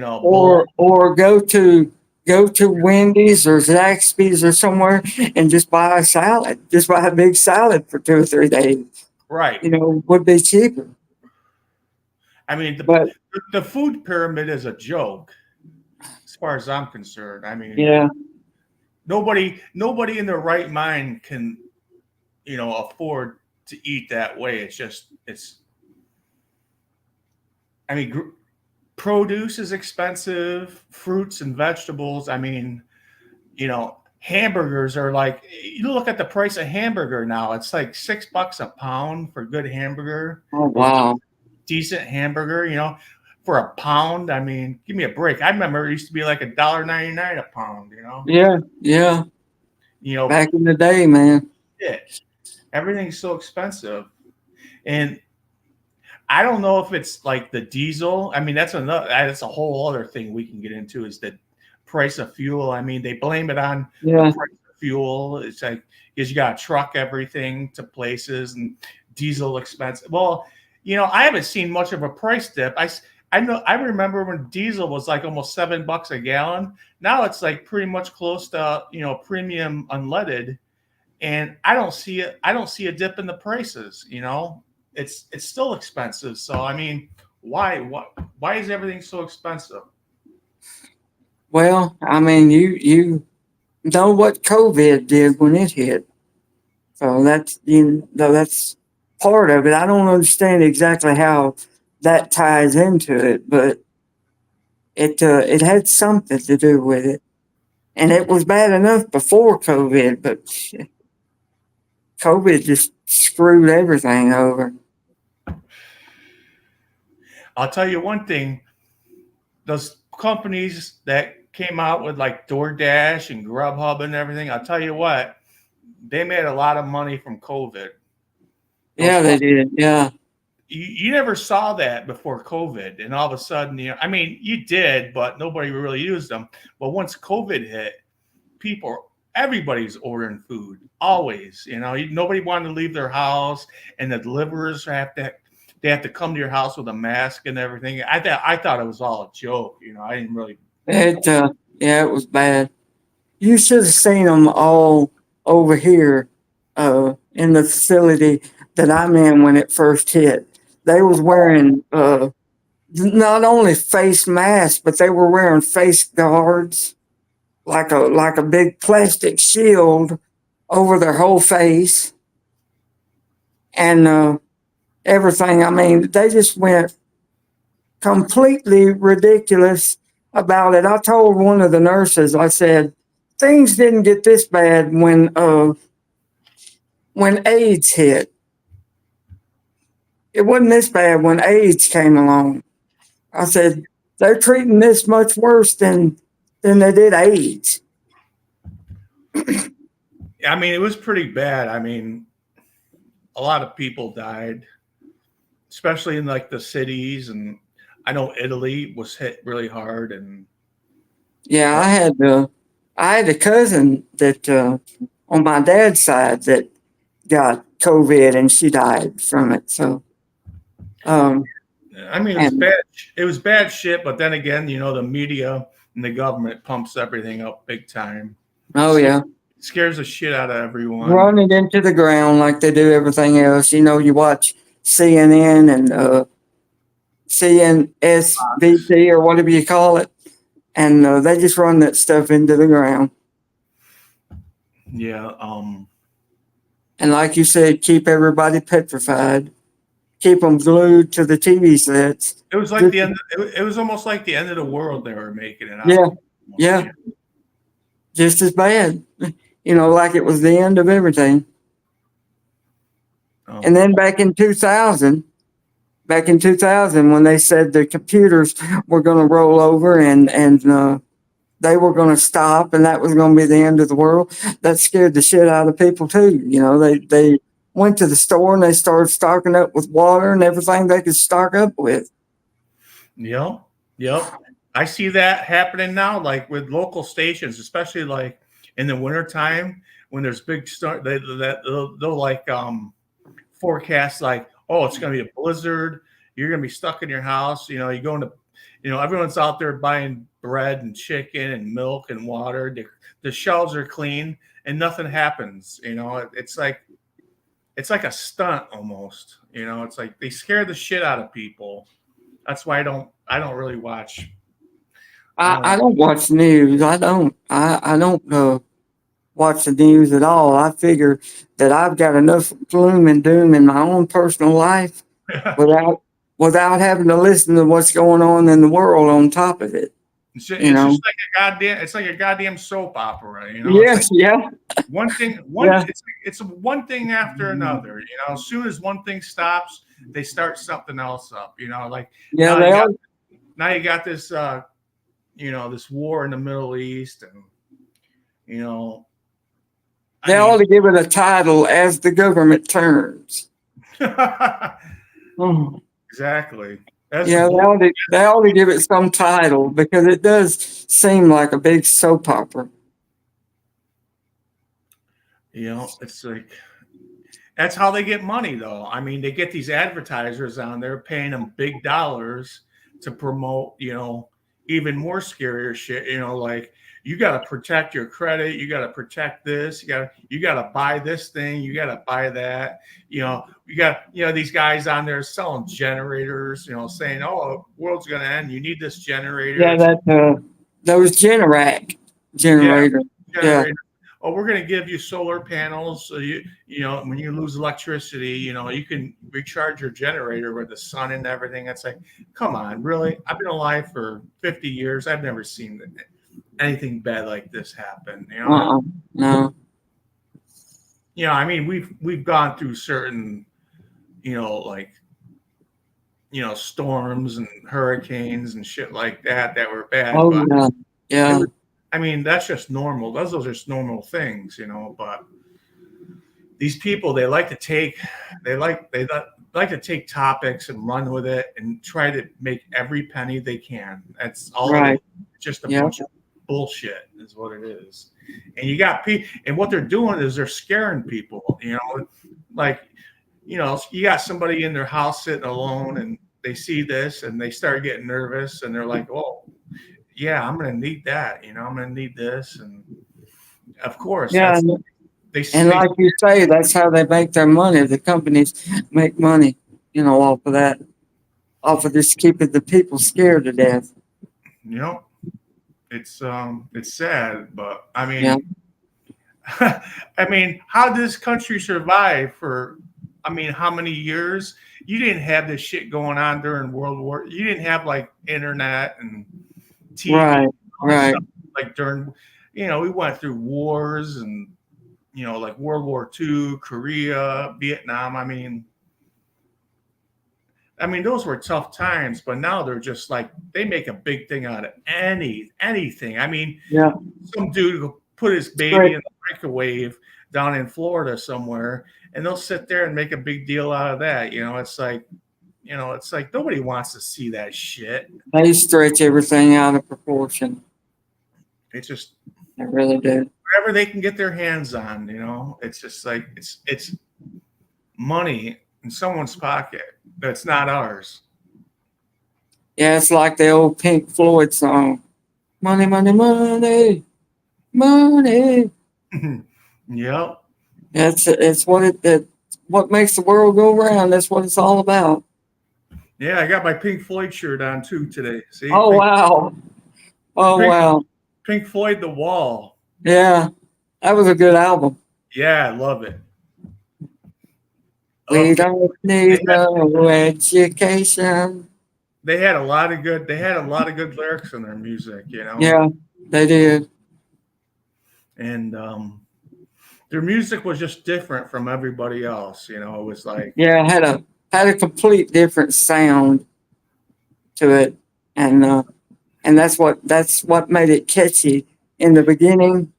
Or go to Wendy's or Zaxby's or somewhere and just buy a salad. Just buy a big salad for 2 or 3 days. right. Would be cheaper. I mean, But the food pyramid is a joke, as far as I'm concerned. I mean, yeah, nobody in their right mind can, afford to eat that way. I mean, produce is expensive, fruits and vegetables. I mean, hamburgers are like, you look at the price of hamburger now, it's like $6 a pound for good hamburger. oh wow. Decent hamburger, for a pound. I mean, give me a break. I remember it used to be like $1.99 a pound, Yeah. Back in the day, man. Everything's so expensive. And I don't know if it's like the diesel. I mean, that's a whole other thing we can get into, is the price of fuel. I mean, they blame it on the price of fuel. It's like, because you got to truck everything to places and diesel expense. Well, I haven't seen much of a price dip. I remember when diesel was like almost $7 a gallon. Now it's like pretty much close to, premium unleaded. And I don't see a dip in the prices, It's still expensive. So I mean, why is everything so expensive? Well, I mean, you know what COVID did when it hit. So that's part of it. I don't understand exactly how that ties into it, but it had something to do with it. And it was bad enough before COVID, but COVID just screwed everything over. I'll tell you one thing. Those companies that came out with like DoorDash and Grubhub and everything, I'll tell you what, they made a lot of money from COVID. Yeah, they did. Yeah. You never saw that before COVID, and all of a sudden, I mean, you did, but nobody really used them. But once COVID hit, everybody's ordering food, always. Nobody wanted to leave their house, and the deliverers have to come to your house with a mask and everything. I thought it was all a joke. I didn't really. It was bad. You should have seen them all over here in the facility that I'm in when it first hit. They was wearing not only face masks, but they were wearing face guards, like a big plastic shield over their whole face and everything. I mean, they just went completely ridiculous about it. I told one of the nurses, I said, things didn't get this bad when AIDS hit. It wasn't this bad when AIDS came along. I said, they're treating this much worse than they did AIDS. I mean, it was pretty bad. I mean, a lot of people died, especially in like the cities, and I know Italy was hit really hard. And Yeah, I had a cousin that on my dad's side that got COVID and she died from it. So, I mean, it was bad. It was bad shit. But then again, the media and the government pumps everything up big time. oh yeah, Scares the shit out of everyone. run it into the ground like they do everything else. You watch CNN and CNSVT or whatever you call it, and they just run that stuff into the ground. Yeah. And like you said, keep everybody petrified, keep them glued to the TV sets. It was like the end. It was almost like the end of the world they were making it out. Yeah, yeah, just as bad. Like it was the end of everything. Oh. And then back in 2000, when they said the computers were going to roll over and they were going to stop and that was going to be the end of the world, that scared the shit out of people too. They went to the store and they started stocking up with water and everything they could stock up with. Yep. I see that happening now, like with local stations, especially like in the wintertime when there's big start. They'll like forecast like, oh, it's going to be a blizzard. You're going to be stuck in your house. You go into, everyone's out there buying bread and chicken and milk and water. The shelves are clean and nothing happens. It's like a stunt almost. It's like they scare the shit out of people. That's why I don't really watch. I don't watch news. I don't watch the news at all. I figure that I've got enough gloom and doom in my own personal life without having to listen to what's going on in the world on top of it. It's just like a goddamn soap opera. Yes, yeah. One thing, it's one thing after another. As soon as one thing stops, they start something else up. Like now you got this, this war in the Middle East, and they ought to give it a title as the government turns. Exactly. They ought to give it some title because it does seem like a big soap opera. It's like that's how they get money, though. I mean, they get these advertisers on there paying them big dollars to promote, even more scarier shit. Like you got to protect your credit, you got to protect this, you got to buy this thing, you got to buy that. You got these guys on there selling generators, saying, "Oh, the world's gonna end. You need this generator." Yeah, those Generac generators. Yeah. Oh, we're going to give you solar panels. So when you lose electricity, you can recharge your generator with the sun and everything. It's like, come on, really? I've been alive for 50 years. I've never seen anything bad like this happen. No. I mean, we've gone through certain, storms and hurricanes and shit like that were bad. Oh, but yeah. I mean, that's just normal. Those are just normal things, but these people, they like to take topics and run with it and try to make every penny they can. That's all right. It's just a bunch of bullshit is what it is. And you got people, and what they're doing is they're scaring people, like, you got somebody in their house sitting alone and they see this and they start getting nervous and they're like, oh, yeah, I'm going to need that. I'm going to need this. And of course, like you say, that's how they make their money. The companies make money, off of that, off of just keeping the people scared to death. It's sad, but I mean, I mean, how did this country survive for, I mean, how many years? You didn't have this shit going on during World War. You didn't have like internet and TV, Right, all this right. stuff like during, we went through wars and, like World War II, Korea, Vietnam. I mean, those were tough times, but now they're just like they make a big thing out of anything. I mean, Yeah. some dude will put his Right. baby in the microwave down in Florida somewhere, and they'll sit there and make a big deal out of that. It's like nobody wants to see that shit. They stretch everything out of proportion. It's just They really do. whatever they can get their hands on. It's just like it's money in someone's pocket that's not ours. Yeah, it's like the old Pink Floyd song. Money, money, money, money. Yep. It's what makes the world go round. That's what it's all about. Yeah, I got my Pink Floyd shirt on too today. See? Oh wow. Oh Pink, wow. Pink Floyd, The Wall. Yeah. That was a good album. Yeah, I love it. We Okay. don't need no education. They had a lot of good lyrics in their music, Yeah, they did. and their music was just different from everybody else. It was like, Yeah, had a complete different sound to it, and that's what made it catchy in the beginning,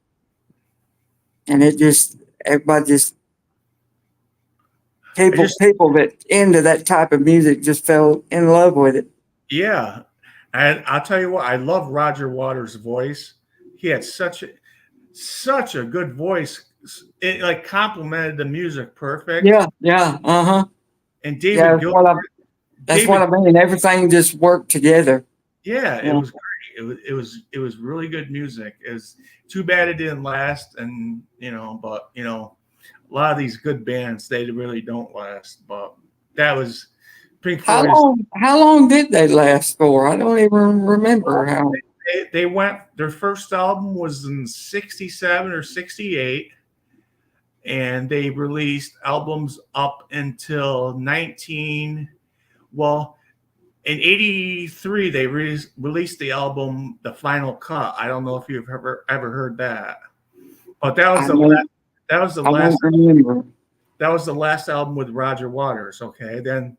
and everybody just people that into that type of music just fell in love with it. yeah. And I'll tell you what, I love Roger Waters' voice. He had such a good voice. It like complemented the music perfect. Yeah, yeah, And yeah. David Gilmour. That's what I mean. Everything just worked together. Yeah, it Yeah. was great. It was really good music. It's too bad it didn't last, and but a lot of these good bands they really don't last. But that was Pink Floyd. How long did they last for? I don't even remember how. They went. Their first album was in '67 or '68, and they released albums up until 19. Well, in '83 they released the album The Final Cut. I don't know if you've ever heard that, but that was I the don't, last. That was the I last. don't remember. That was the last album with Roger Waters. Okay, then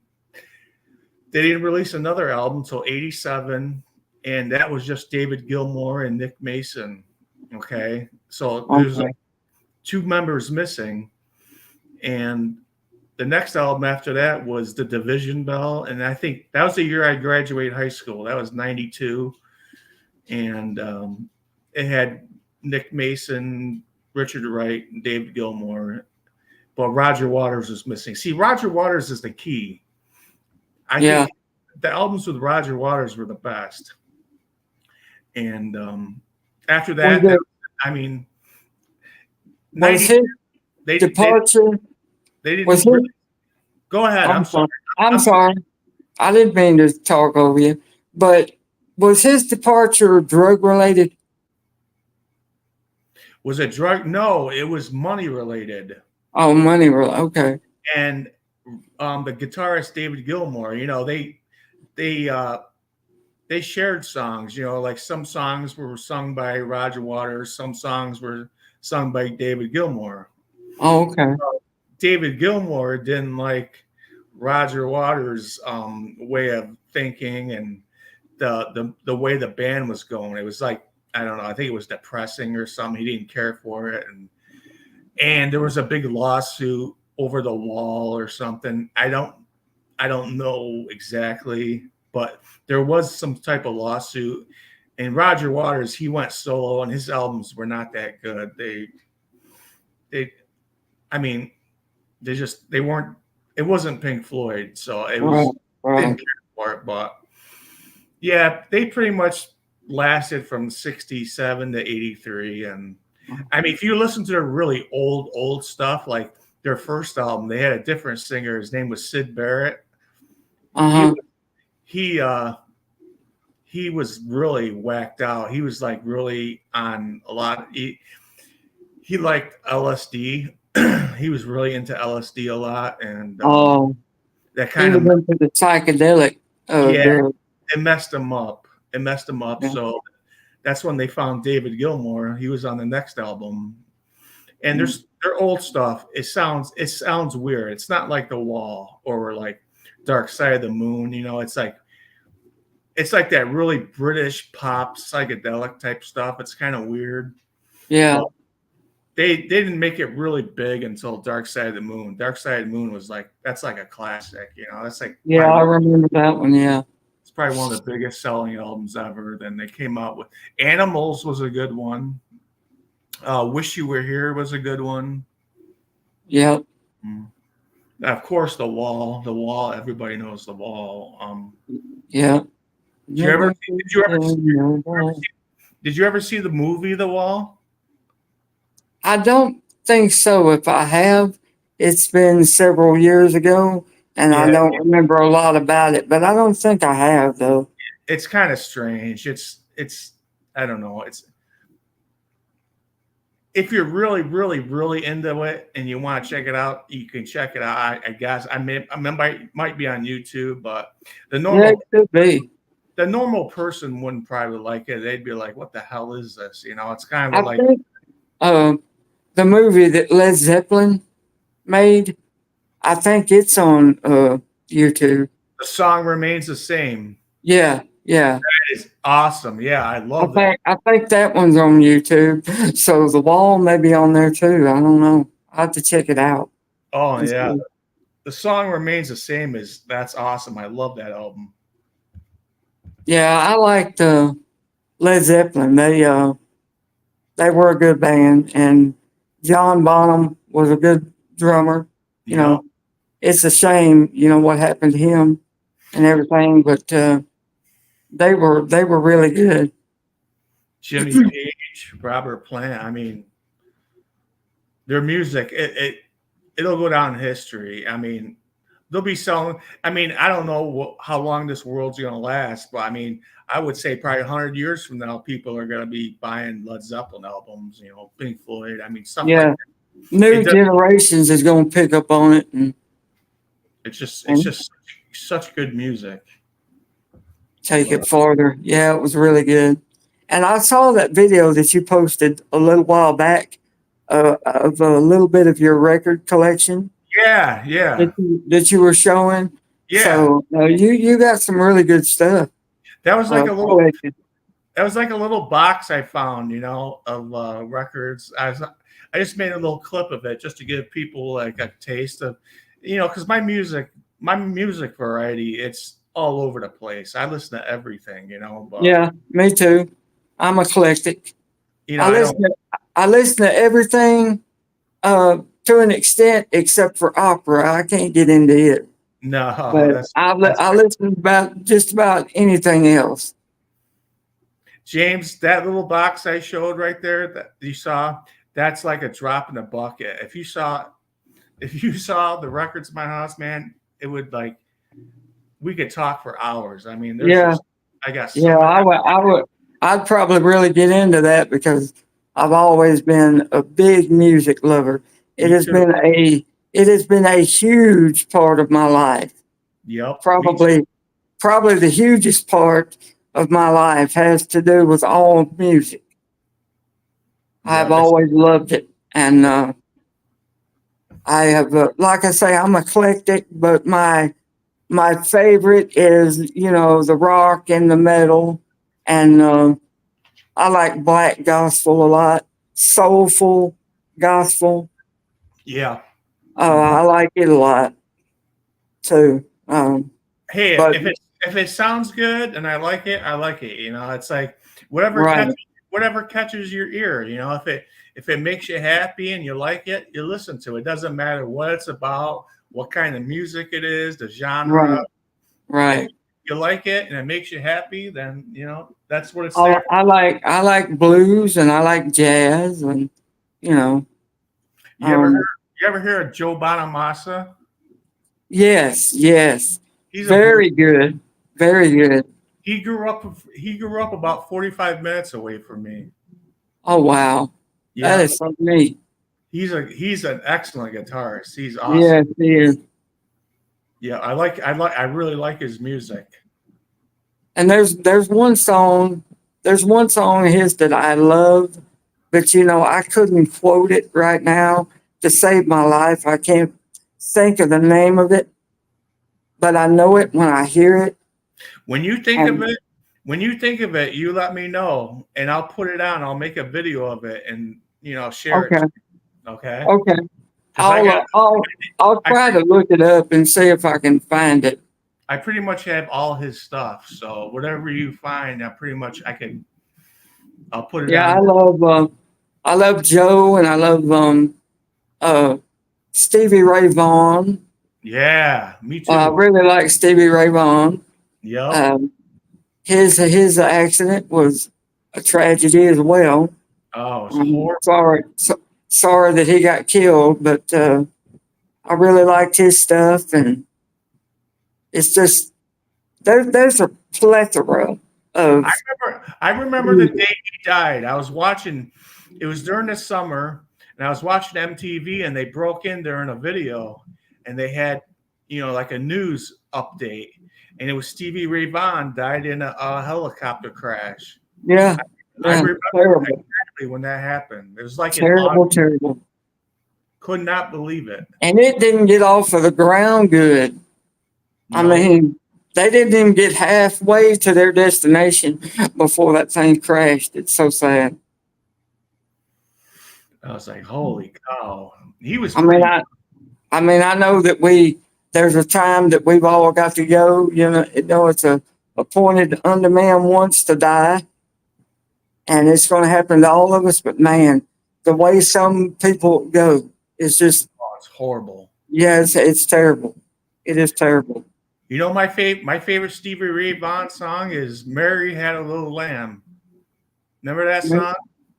they didn't release another album until '87, and that was just David Gilmour and Nick Mason. Okay, so there's Okay. like two members missing, and the next album after that was The Division Bell, and I think that was the year I graduated high school. That was '92, and it had Nick Mason, Richard Wright, and David Gilmour, but Roger Waters was missing. See, Roger Waters is the key. I think the albums with Roger Waters were the best, and after that, I mean, Was his they departure? they didn't Was his, really, go ahead. I'm sorry. I'm sorry. I didn't mean to talk over you, but was his departure drug related? Was it drug? No, it was money related. Oh, money related. Okay. And the guitarist David Gilmour, they shared songs. Like some songs were sung by Roger Waters, some songs were sung by David Gilmour. Oh, okay. David Gilmour didn't like Roger Waters' way of thinking and the way the band was going. It was like, I don't know, I think it was depressing or something. He didn't care for it, and there was a big lawsuit over the wall or something. I don't know exactly, but there was some type of lawsuit. And Roger Waters, he went solo, and his albums were not that good. They weren't. It wasn't Pink Floyd, so it was. Right. Didn't care for it, but yeah, they pretty much lasted from '67 to '83, and I mean, if you listen to their really old stuff, like their first album, they had a different singer. His name was Sid Barrett. He he was really whacked out. He was like really on a lot. he liked LSD. He was really into LSD a lot, and Oh, that he kind was of into the psychedelic yeah, drug. it messed him up. It messed him up. Yeah. So that's when they found David Gilmour. He was on the next album, and Mm. their old stuff. It sounds weird. It's not like The Wall or like Dark Side of the Moon. It's like that really British pop psychedelic type stuff. It's kind of weird, Yeah, but they didn't make it really big until Dark Side of the Moon. Dark Side of the Moon was like that's like a classic. That's like yeah, I remember that one. Yeah, it's probably one of the biggest selling albums ever. Then they came out with Animals was a good one. Wish You Were Here was a good one. yeah, Mm. Of course, The Wall. The Wall. Everybody knows The Wall. yeah. Did you ever? Never Did you ever? forget your wall. Did you ever see the movie The Wall? I don't think so. If I have, it's been several years ago, and I Yeah, don't remember a lot about it. But I don't think I have though. it's kind of strange. It's I don't know. It's if you're really, really, really into it and you want to check it out, you can check it out. I guess I might be on YouTube, but the Yeah, it normal could be. the normal person wouldn't probably like it. They'd be like, "What the hell is this?" It's kind I of like think uh, the movie that Led Zeppelin made. I think it's on YouTube. the song remains the same. Yeah, yeah. That is awesome. Yeah, I love that. I think that one's on YouTube. So the wall may be on there too. I don't know. I have to check it out. Oh and yeah, see. the song remains the same. That's awesome. I love that album. Yeah, I liked Led Zeppelin. They were a good band, and John Bonham was a good drummer. You Yep. know, it's a shame, what happened to him and everything, but they were really good. Jimmy Page, Robert Plant. Their music it'll go down in history. They'll be selling. I don't know how long this world's going to last, but I would say probably 100 years from now, people are going to be buying Led Zeppelin albums. Pink Floyd. Stuff like Yeah, that. new It does, generations is going to pick up on it, it's just such good music. take it farther. Yeah, it was really good. And I saw that video that you posted a little while back of a little bit of your record collection Yeah, yeah, that you were showing. yeah. So you got some really good stuff. That was like a little. Collected. That was like a little box I found, of records. I just made a little clip of it just to give people like a taste of, because my music variety, it's all over the place. I listen to everything, but Yeah, me too. I'm eclectic. I I don't listen. I listen to everything to an extent, except for opera. I can't get into it. know. But I listen about just about anything else. James, that little box I showed right there that you saw, that's like a drop in the bucket. If you saw the records in my house, man, it would like we could talk for hours. There's Yeah, just I got so yeah. much. I'd probably really get into that because I've always been a big music lover. It Me has too. been a huge part of my life. Yep. Me too. Probably the hugest part of my life has to do with all music. I've Yep. always loved it, and I have, like I say, I'm eclectic, but my favorite is the rock and the metal, and I like black gospel a lot, soulful gospel. Yeah. I like it a lot too. Hey, But if it sounds good and I like it, I like it. It's like whatever right, catches your ear. If it makes you happy and you like it, you listen to it. It doesn't matter what it's about, what kind of music it is, the genre. right, right. If you like it and it makes you happy, then that's what it's I, there. I like blues and I like jazz and you know You ever heard? um, You ever hear of Joe Bonamassa? yes, He's a blues. very good, very good. He grew up about 45 minutes away from me. Oh wow, That Yeah, is so neat. he's an excellent guitarist. He's awesome. Yes, he is. Yeah, I really like his music. And there's one song of his that I love, but I couldn't quote it right now to save my life. I can't think of the name of it, but I know it when I hear it. When you think of And it, you let me know, and I'll put it on. I'll make a video of it, and share it. okay, Okay, okay, because I'll I try to look it up and see if I can find it. I pretty much have all his stuff. So whatever you find, I'll put it Yeah, on. I love Joe, and I love uh Stevie Ray Vaughan. Yeah, me I too. really like Stevie Ray Vaughan. Yep. Um, his accident was a tragedy as well. Oh, it's I'm horrible. sorry that he got killed, but I really liked his stuff, and it's just there's a plethora of I remember the day he died. I was watching. It was during the summer, and I was watching MTV, and they broke in during a video, and they had, like a news update, and it was Stevie Ray Vaughan died in a helicopter crash. yeah, I yeah, remember terrible, exactly when that happened. It was like in terrible, August. terrible, Could not believe it. and it didn't get off of the ground good. I No, mean, they didn't even get halfway to their destination before that thing crashed. It's so sad. I was like, holy cow. He was I mean, pretty. I know that there's a time that we've all got to go. It's a appointed unto man once to die, and it's going to happen to all of us. But man, the way some people go is just, Oh, it's horrible. yeah, it's terrible. It is terrible. My favorite Stevie Ray Vaughan song is "Mary Had a Little Lamb." Remember that song?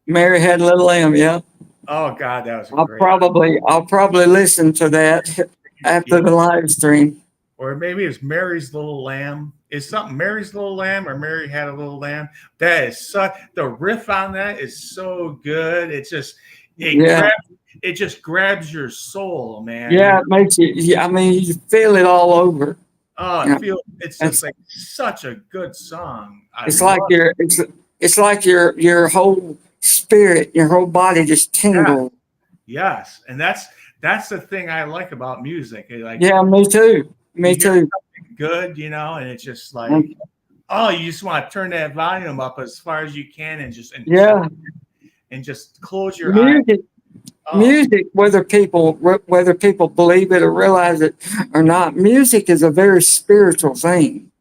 Mary had a little lamb. Yeah, Oh God, that was a I'll great. probably listen to that after the live stream. Or maybe it's Mary's Little Lamb. Is something Mary's Little Lamb or Mary Had a Little Lamb? That is the riff on that is so good. Yeah, it just grabs your soul, man. yeah, it makes you. Yeah, I mean, you feel it all over. Oh, You know, it's just it's like such a good song. I it's like love it's like your whole spirit, your whole body just that. tingles. Yes, and that's the thing I like about music. Like Yeah, me too. Me you hear too. something good, and it's just like, And oh, you just want to turn that volume up as far as you can and just enjoy yeah, and just close your eyes. music, Oh, music, whether people believe it or realize it or not, music is a very spiritual thing.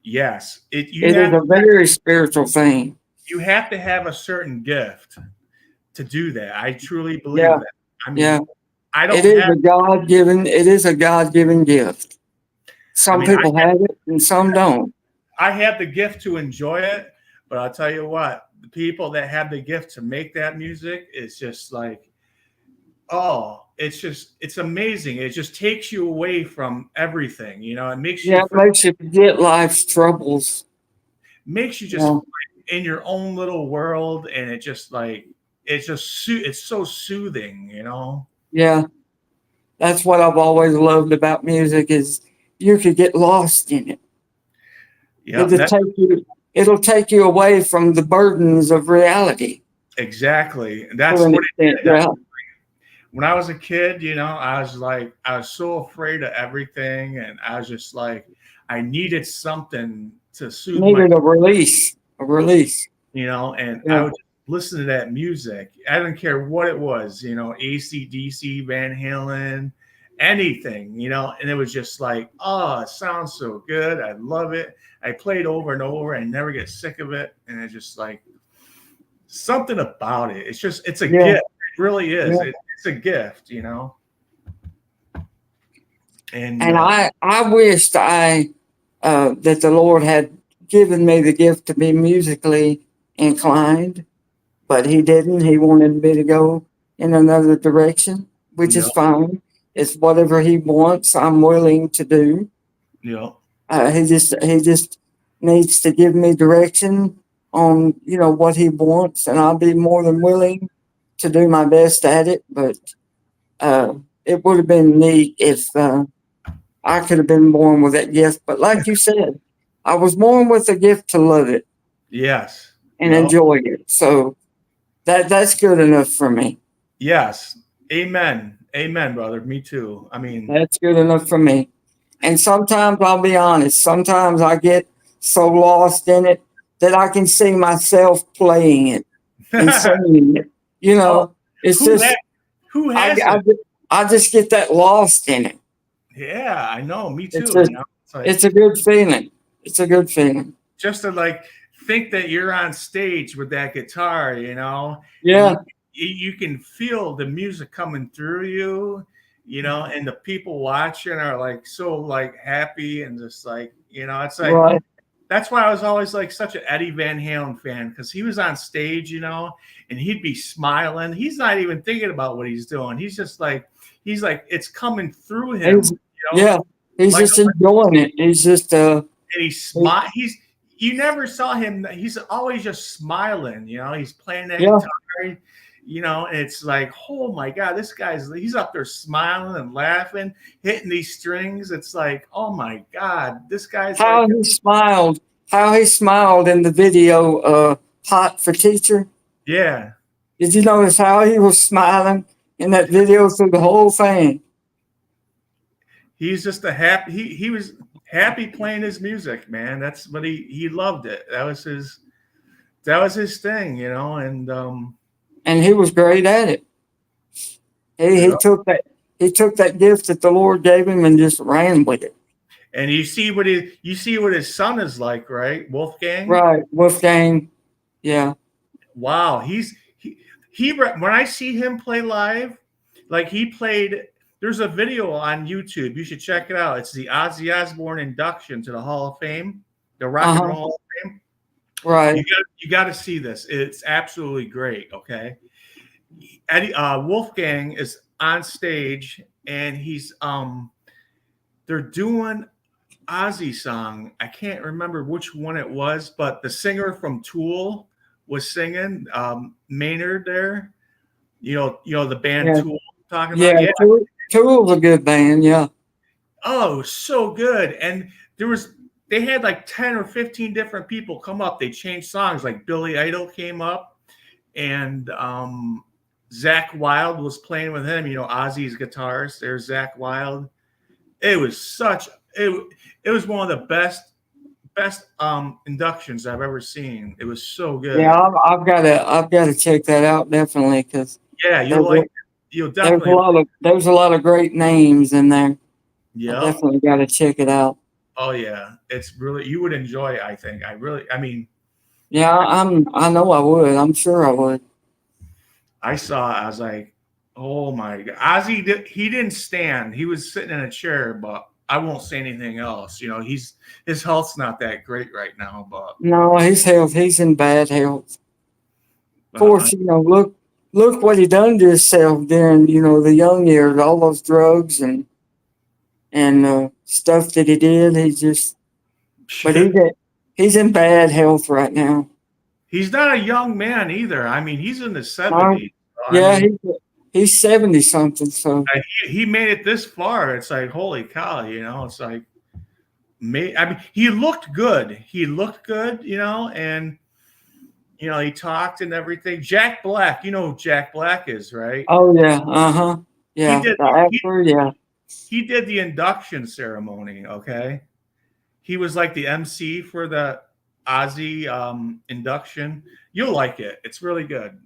yes. It is a very spiritual thing. You have to have a certain gift to do that. I truly believe Yeah, that. I yeah. mean, I It don't is have. a God given. It is a God given gift. I Some mean, people have it and some don't. I have the gift to enjoy it, but I'll tell you what, the people that have the gift to make that music is just like, oh, it's amazing. It just takes you away from everything. It makes Yeah, you it makes you forget life's troubles. just Yeah, in your own little world, and it just like it's so soothing. yeah. That's what I've always loved about music is you could get lost in it. Yeah, It'll take you it'll take you away from the burdens of reality exactly. to That's an what it extent. did. Yeah. When I was a kid, I was so afraid of everything, and I was just like, I needed something to soothe my, Needed a release. A release. and I Yeah. would listen to that music. I didn't care what it was, AC/DC, Van Halen, anything, and it was just like, oh, it sounds so good. I love it. I played over and over. I never get sick of it, and it's just like something about it. It's a Yeah. gift. It really is. Yeah. It's a gift. And And I wished that the Lord had given me the gift to be musically inclined, but he didn't. He wanted me to go in another direction, which yeah, is fine. It's whatever he wants, I'm willing to do. yeah, He just needs to give me direction on what he wants, and I'll be more than willing to do my best at it, but it would have been neat if I could have been born with that gift. But like you said, I was born with a gift to love it Yes. and Yep. enjoy it. So that's good enough for me. Yes. Amen. Amen, brother. Me too. I mean, That's good enough for me. And sometimes I'll be honest, sometimes I get so lost in it that I can see myself playing it and singing it. You oh, know, it's who, just, who I, has I, it? I just get that lost in it. Yeah, I know. Me It's too. just, You know? It's like, it's a good feeling. It's a good feeling. just to like think that you're on stage with that guitar, you know, Yeah. and you can feel the music coming through you, you know, and the people watching are like so like happy and just like, you know, it's like, Right. that's why I was always like such an Eddie Van Halen fan, because he was on stage, you know, and he'd be smiling. He's not even thinking about what he's doing. He's just like, it's coming through him, He's, you know, yeah. He's like, just enjoying it. He's just, and you never saw him. He's always just smiling, you know, he's playing that yeah. guitar, you know, and it's like, oh my God, he's up there smiling and laughing, hitting these strings. It's like, oh my God, this guy's How like, he smiled in the video, Hot for Teacher. yeah. Did you notice how he was smiling in that video through the whole thing? He's just he was happy playing his music, man. That's what he loved it. That was his thing, you know, And he was great at it. He yeah. took that gift that the Lord gave him and just ran with it. And you see what his son is like, right? Wolfgang. Right, Wolfgang. Yeah. Wow, when I see him play live, like he played. There's a video on YouTube. You should check it out. It's the Ozzy Osbourne induction to the Hall of Fame, the Rock and Roll Hall of Fame. Right. You got to see this. It's absolutely great. Okay, Wolfgang is on stage and they're doing Ozzy song. I can't remember which one it was, but the singer from Tool was singing, Maynard there. You know the band Yeah. Tool I'm talking Yeah. about. Yeah. Tool's a good band. Yeah. Oh, so good. And they had like 10 or 15 different people come up. They changed songs. Like Billy Idol came up, and Zach Wilde was playing with him. You know, Ozzy's guitarist. There's Zach Wilde. It was it was one of the best inductions I've ever seen. It was so good. Yeah, I've got to check that out definitely, because yeah, you'll definitely. There's a lot of great names in there. Yeah, I definitely got to check it out. Oh yeah, it's really, you would enjoy it. I think. I mean. Yeah, I know I would. I'm sure I would. I was like, oh my God. Ozzy, he didn't stand. He was sitting in a chair, but I won't say anything else. You know, his health's not that great right now, but. No, he's in bad health. Of course, you know, look what he done to himself during, you know, the young years, all those drugs and stuff that he did. But he's in bad health right now. He's not a young man either. I mean, he's in the 70s. Yeah, he's 70 something. So he made it this far. It's like, holy cow, you know, it's like, I mean, he looked good. You know, and, you know, he talked and everything. Jack Black, you know who Jack Black is, right? Oh, yeah. Yeah. He did the induction ceremony, okay? He was like the MC for the Ozzy induction. You'll like it. It's really good.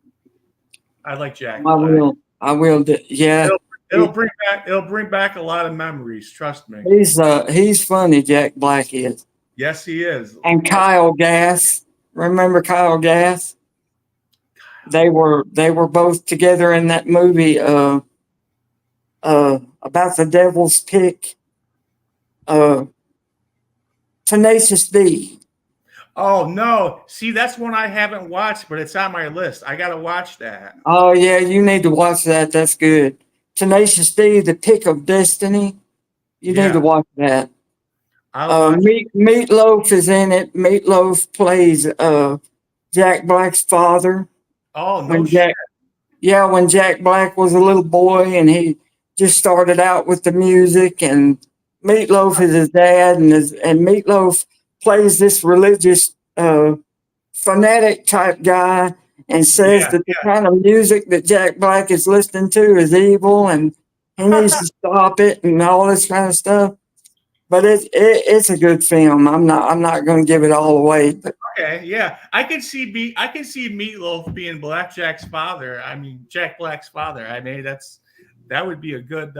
I like Jack Black. I will. Yeah. It'll bring back a lot of memories. Trust me. He's funny. Jack Black is. Yes, he is. And Kyle Gass. Remember Kyle Gass? They were both together in that movie. About the Devil's Pick. Tenacious D. Oh no! See, that's one I haven't watched, but it's on my list. I gotta watch that. Oh yeah, you need to watch that. That's good. Tenacious D, The Pick of Destiny. You need to watch that. Meatloaf is in it. Meatloaf plays Jack Black's father. Oh no! Yeah, when Jack Black was a little boy and he just started out with the music, and Meatloaf is his dad, and Meatloaf plays this religious fanatic type guy and says Yeah, that the kind of music that Jack Black is listening to is evil and he needs yeah. to stop it and all this kind of stuff. But it's a good film. I'm not going to give it all away. But Okay, yeah, I can see Meatloaf being Blackjack's father. I mean, Jack Black's father. I mean, that would be a good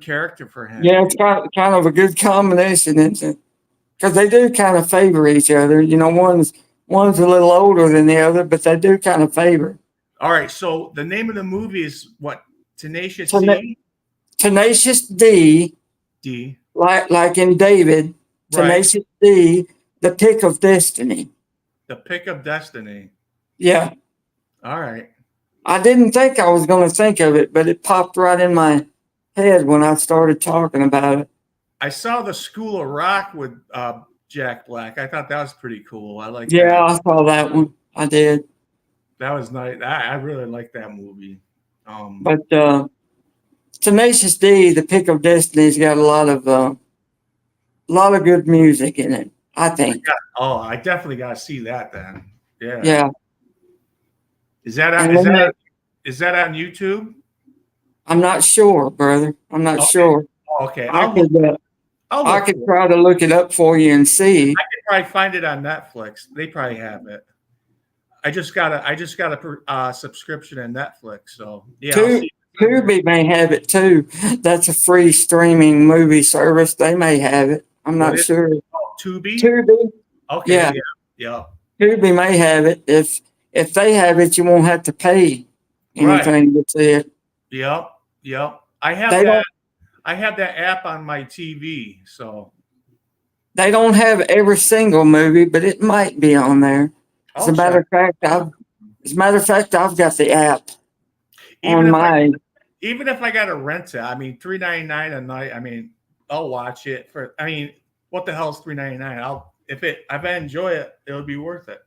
character for him. yeah, it's kind of a good combination, isn't it? Because they do kind of favor each other. You know, one's a little older than the other, but they do kind of favor. All right, so the name of the movie is what? Tenacious Tena- C Tenacious D, D. like in David, Right, Tenacious D, the pick of destiny. The Pick of Destiny. Yeah, All right. I didn't think I was going to think of it, but it popped right in my head when I started talking about it. I saw the School of Rock with Jack Black. I thought that was pretty cool. I like Yeah, that. I saw that one. I did, That was nice. I really like that movie. but Tenacious D, the pick of destiny's got a lot of good music in it. I think. I definitely got to see that then. Yeah. Yeah, Is that and then is that on YouTube? I'm not sure, brother. I'm not Okay. sure. Okay. I could I'll I look could for it. try to look it up for you and see. I could probably find it on Netflix. They probably have it. I just got a subscription in Netflix. So yeah, I'll Tu- see. Tubi may have it too. That's a free streaming movie service. They may have it. I'm What not is sure. it? Oh, Tubi? Tubi, Okay. yeah, Yeah. Yeah. Tubi may have it. If they have it, you won't have to pay Right. anything to see it. Yep. Yep. They don't. I have that app on my TV. So They don't have every single movie, but it might be on there. As a I'll matter check. of fact, I've got the app Even on if my. even if I got to rent it, I mean, $3.99 a night. I mean, I'll watch it for. I mean, what the hell is $3.99? If I enjoy it, it'll be worth it.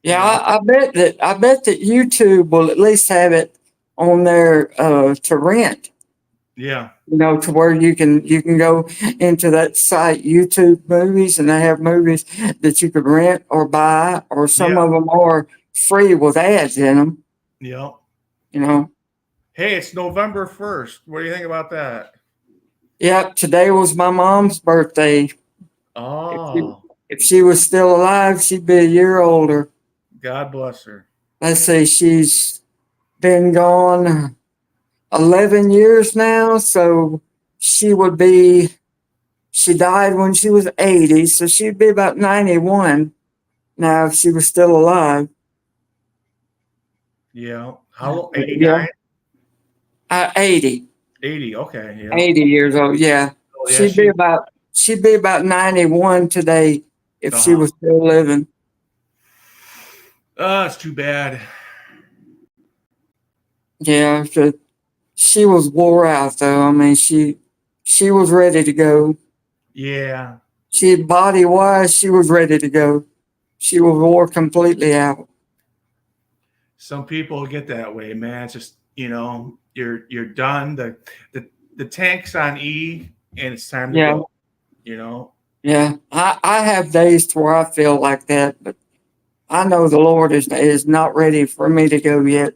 Yeah, I bet that YouTube will at least have it on there to rent. Yeah. You know, to where you can go into that site, YouTube Movies, and they have movies that you could rent or buy, or some Yeah. of them are free with ads in them. Yeah. You know. Hey, it's November 1st. What do you think about that? Yep, today was my mom's birthday. Oh, If she was still alive, she'd be a year older. God bless her. Let's say she's been gone 11 years now, so she would be, she died when she was 80, so she'd be about 91 now if she was still alive. Yeah. How Yeah, 89? 80, 80. Okay. Yeah. 80 years old. Yeah, Oh, yeah. she'd be about 91 today if she Uh-huh. was still living. Oh, it's too bad. Yeah, so she was wore out though. I mean, she was ready to go. Yeah. She body wise, she was ready to go. She was wore completely out. Some people get that way, man. It's just, you're done. The tank's on E and it's time to Yeah, go, you know? yeah. I have days to where I feel like that, but I know the Lord is not ready for me to go yet.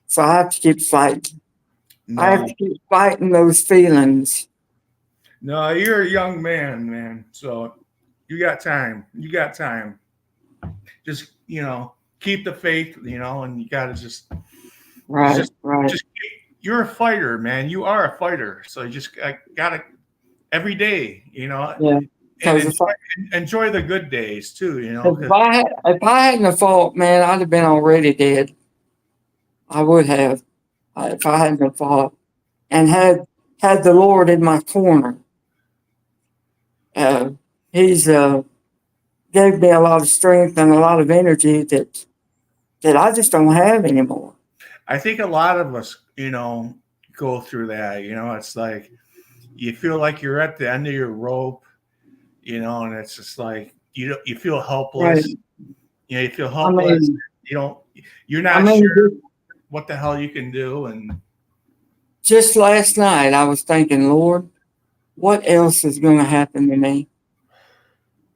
So I have to keep fighting. I have No. to keep fighting those feelings. No, you're a young man, man. So you got time. You got time. Just, keep the faith, and you gotta just Right, just right. just you're a fighter, man. You are a fighter. So you just gotta every day, Yeah. and Because enjoy the good days too, if I hadn't have fought, man, I'd have been already dead. I would have if I hadn't have fought and had the Lord in my corner. He's gave me a lot of strength and a lot of energy that I just don't have anymore. I think a lot of us, go through that. It's like you feel like you're at the end of your rope, and it's just like you feel helpless. Right. You feel I helpless. mean, You don't. You're I not mean, sure. what the hell you can do. And Just last night, I was thinking, Lord, what else is going to happen to me?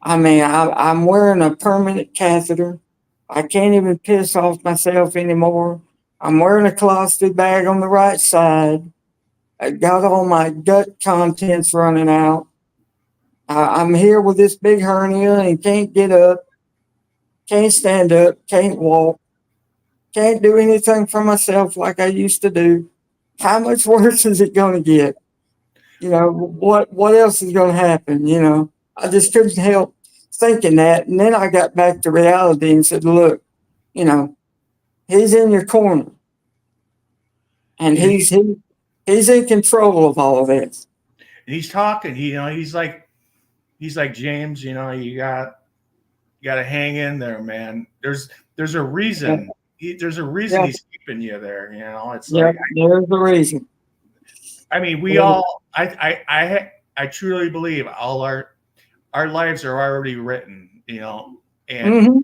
I mean, I'm wearing a permanent catheter. I can't even piss off myself anymore. I'm wearing a colostomy bag on the right side. I got all my gut contents running out. I'm here with this big hernia and can't get up, can't stand up, can't walk, can't do anything for myself like I used to do. How much worse is it going to get? What else is going to happen? I just couldn't help thinking that. And then I got back to reality and said, look, you know, he's in your corner and and he's in control of all of this. he's talking. He's like James. You got to hang in there, man. There's a reason. There's a reason Yeah. he's keeping you there. It's Yeah, like, there's the reason. I mean, we all. I truly believe all our lives are already written. And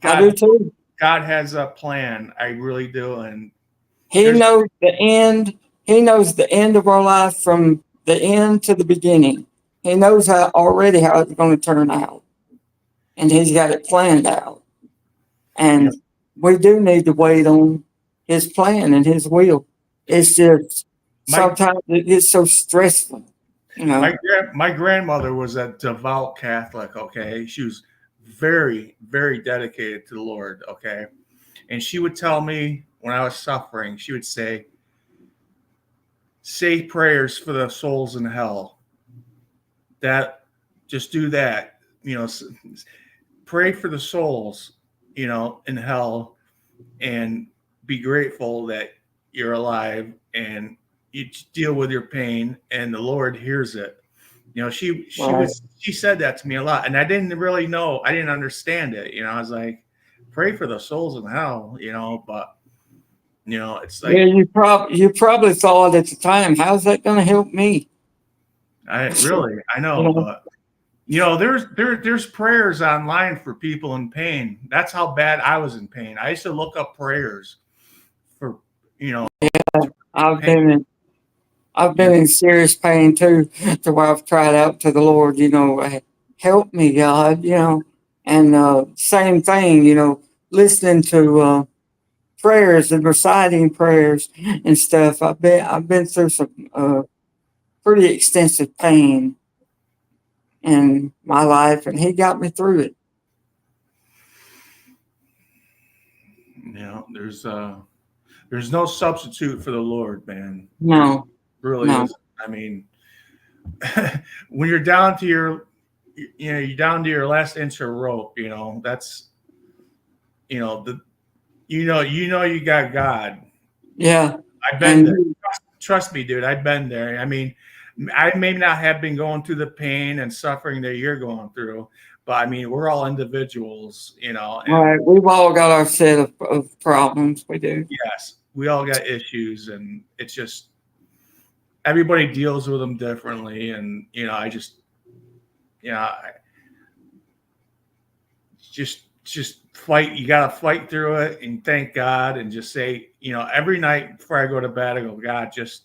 I do God too. God has a plan. I really do. And He there's knows the end. He knows the end of our life from the end to the beginning. He knows already how it's going to turn out, and he's got it planned out. And we do need to wait on his plan and his will. It's just My- sometimes it's so stressful, my grandmother was a devout Catholic. Okay, she was very, very dedicated to the Lord. Okay, and she would tell me when I was suffering, she would say prayers for the souls in hell. Just do that. Pray for the souls, in hell, and be grateful that you're alive and you deal with your pain and the Lord hears it. She said that to me a lot, and I didn't really know. I didn't understand it. I was like, pray for the souls in hell, but it's like, Yeah, you probably thought at the time, how's that going to help me? I know, but there's prayers online for people in pain. That's how bad I was in pain. I used to look up prayers for I've pain. been in serious pain too, to where I've cried out to the Lord, help me, God, and same thing, listening to prayers and reciting prayers and stuff. I've been through some pretty extensive pain in my life, and He got me through it. There's no substitute for the Lord, man. No, Really no. isn't. I mean, when you're down to you're down to your last inch of rope, that's you got God. Yeah. I've been there. Trust me, dude. I've been there. I mean, I may not have been going through the pain and suffering that you're going through, but I mean, we're all individuals, and Right. We've all got our set of problems. We do. yes, we all got issues, and it's just everybody deals with them differently. And I just fight. You gotta fight through it and thank God, and just say, every night before I go to bed, I go, God, just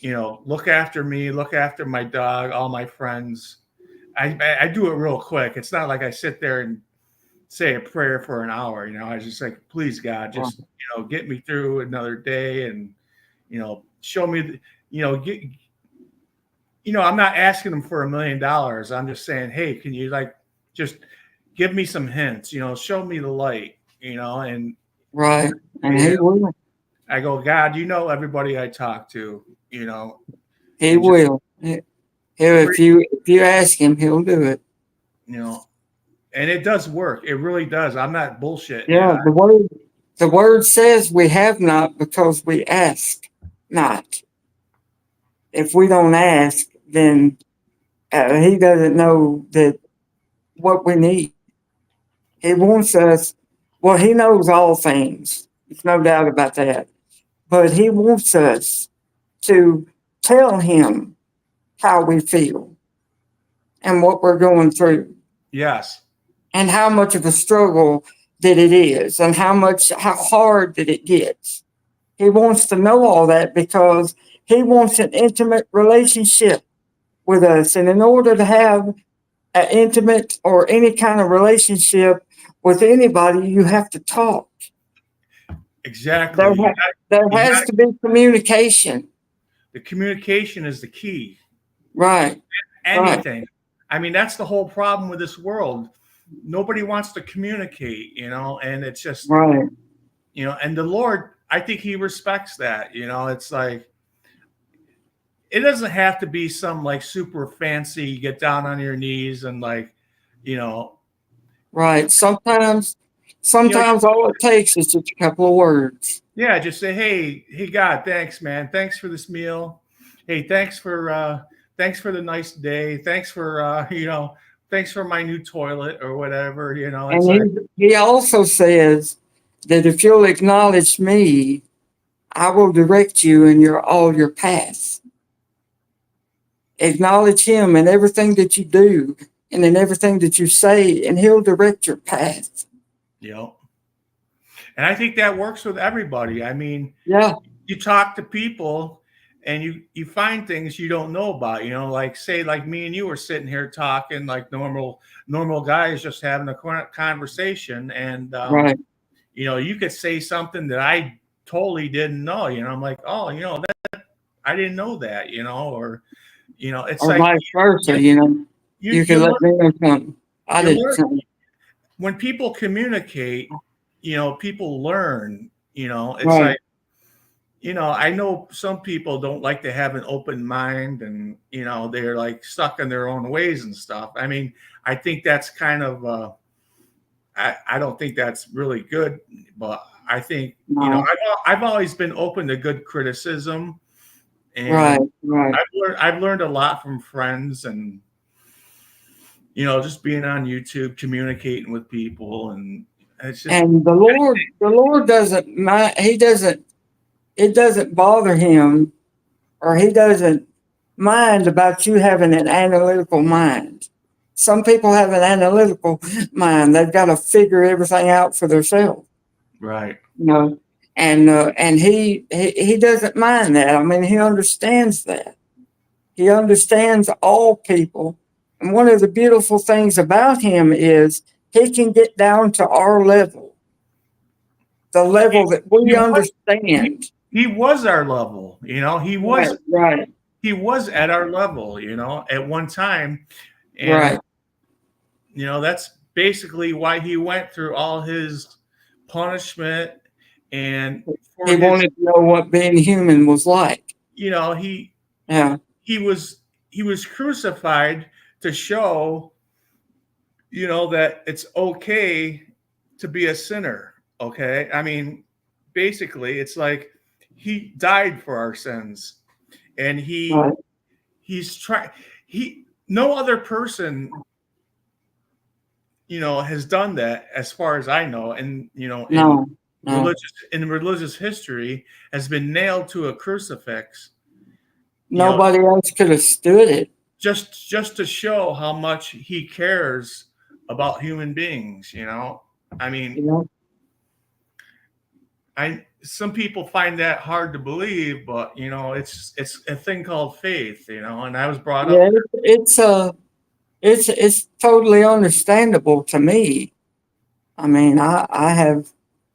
look after me, look after my dog, all my friends. I do it real quick. It's not like I sit there and say a prayer for an hour. I just like, please God, just get me through another day, and show me, I'm not asking them for $1 million. I'm just saying, hey, can you just give me some hints? Show me the light. And right, and He will. I go, God, everybody I talk to. He will. If you ask Him, He'll do it. And it does work. It really does. I'm not bullshit. Yeah, the word says we have not because we ask not. If we don't ask, then He doesn't know that what we need. He wants us. Well, He knows all things. There's no doubt about that. But He wants us to tell Him how we feel and what we're going through. Yes. And how much of a struggle that it is and how hard that it gets. He wants to know all that because he wants an intimate relationship with us. And in order to have an intimate or any kind of relationship with anybody, you have to talk. Exactly. There has to be communication. The communication is the key. Right. Anything. Right. I mean, that's the whole problem with this world. Nobody wants to communicate, and it's just, right. And the Lord, I think he respects that, it's like, it doesn't have to be some like super fancy, get down on your knees and like, Right. Sometimes all it takes is just a couple of words. Yeah. Just say, hey, God, thanks, man. Thanks for this meal. Hey, thanks for the nice day. Thanks for, thanks for my new toilet or whatever, It's and he also says that if you'll acknowledge me, I will direct you in all your paths. Acknowledge him in everything that you do and in everything that you say, and he'll direct your path. Yep. And I think that works with everybody. I mean, yeah, you talk to people and you find things you don't know about, like say like me and you were sitting here talking like normal guys just having a conversation. And, right. You could say something that I totally didn't know, I'm like, oh, that I didn't know that, or, it's or like vice versa, you can let me know something. I didn't. When people communicate, people learn, it's right. like, I know some people don't like to have an open mind and, they're like stuck in their own ways and stuff. I mean, I think that's kind of, I don't think that's really good, but I think, no. I've always been open to good criticism. And right. I've learned a lot from friends and, just being on YouTube, communicating with people. And it's just, and the Lord doesn't mind. It doesn't bother him, or he doesn't mind about you having an analytical mind. Some people have an analytical mind. They've got to figure everything out for themselves. Right. And he doesn't mind that. I mean, he understands that. He understands all people. And one of the beautiful things about him is he can get down to our level, the level that we understand. He was our level, he was right. He was at our level, at one time. And, right. That's basically why he went through all his punishment. And he wanted to know what being human was like. He was crucified to show, that it's okay to be a sinner. Okay. I mean, basically it's like he died for our sins, and no other person, has done that as far as I know. And, in religious history has been nailed to a crucifix. Nobody else could have stood it. Just to show how much he cares about human beings, I mean, some people find that hard to believe, but it's a thing called faith, and I was brought up. It's totally understandable to me. I mean, I have,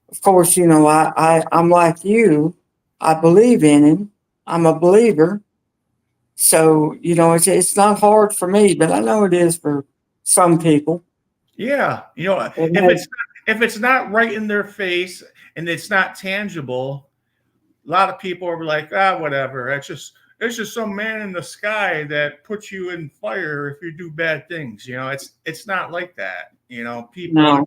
of course, I'm like you. I believe in him. I'm a believer. So, it's not hard for me, but I know it is for some people. Yeah. If it's not right in their face and it's not tangible, a lot of people are like, whatever. It's just some man in the sky that puts you in fire if you do bad things. It's not like that. People,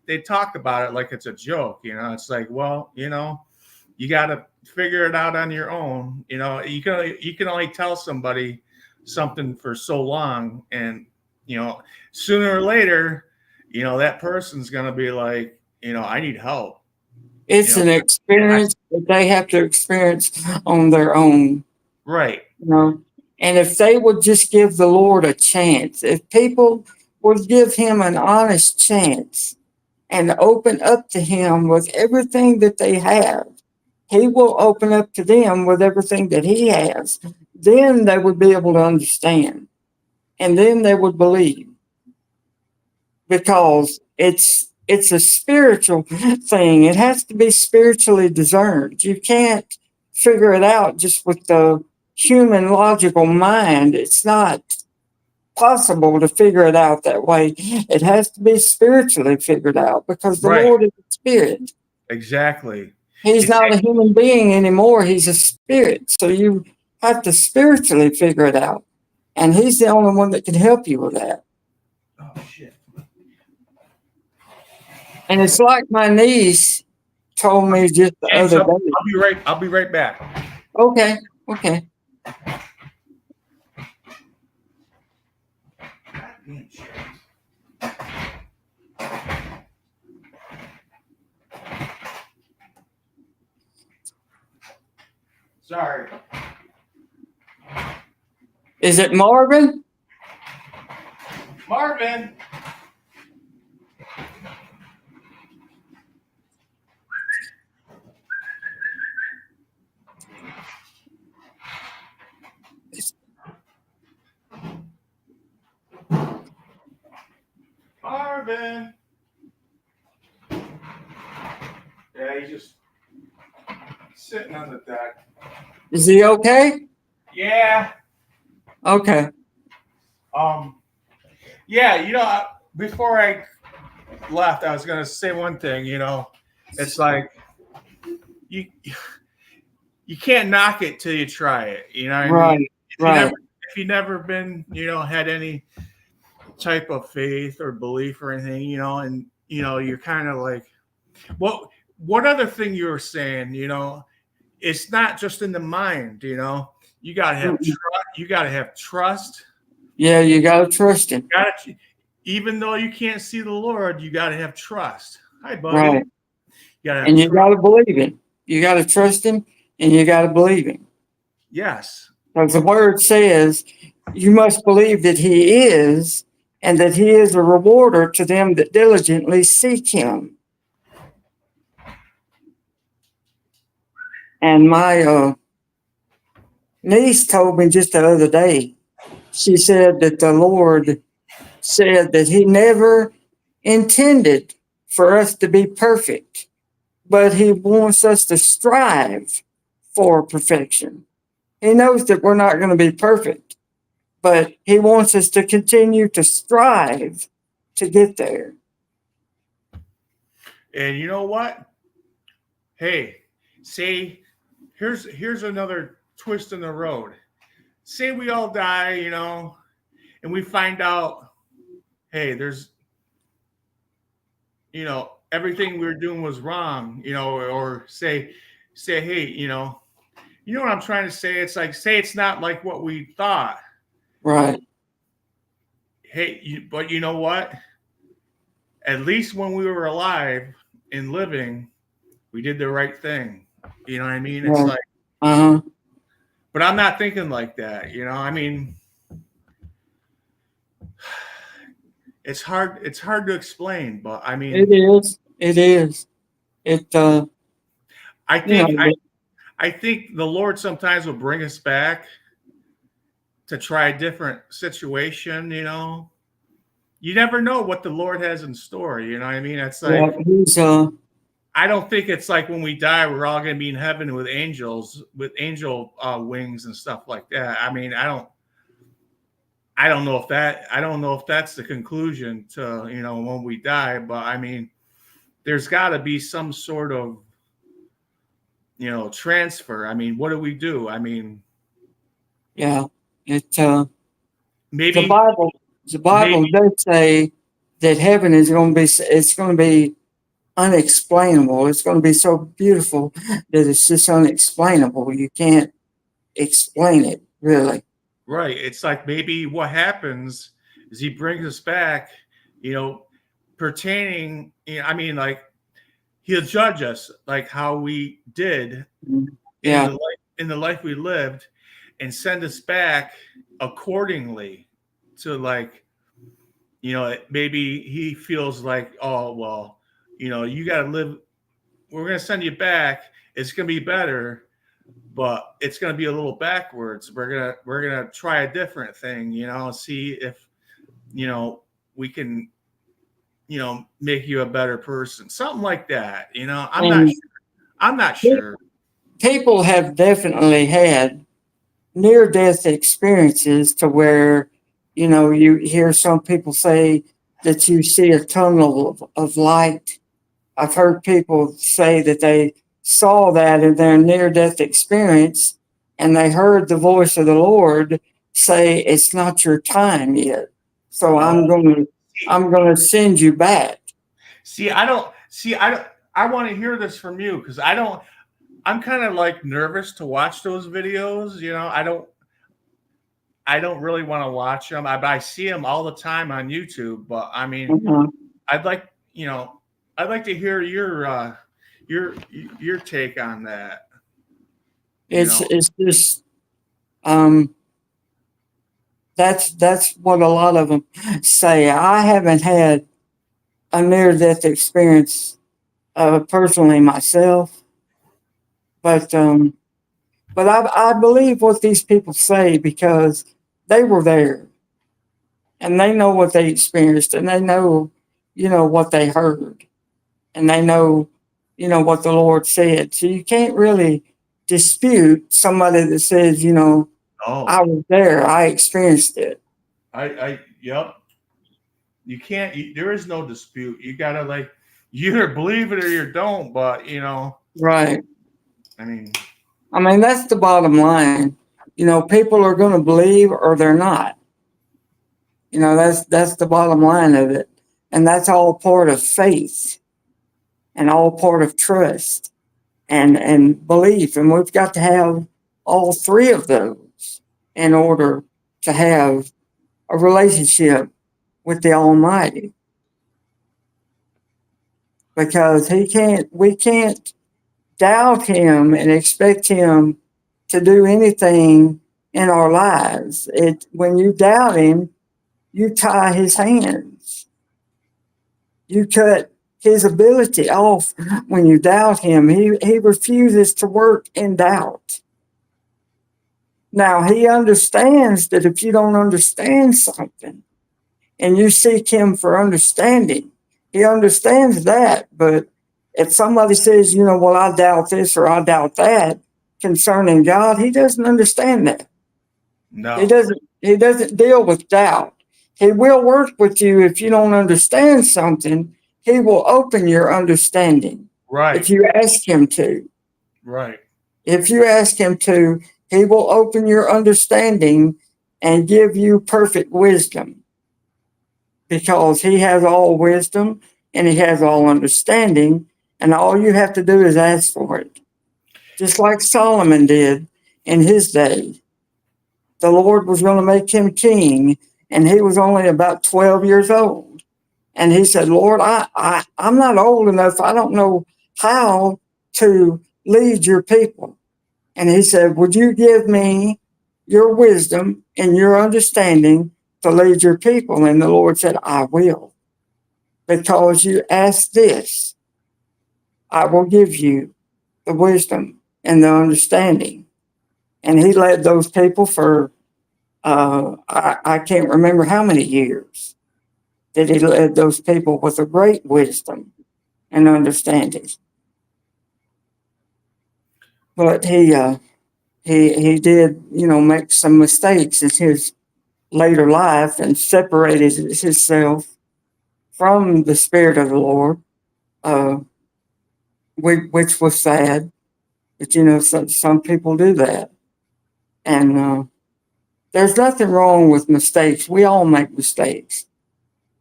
they talk about it like it's a joke. It's like, well, you got to figure it out on your own. You can only tell somebody something for so long, and sooner or later, that person's going to be like, I need help. It's an experience that they have to experience on their own. Right. And if they would just give the Lord a chance, if people will give him an honest chance and open up to him with everything that they have, he will open up to them with everything that he has. Then they would be able to understand. And then they would believe. Because it's a spiritual thing. It has to be spiritually discerned. You can't figure it out just with the human logical mind. It's not possible to figure it out that way. It has to be spiritually figured out because the Right. Lord is a spirit. Exactly. He's not a human being anymore. He's a spirit. So you have to spiritually figure it out. And he's the only one that can help you with that. Oh shit. And it's like my niece told me just the James, other day. I'll be right back. Okay. Sorry. Is it Marvin? Marvin. Marvin. Yeah, he's just sitting on the deck. Is he okay? Yeah. Okay. Yeah, before I left, I was gonna say one thing, it's like you can't knock it till you try it, you know what I mean? If you never been, had any type of faith or belief or anything, and you're kind of like, what other thing you were saying, it's not just in the mind, you gotta have you gotta have trust. Yeah, you gotta trust him. Even though you can't see the Lord, you gotta have trust. Hi, buddy. Right. And you gotta believe him. You gotta trust him and you gotta believe him. Yes. Because the word says you must believe that he is, and that he is a rewarder to them that diligently seek him. And my niece told me just the other day, she said that the Lord said that he never intended for us to be perfect, but he wants us to strive for perfection. He knows that we're not going to be perfect, but he wants us to continue to strive to get there. And you know what? Hey, say, here's another twist in the road. Say we all die, and we find out, hey, there's, everything we were doing was wrong, or say, hey, you know what I'm trying to say? It's like, say it's not like what we thought. Right. Hey, but you know what? At least when we were alive and living, we did the right thing. You know what I mean? It's like, but I'm not thinking like that. I mean, it's hard to explain, but I mean, it is. I think the Lord sometimes will bring us back to try a different situation. You never know what the Lord has in store. You know what I mean? It's like, I don't think it's like when we die, we're all going to be in heaven with angels, with angel wings and stuff like that. I mean, I don't know if that's the conclusion to, when we die, but I mean, there's got to be some sort of, transfer. I mean, what do we do? I mean, yeah, maybe the Bible does say that heaven is going to be unexplainable. It's going to be so beautiful that it's just unexplainable. You can't explain it, really. Right. It's like maybe what happens is he brings us back, pertaining, I mean, like, he'll judge us like how we did in the life we lived, and send us back accordingly to, like, maybe he feels like, oh well, you got to live. We're going to send you back. It's going to be better, but it's going to be a little backwards. We're gonna try a different thing. See if we can make you a better person, something like that. I'm not And sure. I'm not sure. people have definitely had near death experiences to where, you hear some people say that you see a tunnel of light. I've heard people say that they saw that in their near death experience and they heard the voice of the Lord say, it's not your time yet. So Oh, I'm going to send you back. I want to hear this from you because I'm kind of like nervous to watch those videos. I don't really want to watch them. I see them all the time on YouTube, but I mean, Uh-huh. I'd like, I'd like to hear your your take on that. You know, It's just, um, that's what a lot of them say. I haven't had a near death experience personally myself, but I believe what these people say because they were there and they know what they experienced and they know, what they heard and they know, what the Lord said. So you can't really dispute somebody that says, I oh, was there, I experienced it. yep. You can't. There is no dispute. You gotta you either believe it or you don't. But Right. I mean, I mean, that's the bottom line. People are going to believe or they're not. That's the bottom line of it. And that's all part of faith and all part of trust and belief. And we've got to have all three of those in order to have a relationship with the Almighty. Because we can't doubt him and expect him to do anything in our lives. When you doubt him, you tie his hands. You cut his ability off when you doubt him. He refuses to work in doubt. Now, he understands that if you don't understand something and you seek him for understanding, he understands that. But if somebody says, well, I doubt this or I doubt that concerning God, he doesn't understand that. He no, doesn't he doesn't deal with doubt. He will work with you if you don't understand something. He will open your understanding if right, you ask him to. right. If you ask him to, he will open your understanding and give you perfect wisdom because he has all wisdom and he has all understanding, and all you have to do is ask for it. Just like Solomon did in his day. The Lord was going to make him king, and he was only about 12 years old. And he said, Lord, I'm not old enough. I don't know how to lead your people. And he said, would you give me your wisdom and your understanding to lead your people? And the Lord said, I will. Because you asked this, I will give you the wisdom and the understanding. And he led those people for I can't remember how many years that he led those people with a great wisdom and understanding. But he did, make some mistakes in his later life and separated himself from the Spirit of the Lord, uh, which was sad. But some people do that, and there's nothing wrong with mistakes. We all make mistakes.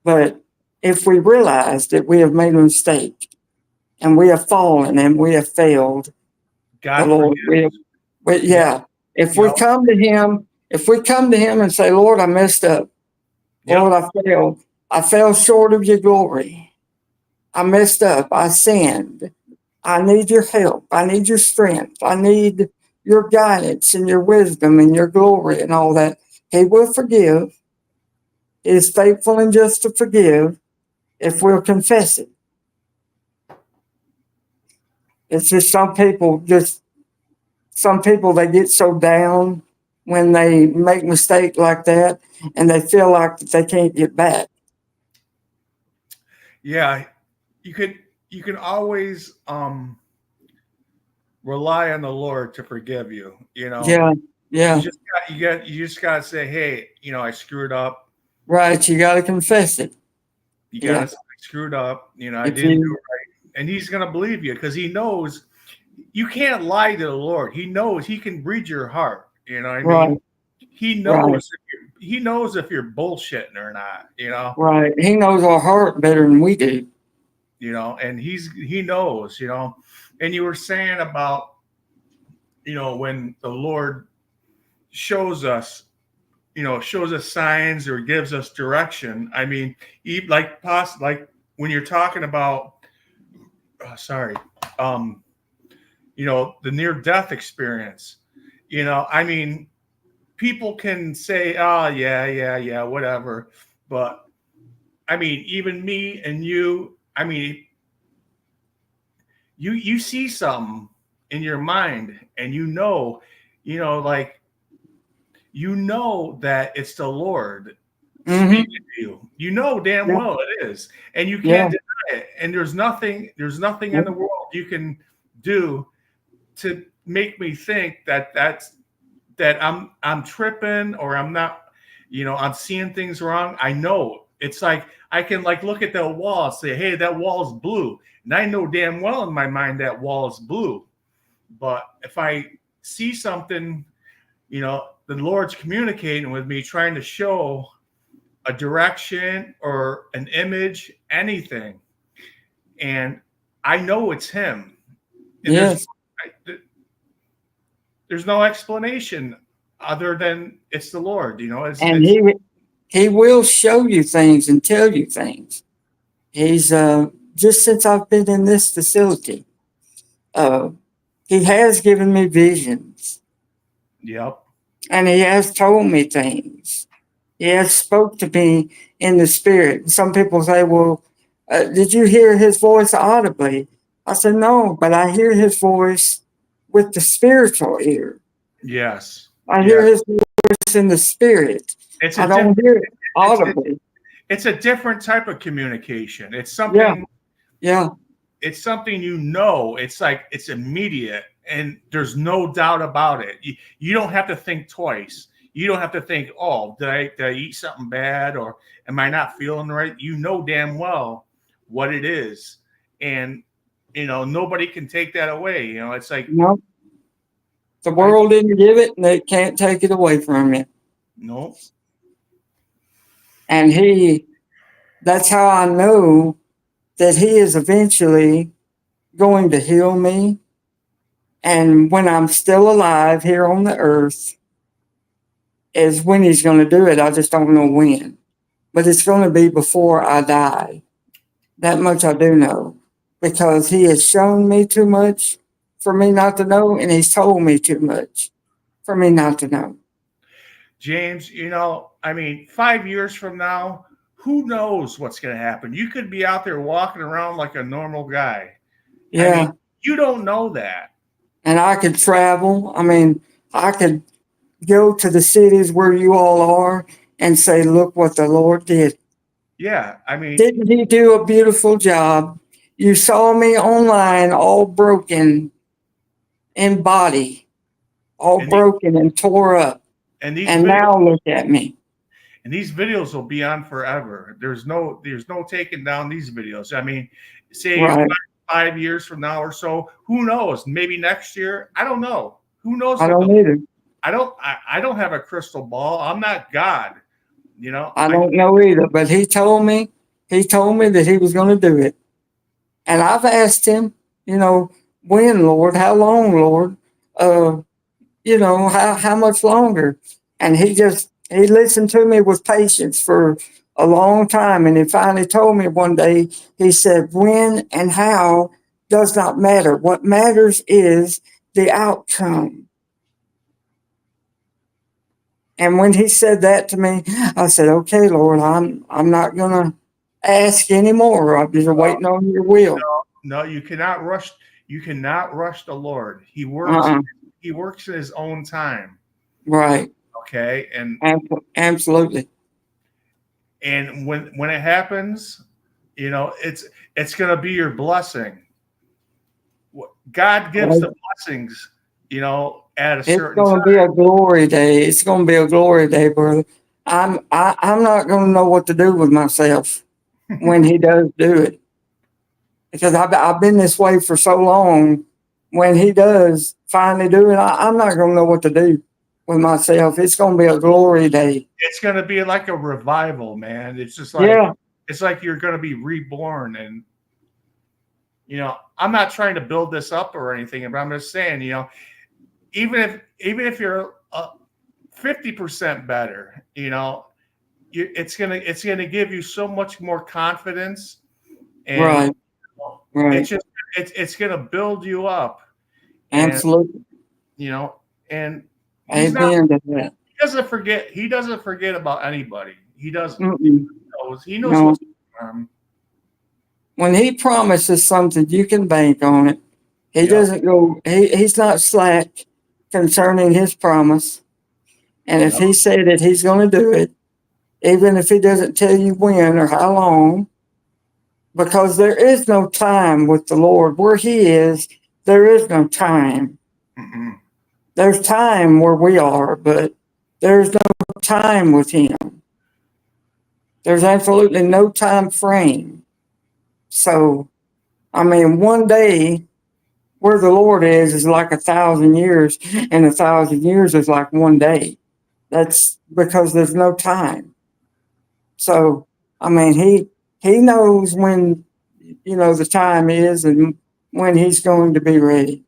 But if we realize that we have made a mistake and we have fallen and we have failed the God Lord, forgives. Yep, yeah. If we yep, come to Him, and say, Lord, I messed up. Lord, yep. I failed. I fell short of your glory. I messed up. I sinned. I need your help. I need your strength. I need your guidance and your wisdom and your glory and all that. He will forgive. He is faithful and just to forgive if we'll confess it. It's just some people, they get so down when they make mistake like that, and they feel like they can't get back. Yeah, you can always rely on the Lord to forgive you. Yeah, You just gotta say, hey, I screwed up. right. You got to confess it. You gotta say, I screwed up. I If didn't do you, it right, and He's gonna believe you because He knows you can't lie to the Lord. He knows He can read your heart. You know what I mean? right, He right, knows He knows if you're bullshitting or not. right. He knows our heart better than we do. And He knows. And you were saying about when the Lord shows us signs or gives us direction. I mean, like when you're talking about the near death experience. I mean, people can say, oh yeah, whatever, but I mean, even me and you, I mean, you see something in your mind, and like that it's the Lord Mm-hmm. speaking to you. Damn Yeah, well it is, and you yeah, can't deny it. And there's nothing yeah. in the world you can do to make me think that I'm tripping, or I'm not. I'm seeing things wrong. I know it's like I can look at that wall and say, hey, that wall's blue, and I know damn well in my mind that wall is blue. But if I see something, the Lord's communicating with me, trying to show a direction or an image, anything, and I know it's Him, and Yes. there's no explanation other than it's the Lord. And It's he will show you things and tell you things. He's just since I've been in this facility, uh, he has given me visions, yep, and he has told me things. He has spoke to me in the spirit. Some people say, "Well, did you hear his voice audibly?" I said, "No, but I hear his voice with the spiritual ear. yes, I hear yes. his voice in the spirit. It's a I different. don't hear it It's audibly." it's a different type of communication. It's Yeah, something. yeah, It's something It's like it's immediate, and there's no doubt about it. You don't have to think twice. You don't have to think, oh, did I eat something bad, or am I not feeling right? You know damn well what it is, and nobody can take that away. It's like no. The I world didn't give it, and they can't take it away from you. no, And that's how I know that he is eventually going to heal me. And when I'm still alive here on the earth, is when he's going to do it. I just don't know when. But it's going to be before I die. That much I do know. Because he has shown me too much for me not to know, and he's told me too much for me not to know. James. I mean, 5 years from now, who knows what's going to happen? You could be out there walking around like a normal guy. I mean, Yeah. you don't know that. And I could travel. I mean, I could go to the cities where you all are and say, look what the Lord did. Yeah, I mean, Didn't he do a beautiful job? You saw me online all broken in body, all and broken and tore up. and these And videos now look at me. and these videos will be on forever. There's no taking down these videos. I mean, say Right. 5 years from now or so, who knows? Maybe next year. I don't know. Who knows I what don't either. I don't have a crystal ball. I'm not God. I don't know either, but he told me that he was going to do it. And I've asked him, when, Lord, how long, Lord? How much longer? And he listened to me with patience for a long time. And he finally told me one day, he said, when and how does not matter. What matters is the outcome. And when he said that to me, I said, "Okay, Lord, I'm not gonna ask anymore. I'm just Uh, waiting on your will." no, you cannot rush. You cannot rush the Lord. He works. Uh-uh. He works in His own time. Right. Okay, and Absolutely. when it happens, it's going to be your blessing. God gives the blessings, at a It's certain gonna time. be a glory day. It's gonna be a glory day, brother. I'm not gonna know what to do with myself when he does do it, because I've been this way for so long. When he does finally do it, I'm not gonna know what to do with myself. It's gonna be a glory day. It's going to be like a revival, man. It's just like Yeah, you're going to be reborn, and I'm not trying to build this up or anything, but I'm just saying, even if you're 50% better, it's gonna give you so much more confidence, and right, right. it's gonna build you up, and Absolutely. you know, and he's not Amen to that. he doesn't forget about anybody. He doesn't. Mm-mm. He knows No. what's going on. When he promises something, you can bank on it. He Yep. doesn't go, he's not slack concerning his promise. And if Yep. he said it, he's going to do it, even if he doesn't tell you when or how long, because there is no time with the Lord. Where he is, there is no time. Mm-mm. There's time where we are, but there's no time with him. There's absolutely no time frame. So, I mean, one day where the Lord is like 1,000 years, and 1,000 years is like one day. That's because there's no time. So, I mean, he knows when the time is and when he's going to be ready.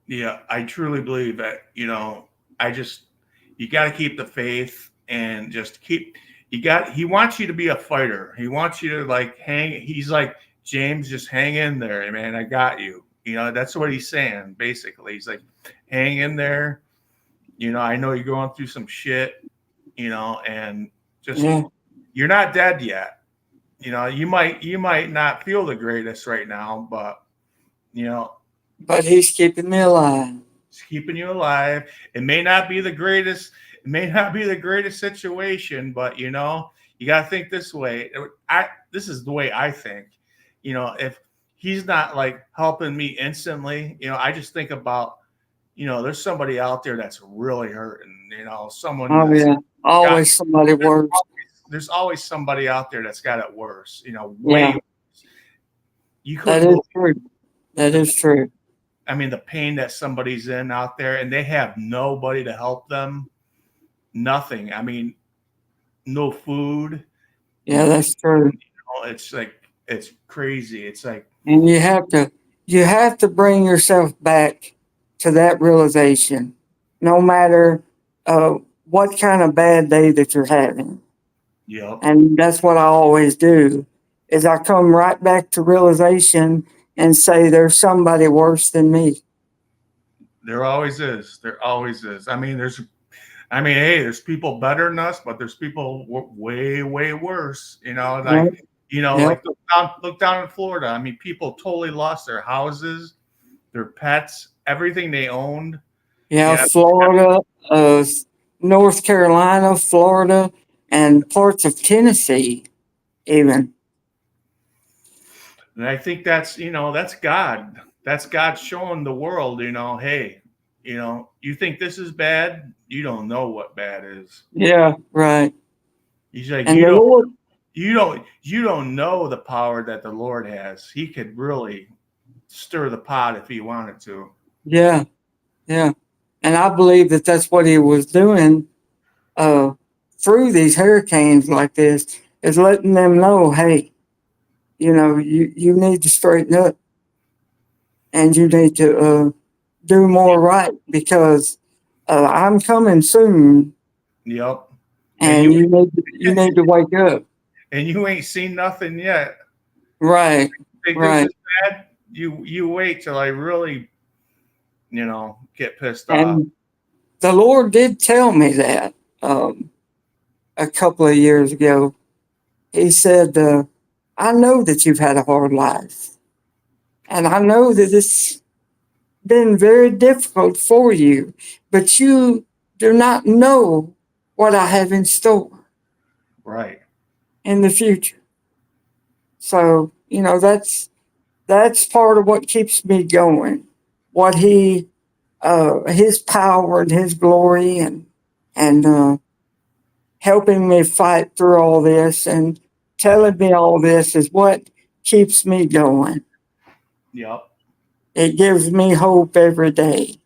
Yeah, I truly believe that, I just, you got to keep the faith and just he wants you to be a fighter. He wants you to like he's like, James, just hang in there, man. I got you. That's what he's saying, basically. He's like, hang in there. I know you're going through some shit, and just, Yeah, you're not dead yet. You might not feel the greatest right now, but, you know, but he's keeping me alive. it's keeping you alive. It may not be the greatest. It may not be the greatest situation, but you got to think this way. This is the way I think. If he's not like helping me instantly, I just think about, there's somebody out there that's really hurting. Someone Oh that's yeah, got. always somebody works. There's always somebody out there that's got it worse. Way Yeah, worse. You that couldn't is believe. true. That is true. I mean, the pain that somebody's in out there, and they have nobody to help them. Nothing. I mean, no food. Yeah, that's true. It's like it's crazy. It's like, And you have to bring yourself back to that realization, no matter uh, what kind of bad day that you're having. yep, And that's what I always do is I come right back to realization and say there's somebody worse than me. there always is. There always is. Hey, there's people better than us, but there's people way, way worse. Yep. Yep. Like look down in Florida. I mean, people totally lost their houses, their pets, everything they owned. Yeah, Yeah, Florida, North Carolina, Florida, and parts of Tennessee, even. and I think that's God. That's God showing the world, hey, you think this is bad? You don't know what bad is. Yeah, right. He's like, And you the don't Lord, you don't know the power that the Lord has. He could really stir the pot if he wanted to. yeah, yeah. And I believe that that's what he was doing uh, through these hurricanes like this, is letting them know, hey, you need to straighten up and you need to do more right, because I'm coming soon, Yep. And and you need to wake up. you ain't seen nothing yet. Right, Think this right. is bad? You wait till I really get pissed off. And the Lord did tell me that a couple of years ago. He said, I know that you've had a hard life. And I know that it's been very difficult for you, but you do not know what I have in store Right. in the future. So, that's part of what keeps me going. What his power and his glory and helping me fight through all this and telling me all this is what keeps me going. Yep. It gives me hope every day.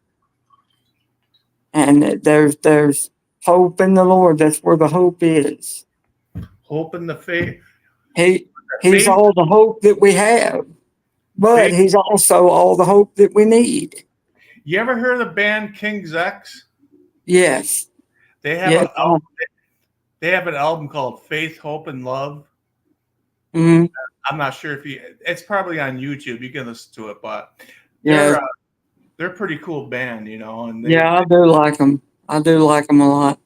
And there's hope in the Lord. That's where the hope is. Hope in the faith. He's Faith. all the hope that we have, but Faith. he's also all the hope that we need. You ever heard of the band King's X? Yes. They have Yes. they have an album called Faith, Hope, and Love. Mm-hmm. I'm not sure if it's probably on YouTube. You can listen to it, but Yeah. they're a pretty cool band, and I do like them. I do like them a lot.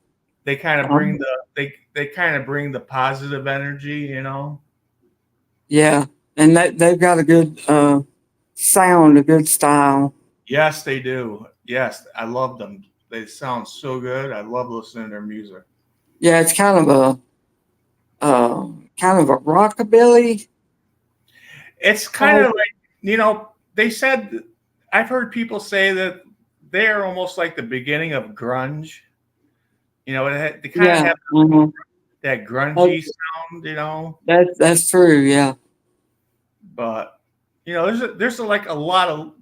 They kind of bring they kind of bring the positive energy, Yeah, and they've got a good sound, a good style. Yes, they do. Yes, I love them. They sound so good. I love listening to their music. Yeah, it's kind of a rockabilly. It's kind of like, they said, I've heard people say that they are almost like the beginning of grunge. They kind of have that grungy sound, That's true, yeah. But there's like a lot of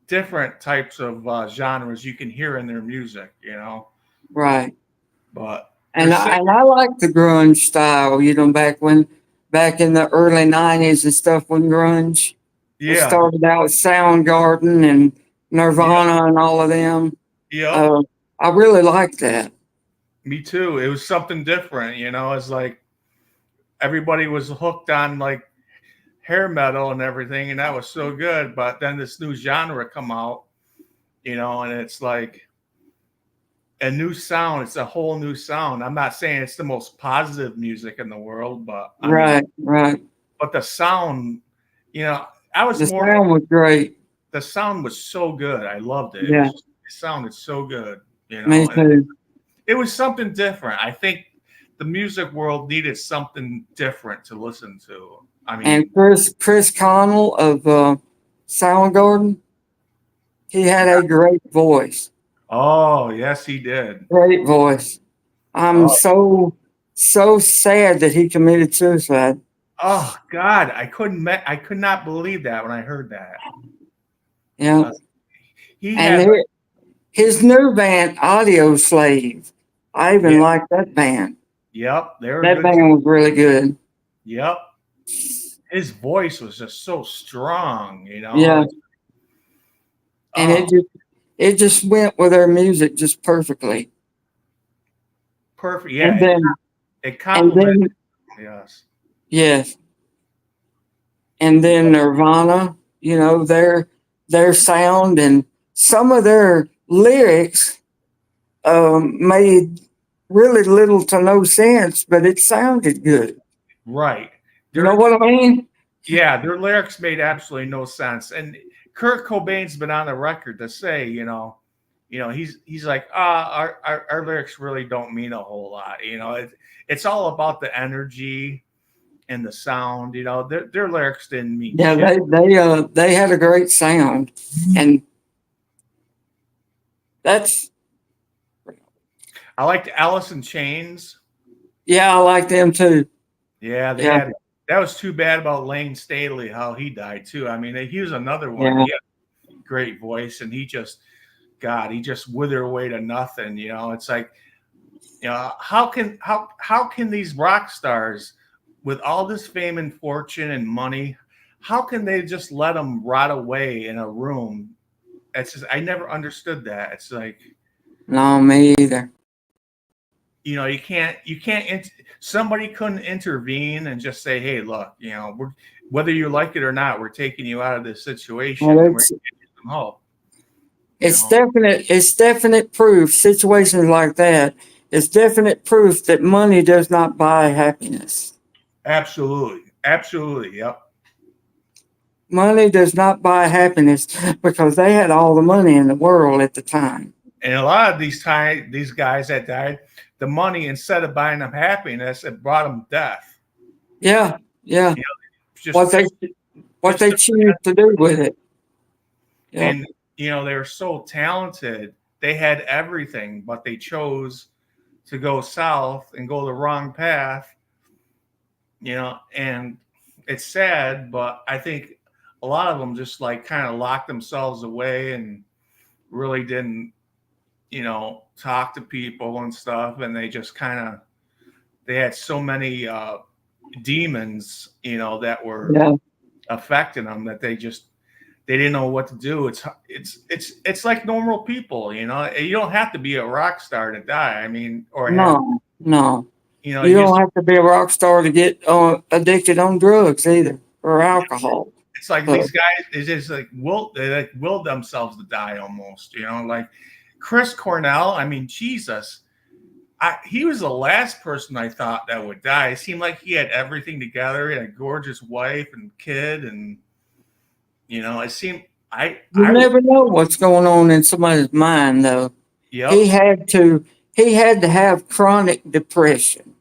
different types of genres you can hear in their music, Right. But And I like the grunge style, back in the early 90s and stuff when grunge. It started out with Soundgarden and Nirvana and all of them. Yeah. I really liked that. Me too. It was something different, It's like everybody was hooked on like hair metal and everything, and that was so good. But then this new genre come out, and it's like a new sound. It's a whole new sound. I'm not saying it's the most positive music in the world, but right. But the sound, the sound was great. The sound was so good. I loved it. Yeah. It sounded so good. Me too. It was something different. I think the music world needed something different to listen to. And Chris Connell of Soundgarden, he had a great voice. Oh, yes, he did. Great voice. I'm so sad that he committed suicide. Oh God, I could not believe that when I heard that. Yeah. His new band, Audio Slave. I even like that band. Yep, that band was really good. Yep. His voice was just so strong, Yeah. And it just went with their music just perfectly. Perfect. Yeah. And then, it complemented. Yes. Yes. And then Nirvana, their sound and some of their lyrics made really little to no sense, but it sounded good. Right. You know what I mean? Yeah, their lyrics made absolutely no sense. And Kurt Cobain's been on the record to say, he's like, our lyrics really don't mean a whole lot. It's all about the energy and the sound. Their lyrics didn't mean shit. They had a great sound, and that's. I liked Alice in Chains. Yeah, I like them too. Yeah, that was too bad about Lane Staley, how he died too. I mean, he was another one. Yeah. He had a great voice, and he just withered away to nothing. It's like, how can these rock stars with all this fame and fortune and money, how can they just let them rot away in a room? It's just, I never understood that. It's like, no, me either. You can't, somebody couldn't intervene and just say, hey, look, whether you like it or not, we're taking you out of this situation. Well, and we're giving you some hope. You It's know, definite. It's definite proof. Situations like that is definite proof that money does not buy happiness. absolutely, absolutely, yep. Money does not buy happiness because they had all the money in the world at the time. And a lot of these guys that died, the money instead of buying them happiness, it brought them death. Yeah, yeah. You know, it's just What they what it's they choose to do with it. Yeah. and they were so talented. They had everything, but they chose to go south and go the wrong path. And it's sad, but I think a lot of them just like kind of locked themselves away and really didn't, talk to people and stuff. And they just they had so many demons, that were Yeah. affecting them that they didn't know what to do. It's like normal people. You don't have to be a rock star to die. I mean, or have No, no. You you don't have to be a rock star to get addicted on drugs either or alcohol. it's like So, these guys is just like they like willed themselves to die almost. Like Chris Cornell. I mean, Jesus. He was the last person I thought that would die. It seemed like he had everything together. He had a gorgeous wife and kid, and it seemed you never know what's going on in somebody's mind, though. yep, He had to. He had to have chronic depression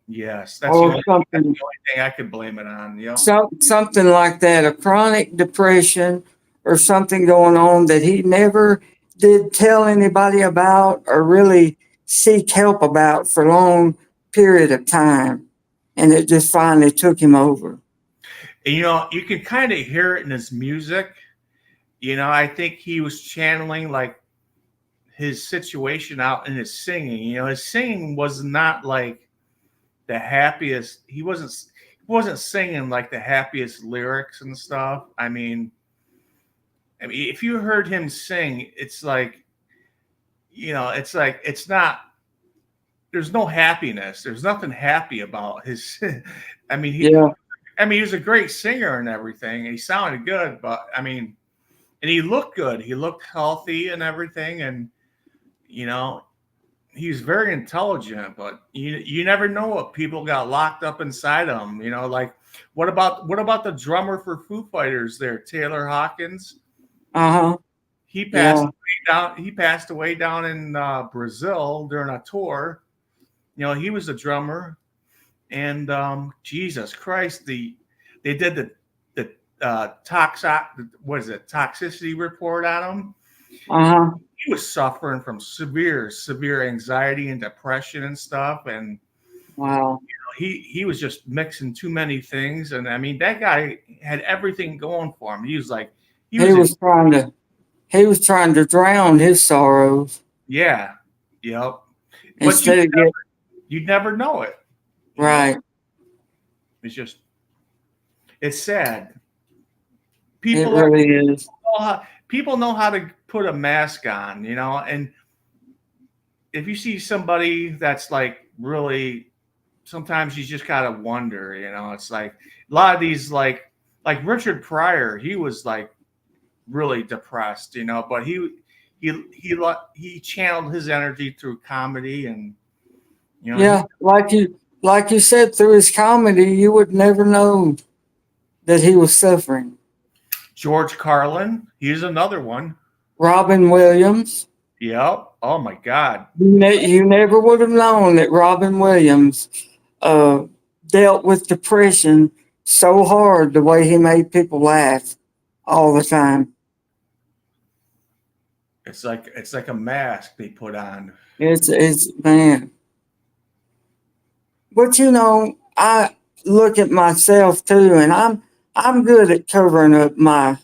yes, or that's the something. only thing I could blame it on. Yep. Something like that, a chronic depression or something going on that he never did tell anybody about or really seek help about for a long period of time. And it just finally took him over. And, you can kind of hear it in his music. I think he was channeling like his situation out in his singing. His singing was not like the happiest. He wasn't singing like the happiest lyrics and stuff. I mean, if you heard him sing, it's like, it's not. There's no happiness. There's nothing happy about his. I mean, Yeah. he was a great singer and everything. He sounded good, but I mean, and he looked good. He looked healthy and everything, and you know, he's very intelligent. But you never know what people got locked up inside them. Like what about the drummer for Foo Fighters there, Taylor Hawkins? Uh huh. He passed Yeah. away down. He passed away down in Brazil during a tour. He was a drummer, and Jesus Christ, they did the what is it, toxicity report on him. Uh huh. He was suffering from severe anxiety and depression and stuff, and Wow. he was just mixing too many things. And I mean, that guy had everything going for him. He was like, he He was, was trying to. He was trying to drown his sorrows yeah, yep. But instead of get you'd never know it. right. It's just, it's sad. It People are really is. people know how to put a mask on, and if you see somebody that's like really, sometimes you just gotta wonder, it's like a lot of these like Richard Pryor, he was like really depressed, but he channeled his energy through comedy, and Yeah, like you said, through his comedy, you would never know that he was suffering. George Carlin, he's another one. Robin Williams, Yep. Oh my God. you never would have known that Robin Williams uh, dealt with depression so hard the way he made people laugh all the time. It's like a mask they put on. It's man. But I look at myself too, and I'm good at covering up my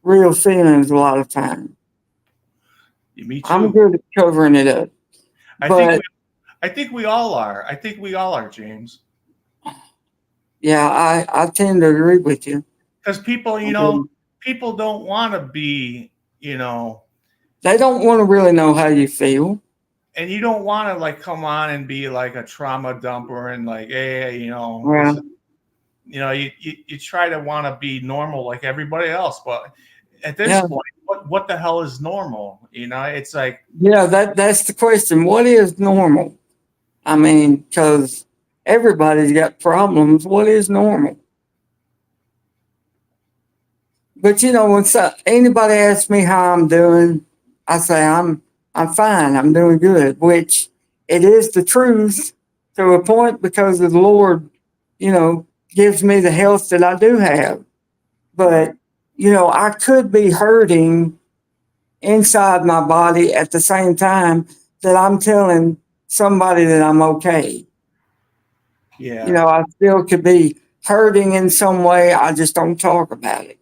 real feelings a lot of times. Me I'm too. good at covering it up. I think But I think we all are. I think we all are, James. yeah, I tend to agree with you. Because people, Um, people don't want to be, They don't want to really know how you feel. and you don't want to like come on and be like a trauma dumper and like, hey, this Well, is, you try to want to be normal like everybody else, but at this Yeah. point, what the hell is normal? You know, it's like, Yeah, that's the question. What is normal? I mean, because everybody's got problems. What is normal? But when anybody asks me how I'm doing, I say I'm fine. I'm doing good, which it is the truth to a point because the Lord, gives me the health that I do have. But I could be hurting inside my body at the same time that I'm telling somebody that I'm okay. yeah, I still could be hurting in some way. I just don't talk about it.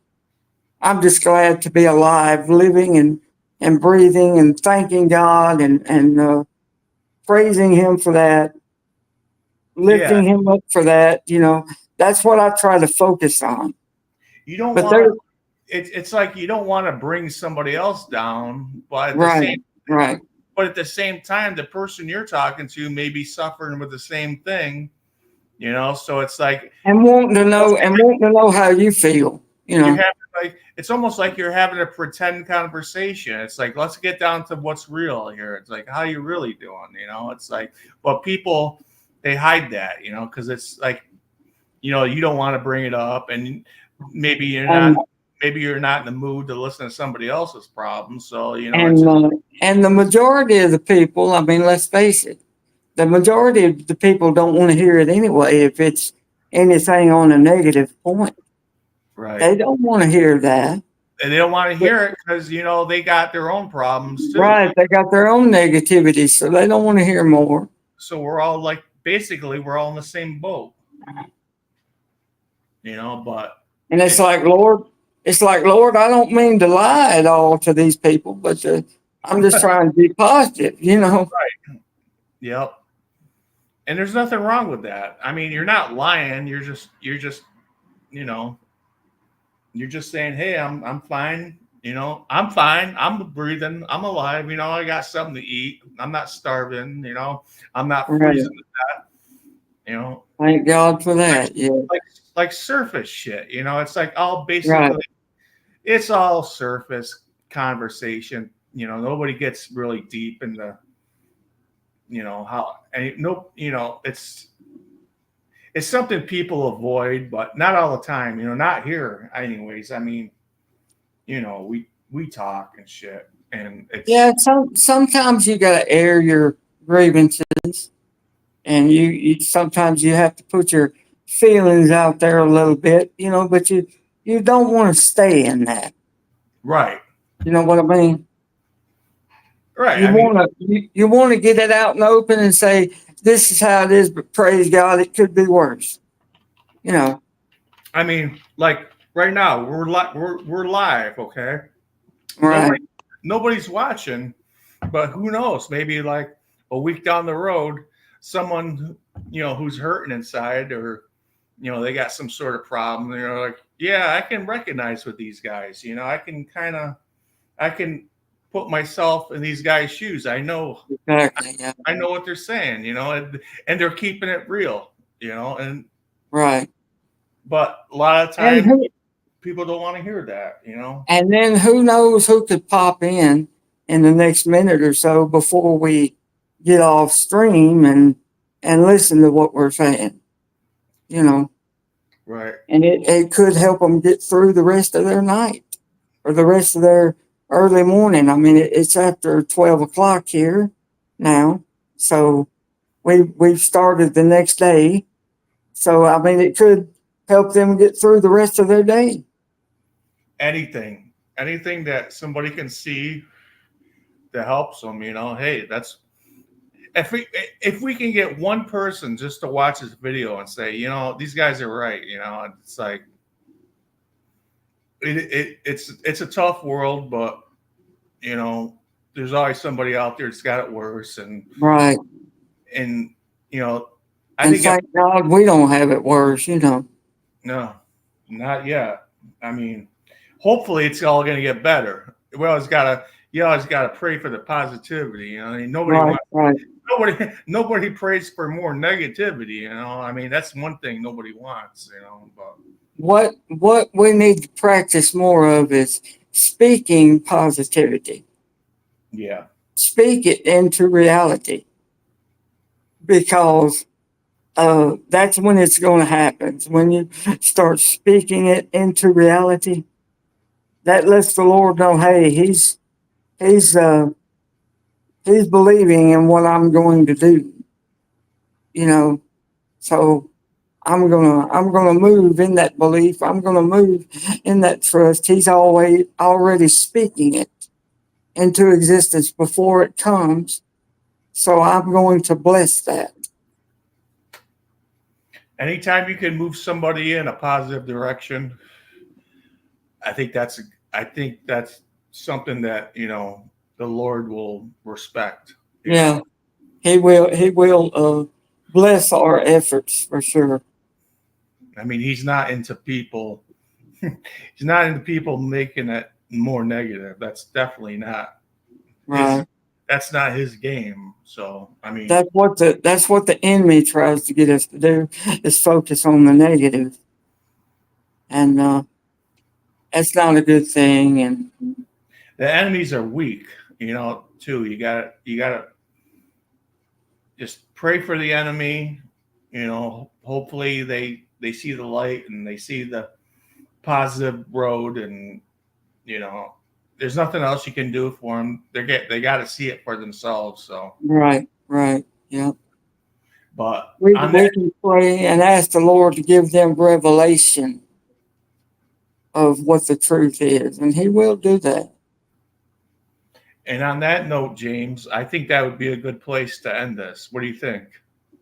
I'm just glad to be alive, living and breathing and thanking God and praising Him for that, yeah. lifting Him up for that. That's what I try to focus on. You don't But want there, to. It's like you don't want to bring somebody else down, but at the right, same right. but at the same time, the person you're talking to may be suffering with the same thing. So it's like And wanting to know how you feel. you're having it's almost like you're having a pretend conversation. It's like, let's get down to what's real here. It's like, how you really doing? It's like, but people, they hide that, because it's like, you don't want to bring it up, and maybe you're And not in the mood to listen to somebody else's problems. So, it's and and the majority of the people, I mean, let's face it, the majority of the people don't want to hear it anyway if it's anything on a negative point. right. They don't want to hear that. And they don't want to hear it because, they got their own problems too. Right. They got their own negativity, so they don't want to hear more. So we're all like, basically, we're all in the same boat, but. And it's like, Lord, I don't mean to lie at all to these people, but I'm just trying to be positive, Right. Yep. And there's nothing wrong with that. I mean, you're not lying. You're just, you know, you're just saying, hey, I'm fine. I'm fine. I'm breathing. I'm alive. I got something to eat. I'm not starving. I'm not Right. freezing to death. Thank God for that. Yeah. Like surface shit. It's like all basically, Right. it's all surface conversation. Nobody gets really deep into, how, and no, it's something people avoid, but not all the time. Not here, anyways. I mean, we talk and shit, and it's Yeah. Sometimes you got to air your grievances, and you sometimes you have to put your feelings out there a little bit, but you don't want to stay in that. right, You know what I mean? right. You I mean, want to you want to get it out in the open and say this is how it is, but praise God, it could be worse. like right now, we're live, okay? Right, Nobody's watching, but who knows? Maybe like a week down the road, someone who's hurting inside, or they got some sort of problem. They're like, yeah, I can recognize with these guys. I can put myself in these guys' shoes. I know exactly. Yeah, I know what they're saying, and they're keeping it real, and right. but a lot of And times people don't want to hear that, and then who knows who could pop in the next minute or so before we get off stream and listen to what we're saying. Right. And it could help them get through the rest of their night or the rest of their early morning. I mean, it's after 12 o'clock here now. So we've started the next day. So, I mean, it could help them get through the rest of their day. Anything that somebody can see that helps them, hey, that's if we can get one person just to watch this video and say, these guys are right, it's like it's a tough world, but there's always somebody out there that's got it worse, and Right. I think thank God we don't have it worse, no, not yet. I mean, hopefully it's all going to get better. You always gotta pray for the positivity. I mean, Right. nobody prays for more negativity. I mean, that's one thing nobody wants. But What we need to practice more of is speaking positivity. Yeah. Speak it into reality, because that's when it's going to happen. When you start speaking it into reality, that lets the Lord know, hey, he's he's believing in what I'm going to do. You know, so I'm gonna move in that belief. I'm gonna move in that trust. He's always already speaking it into existence before it comes. So I'm going to bless that. Anytime you can move somebody in a positive direction, I think that's something that, the Lord will respect. Yeah, he will. He will bless our efforts for sure. I mean, he's not into people. He's not into people making it more negative. That's definitely not his. Right. That's not his game. So, I mean, That's what the enemy tries to get us to do, is focus on the negative, and that's not a good thing. And the enemies are weak, too. You gotta just pray for the enemy. Hopefully they see the light and they see the positive road, and there's nothing else you can do for them. They got to see it for themselves. So, right, yeah. but We on we that can pray and ask the Lord to give them revelation of what the truth is, and He will do that. and on that note, James, I think that would be a good place to end this. What do you think?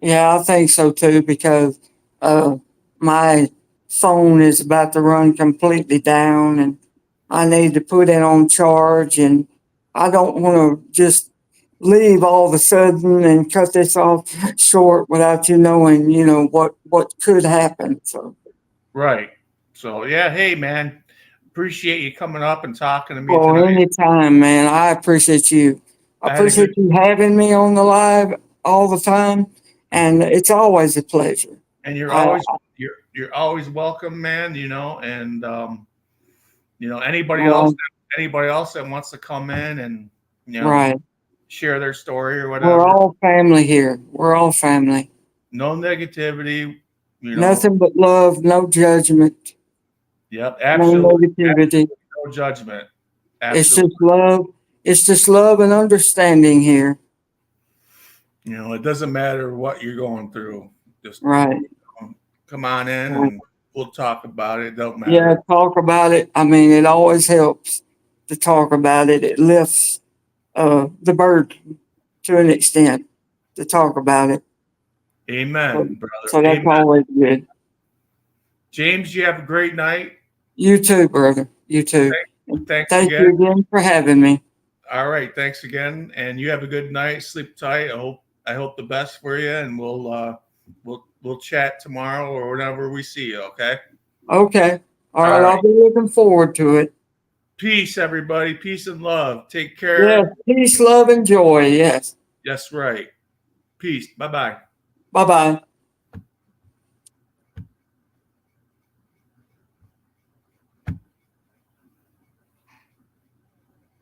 Yeah, I think so too, because uh, my phone is about to run completely down, and I need to put it on charge, and I don't want to just leave all of a sudden and cut this off short without you knowing, what could happen. So, Right. So yeah, hey man, appreciate you coming up and talking to me well, tonight. anytime, man, I appreciate you. I I had a appreciate good, you having me on the live all the time, and it's always a pleasure. and you're I, always you're always welcome, man. And uh, anybody else that wants to come in and right. share their story or We're whatever. all family here. We're all family. No negativity. Nothing but love, no judgment, Yep, no absolutely, negativity. no judgment. It's Absolutely. just love. It's just love and understanding here. It doesn't matter what you're going through. Just Right. come on in Right. and we'll talk about it. It don't Yeah, matter. talk about it. I mean, it always helps to talk about it. It lifts the burden to an extent to talk about it. So, Amen, brother. so that's Amen. always good. James, you have a great night. You too, brother. You too. And Thanks thank again. you again for having me. All right, thanks again, and you have a good night. Sleep tight. I hope the best for you, and we'll chat tomorrow or whenever we see you. Okay. Okay. All All right. right. I'll be looking forward to it. Peace, everybody. Peace and love. Take Yes. care. Peace, love, and joy. Yes. Yes, right. Peace. Bye bye. Bye bye.